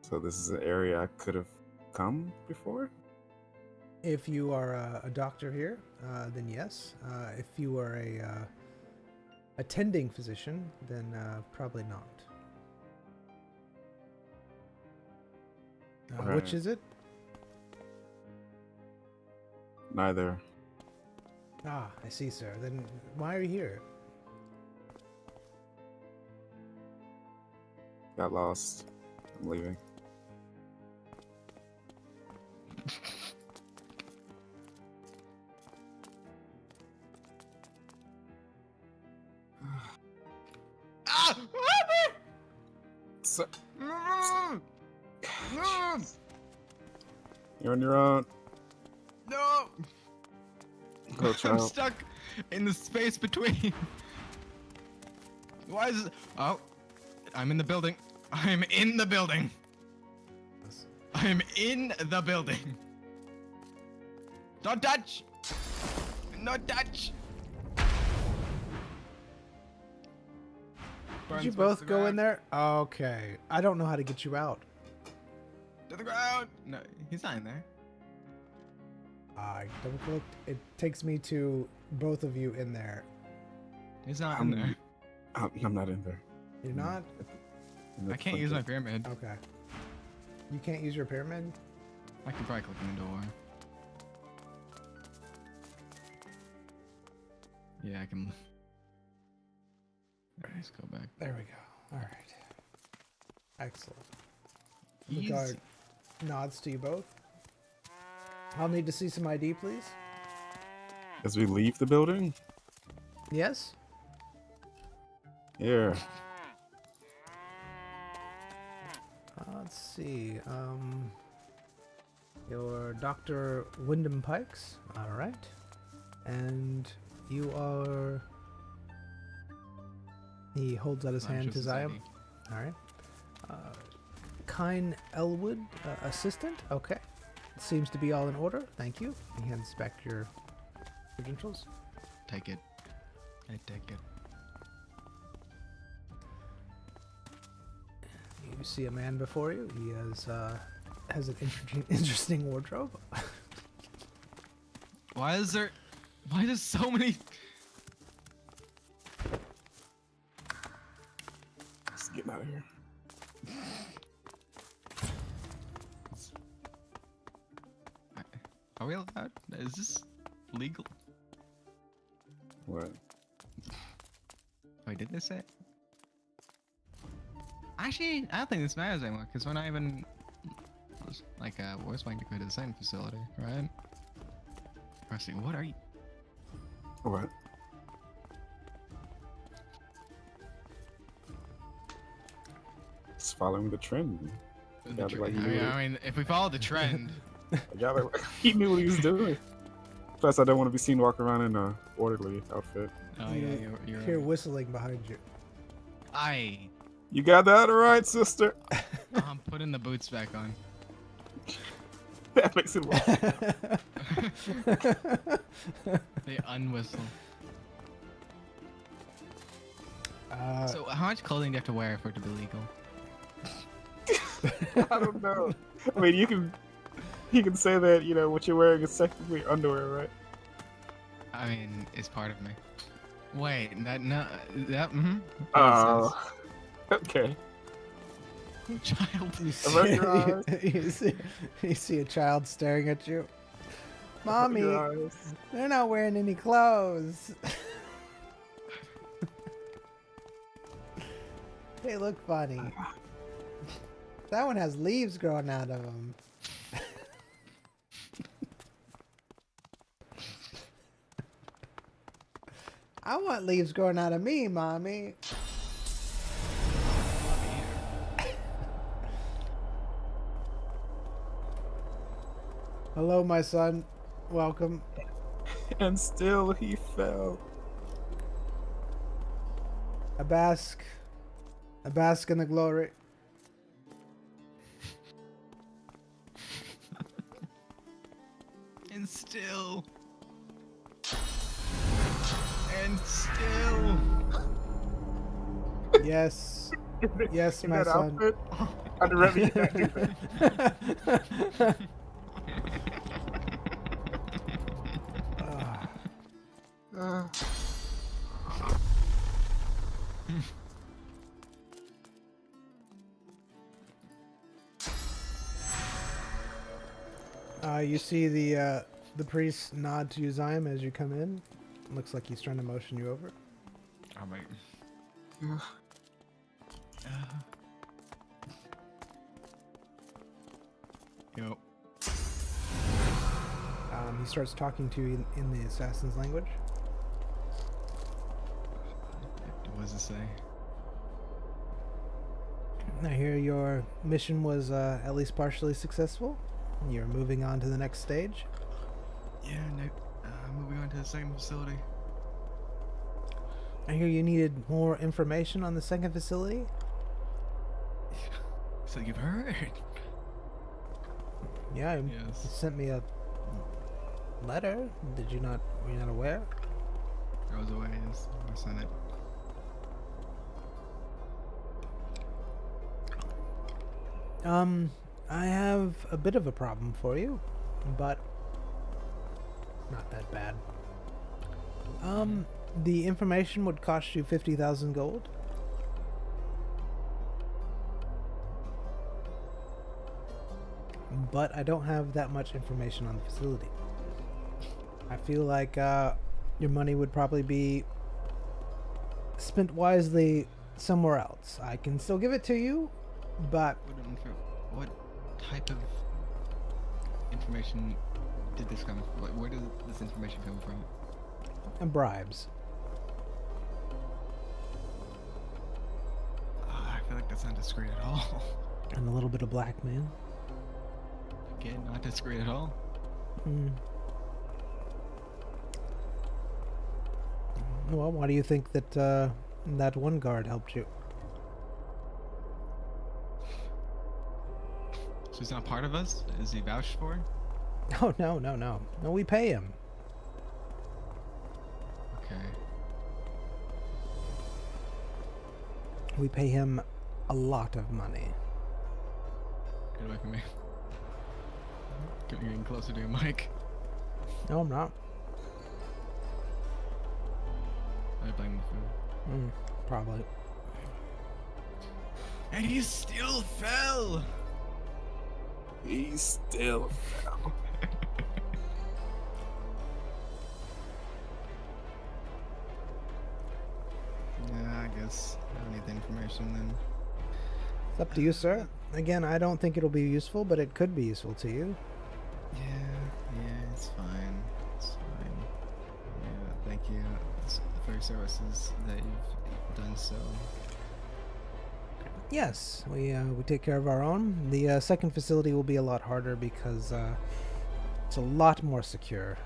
So this is an area I could have come before?
If you are a doctor here, then yes. If you are a attending physician, then probably not. Which
Right.
is it?
Neither.
Ah, I see, sir. Then why are you here?
Got lost. I'm leaving.
Ah!
So,
No! No!
you're on your own.
No!
Go,
I'm
child.
stuck in the space between. Why is it? Oh, I'm in the building. I'm in the building. I'm in the building. Don't touch. Not touch.
Did you both go in there? Okay. I don't know how to get you out.
To the ground. No, he's not in there.
I double clicked. It takes me to both of you in there.
He's not
I'm-
in there.
I'm not in there.
You're not?
In the
I can't use my
front
pyramid.
Okay. You can't use your pyramid?
I can probably click in the door. Yeah, I can. Let's go back.
There we go. All right. Excellent. The
Easy.
guard nods to you both. I'll need to see some ID, please.
As we leave the building?
Yes?
Here.
Let's see. You're Dr. Wyndham Pikes. All right. And you are... He holds out his hand to Zion. All right. Kine Elwood, assistant. Okay. Seems to be all in order. Thank you. He hands back your credentials.
Take it. I take it.
You see a man before you. He has an interesting wardrobe.
Why there's so many?
Let's get out of here.
Are we allowed? Is this legal?
What?
Wait, did they say it? Actually, I don't think this matters anymore, because when I even was like, we're supposed to go to the same facility, right? Pressing, what are you?
What? It's following the trend.
I mean, if we follow the trend.
He knew what he was doing. Plus, I don't want to be seen walking around in a orderly outfit.
Oh yeah, you're
hear
right.
whistling behind you.
You got that right, sister.
I'm putting the boots back on.
That makes it worse.
They unwhistle.
Uh,
So how much clothing do you have to wear for it to be legal?
I don't know. I mean, you can say that, you know, what you're wearing is technically underwear, right?
I mean, it's part of me. Wait, that
Oh, okay.
child.
Avert your eyes.
you see a child staring at you.
Avert
Mommy,
your eyes.
they're not wearing any clothes. They look funny. That one has leaves growing out of them. I want leaves growing out of me, Mommy. Hello, my son. Welcome.
And still he fell.
I bask in the glory.
And still. And still.
Yes. Yes,
In
my
that
son.
outfit, I'd rather you not do that.
You see the priest nod to you, Zyme, as you come in. Looks like he's trying to motion you over.
Oh my. Yo.
He starts talking to you in the assassin's language.
What does it say?
I hear your mission was at least partially successful. You're moving on to the next stage.
Yeah, no, moving on to the same facility.
I hear you needed more information on the second facility.
So you've heard?
Yeah, you
Yes.
sent me a letter. Did you not? Were you not aware?
I was away. Yes, I sent it.
I have a bit of a problem for you, but not that bad. The information would cost you 50,000 gold. But I don't have that much information on the facility. I feel like your money would probably be spent wisely somewhere else. I can still give it to you, but
What type of information did this come from? Where did this information come from?
bribes.
I feel like that's not discreet at all.
And a little bit of blackmail.
Again, not discreet at all.
Well, why do you think that that one guard helped you.
So he's not part of us? Is he vouched for?
Oh, no. No, we pay him.
Okay.
We pay him a lot of money.
Get away from me. Getting closer to your mic.
No, I'm not.
I blame the food.
Probably.
And he still fell!
He still fell.
Yeah, I guess I don't need the information then.
It's up to you, sir. Again, I don't think it'll be useful, but it could be useful to you.
Yeah, it's fine. It's fine. Yeah, thank you for your services that you've done so.
Yes, we take care of our own. The second facility will be a lot harder because it's a lot more secure.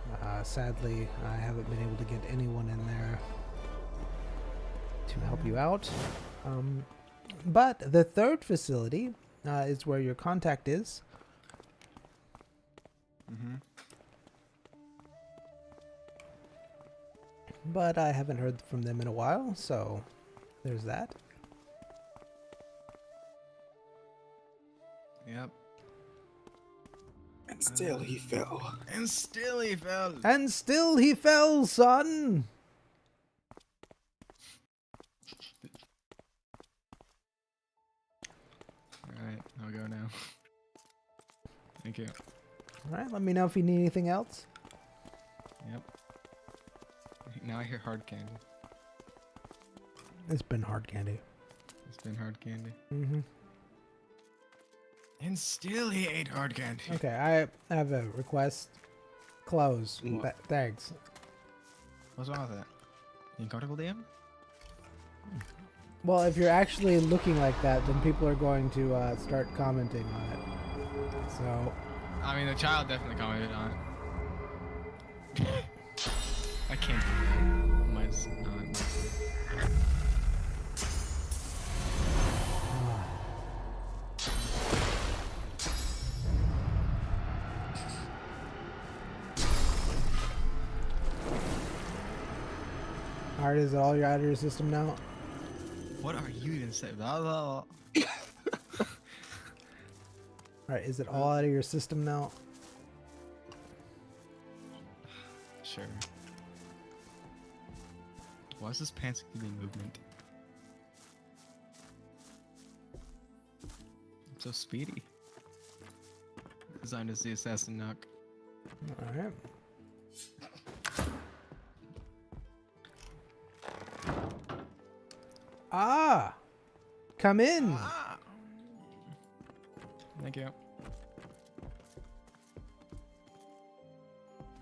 Sadly, I haven't been able to get anyone in there to help you out. But the third facility is where your contact is.
Mm-hmm.
But I haven't heard from them in a while, so there's that.
Yep.
And still he fell.
And still he fell!
And still he fell, son!
Alright, I'll go now. Thank you.
Alright, let me know if you need anything else.
Yep. Now I hear hard candy.
It's been hard candy.
It's been hard candy.
Mm-hmm.
And still he ate hard candy.
Okay, I have a request. Close.
What?
Thanks.
What's wrong with that? You uncomfortable, DM?
Well, if you're actually looking like that, then people are going to start commenting on it. So,
I mean, the child definitely commented on it. I can't do that. Might not.
alright, is it all out of your system now?
What are you gonna say? Blah, blah,
Alright, is it all out of your system now?
Sure. Why is this pants giving movement? It's so speedy. Designed as the assassin knock.
Alright. Ah! Come in!
Ah! Thank you.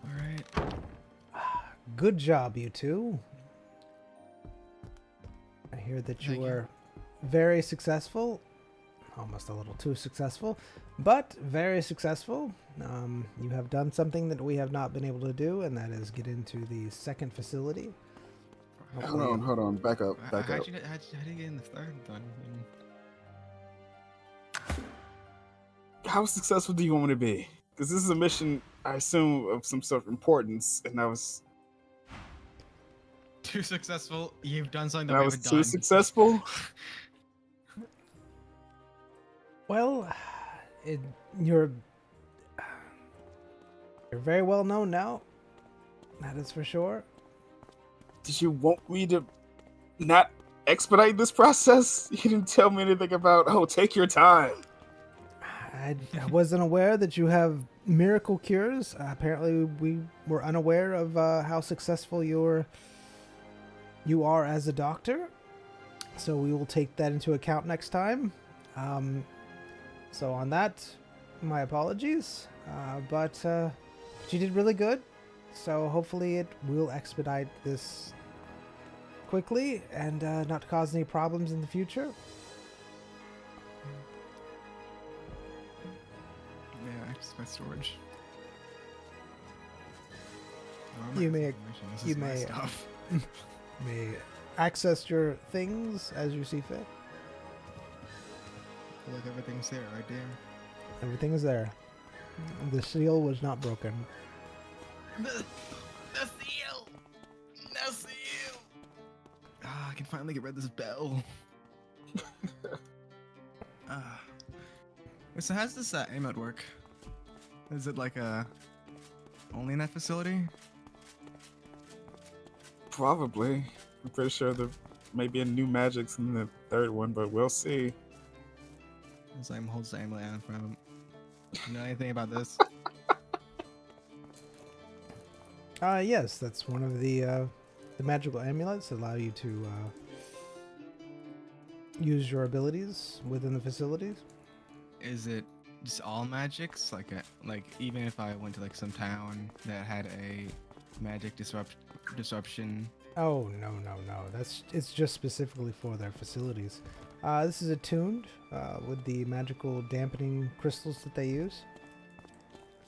Alright.
Good job, you two. I hear that you
Thank you.
were very successful. Almost a little too successful, but very successful. You have done something that we have not been able to do, and that is get into the second facility.
Hold on, back up.
How'd you get in the third one?
How successful do you want me to be? Because this is a mission, I assume, of some sort of importance, and I was
Too successful. You've done something that
I
we
was
haven't
too
done.
successful.
Well, you're very well known now. That is for sure.
Did you want me to not expedite this process? You didn't tell me anything about, oh, take your time.
I wasn't aware that you have miracle cures. Apparently, we were unaware of how successful you are as a doctor. So we will take that into account next time. So on that, my apologies. But you did really good. So hopefully it will expedite this quickly and not cause any problems in the future.
Yeah, access my storage.
You may-
This
you
is my
may-
stuff.
May access your things as you see fit.
I feel like everything's there, right there.
Everything is there. The seal was not broken.
The seal! The seal! Ah, I can finally get rid of this bell. Wait, so how's this emote work? Is it like only in that facility?
Probably. I'm pretty sure there may be a new magics in the third one, but we'll see.
Same whole same layout from him. You know anything about this?
Yes, that's one of the magical amulets that allow you to use your abilities within the facilities.
Is it just all magics? Like even if I went to like some town that had a magic disruption.
Oh no. It's just specifically for their facilities. This is attuned with the magical dampening crystals that they use.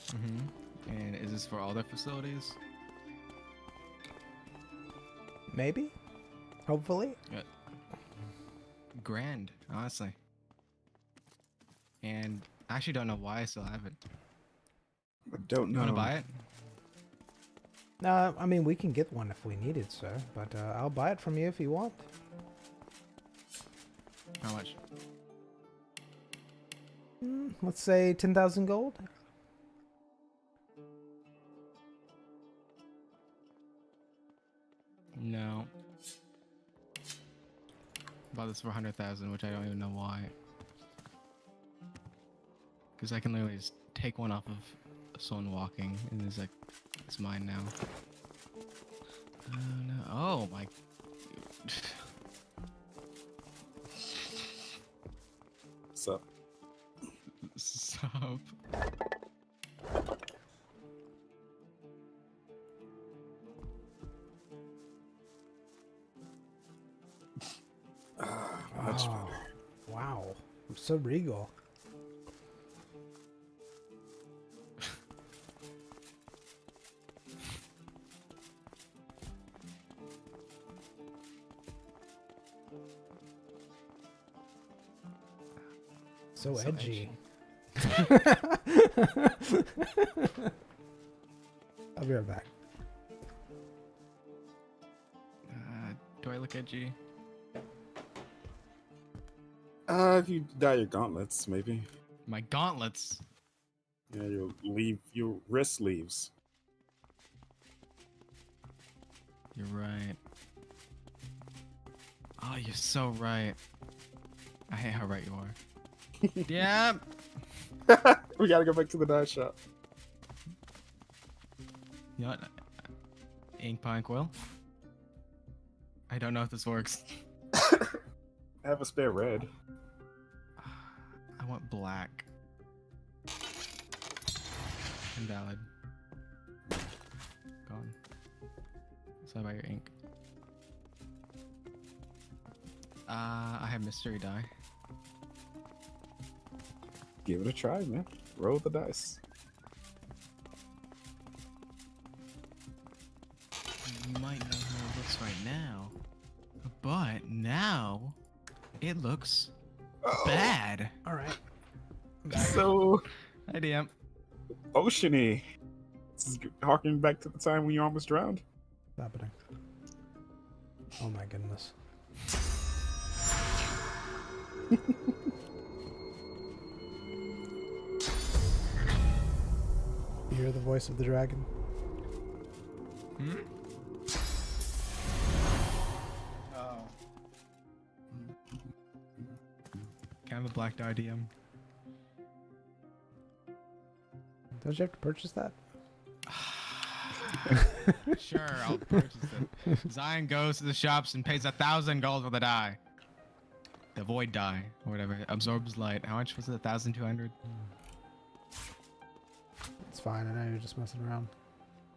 Mm-hmm. And is this for all their facilities?
Maybe, hopefully.
Grand, honestly. And I actually don't know why I still have it.
I don't
You
know.
want to buy it?
I mean, we can get one if we need it, sir. But I'll buy it from you if you want.
How much?
Let's say 10,000 gold.
No. Bought this for 100,000, which I don't even know why. Because I can literally just take one off of someone walking, and it's mine now. Oh no! Oh my!
So,
Sup?
much
Oh,
better.
wow. So regal. So
So
edgy. I'll be right back.
Do I look edgy?
If you dye your gauntlets, maybe.
My gauntlets.
Yeah, your wrist leaves.
You're right. Oh, you're so right. I hate how right you are. Yeah.
We gotta go back to the dye shop.
You know what? Ink pine quill. I don't know if this works.
I have a spare red.
I want black. Invalid. Gone. So about your ink. I have mystery die.
Give it a try, man. Roll the dice.
You might know how it looks right now, but now it looks bad.
All right.
So
Hi, DM.
oceany. This is harking back to the time when you almost drowned.
What's happening? Oh my goodness. You hear the voice of the dragon?
Hmm? Oh. Can I have a black die, DM?
Don't you have to purchase that?
Sure, I'll purchase it. Zion goes to the shops and pays 1,000 gold for the die. The void die, or whatever. Absorbs light. How much was it? 1,200?
It's fine. I know you're just messing around.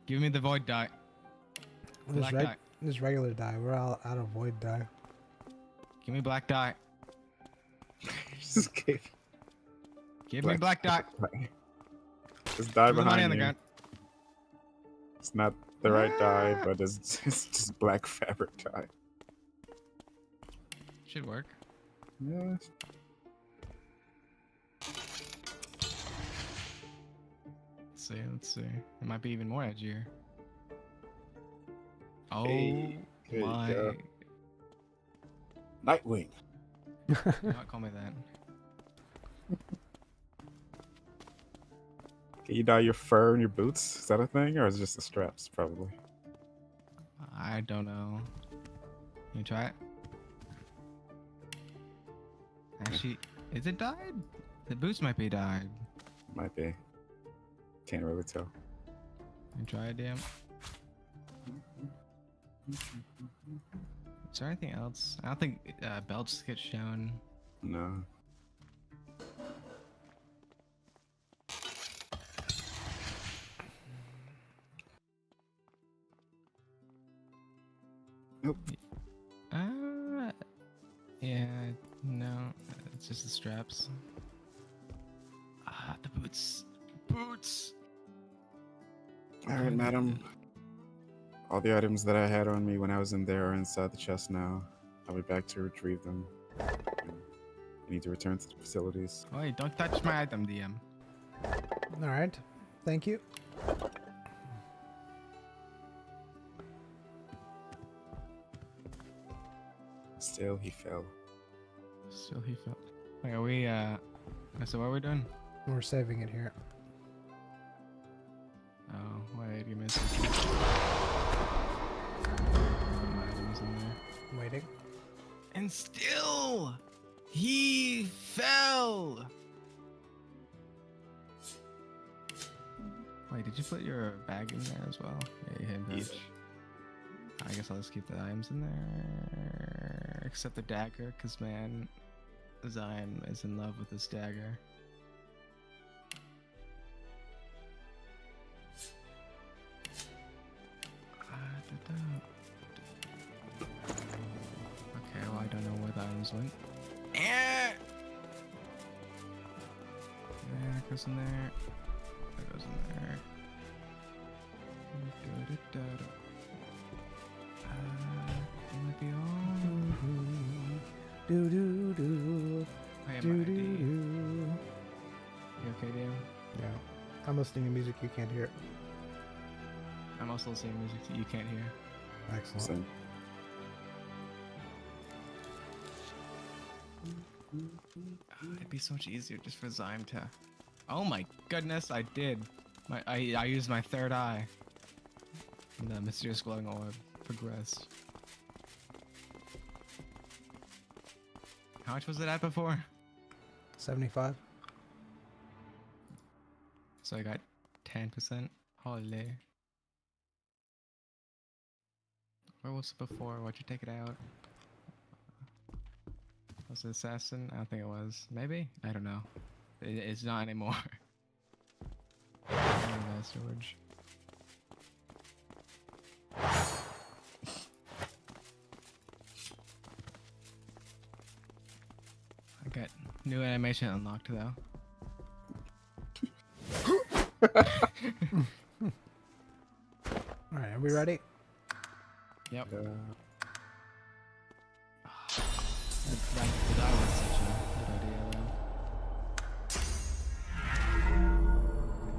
Give me the void die.
This,
Black die.
this regular die. We're all out of void die.
Give me black die.
Just kidding.
Give me black die.
Just die
Throw the money
behind
on the
you.
ground.
It's not the right dye, but it's just black fabric dye.
Should work.
Yeah.
Let's see. It might be even more edgier. Oh
Hey, there you
my.
go. Nightwing.
Do not call me that.
Can you dye your fur and your boots? Is that a thing, or is it just the straps? Probably.
I don't know. Can you try it? Actually, is it dyed? The boots might be dyed.
Might be. Can't really tell.
Can you try it, damn? Is there anything else? I don't think belts get shown.
No. Nope.
Yeah, no, it's just the straps. Ah, the boots. Boots!
All right, madam. All the items that I had on me when I was in there are inside the chest now. I'll be back to retrieve them. I need to return to the facilities.
Wait, don't touch my item, DM.
All right. Thank you.
Still, he fell.
Still he fell. Wait, are we, so what are we doing?
We're saving it here.
Oh, wait, give me a second. My items in there.
Waiting.
And still, he fell! Wait, did you put your bag in there as well? Yeah, you had
Yeah.
pouch. I guess I'll just keep the items in there. Except the dagger, because man, Zion is in love with this dagger. Okay, well I don't know where the items went. Yeah, that goes in there. That goes in there. It might be all.
Do do do.
I am
Do
my
do
ID.
do.
You okay, Dan?
Yeah. I'm listening to music you can't hear.
I'm also listening to music that you can't hear.
Excellent.
Same.
It'd be so much easier just for Zyme to. Oh my goodness, I did. I used my third eye. And the mysterious glowing orb progressed. How much was it at before?
75.
So I got 10%. Holy. Where was it before? Why'd you take it out? Was it assassin? I don't think it was. Maybe? I don't know. It's not anymore. Storage. I got new animation unlocked though.
All right, are we ready?
Yep.
Uh,
That was such a good idea though.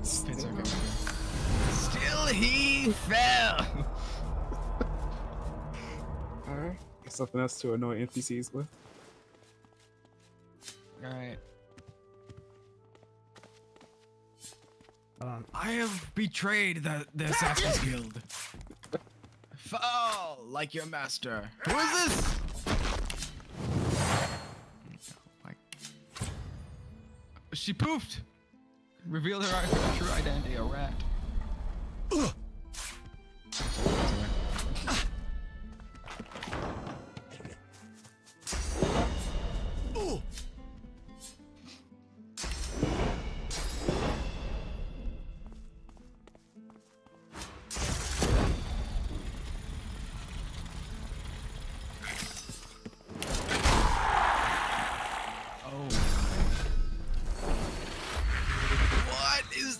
Fits okay with you. Still he fell!
Alright. Something else to annoy NPCs with?
Alright.
Hold on.
I have betrayed the Assassin's Guild. Fall like your master. Who is this? Like, she poofed. Revealed her true identity, a rat.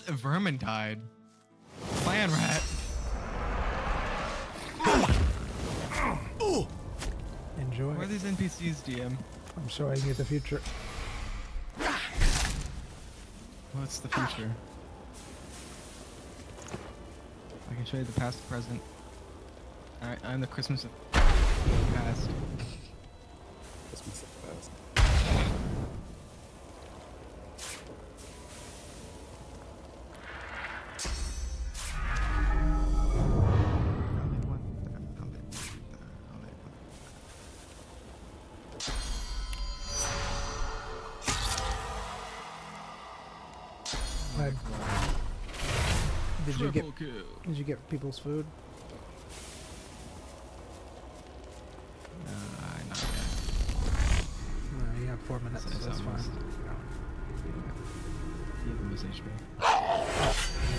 Vermintide. Clan rat.
Enjoy.
Where are these NPCs, DM?
I'm showing you the future.
What's the future? I can show you the past, present. Alright, I'm the Christmas of past.
Christmas of the past.
Did you get people's food?
Not yet.
No, you have 4 minutes, so that's fine.
You have the message me.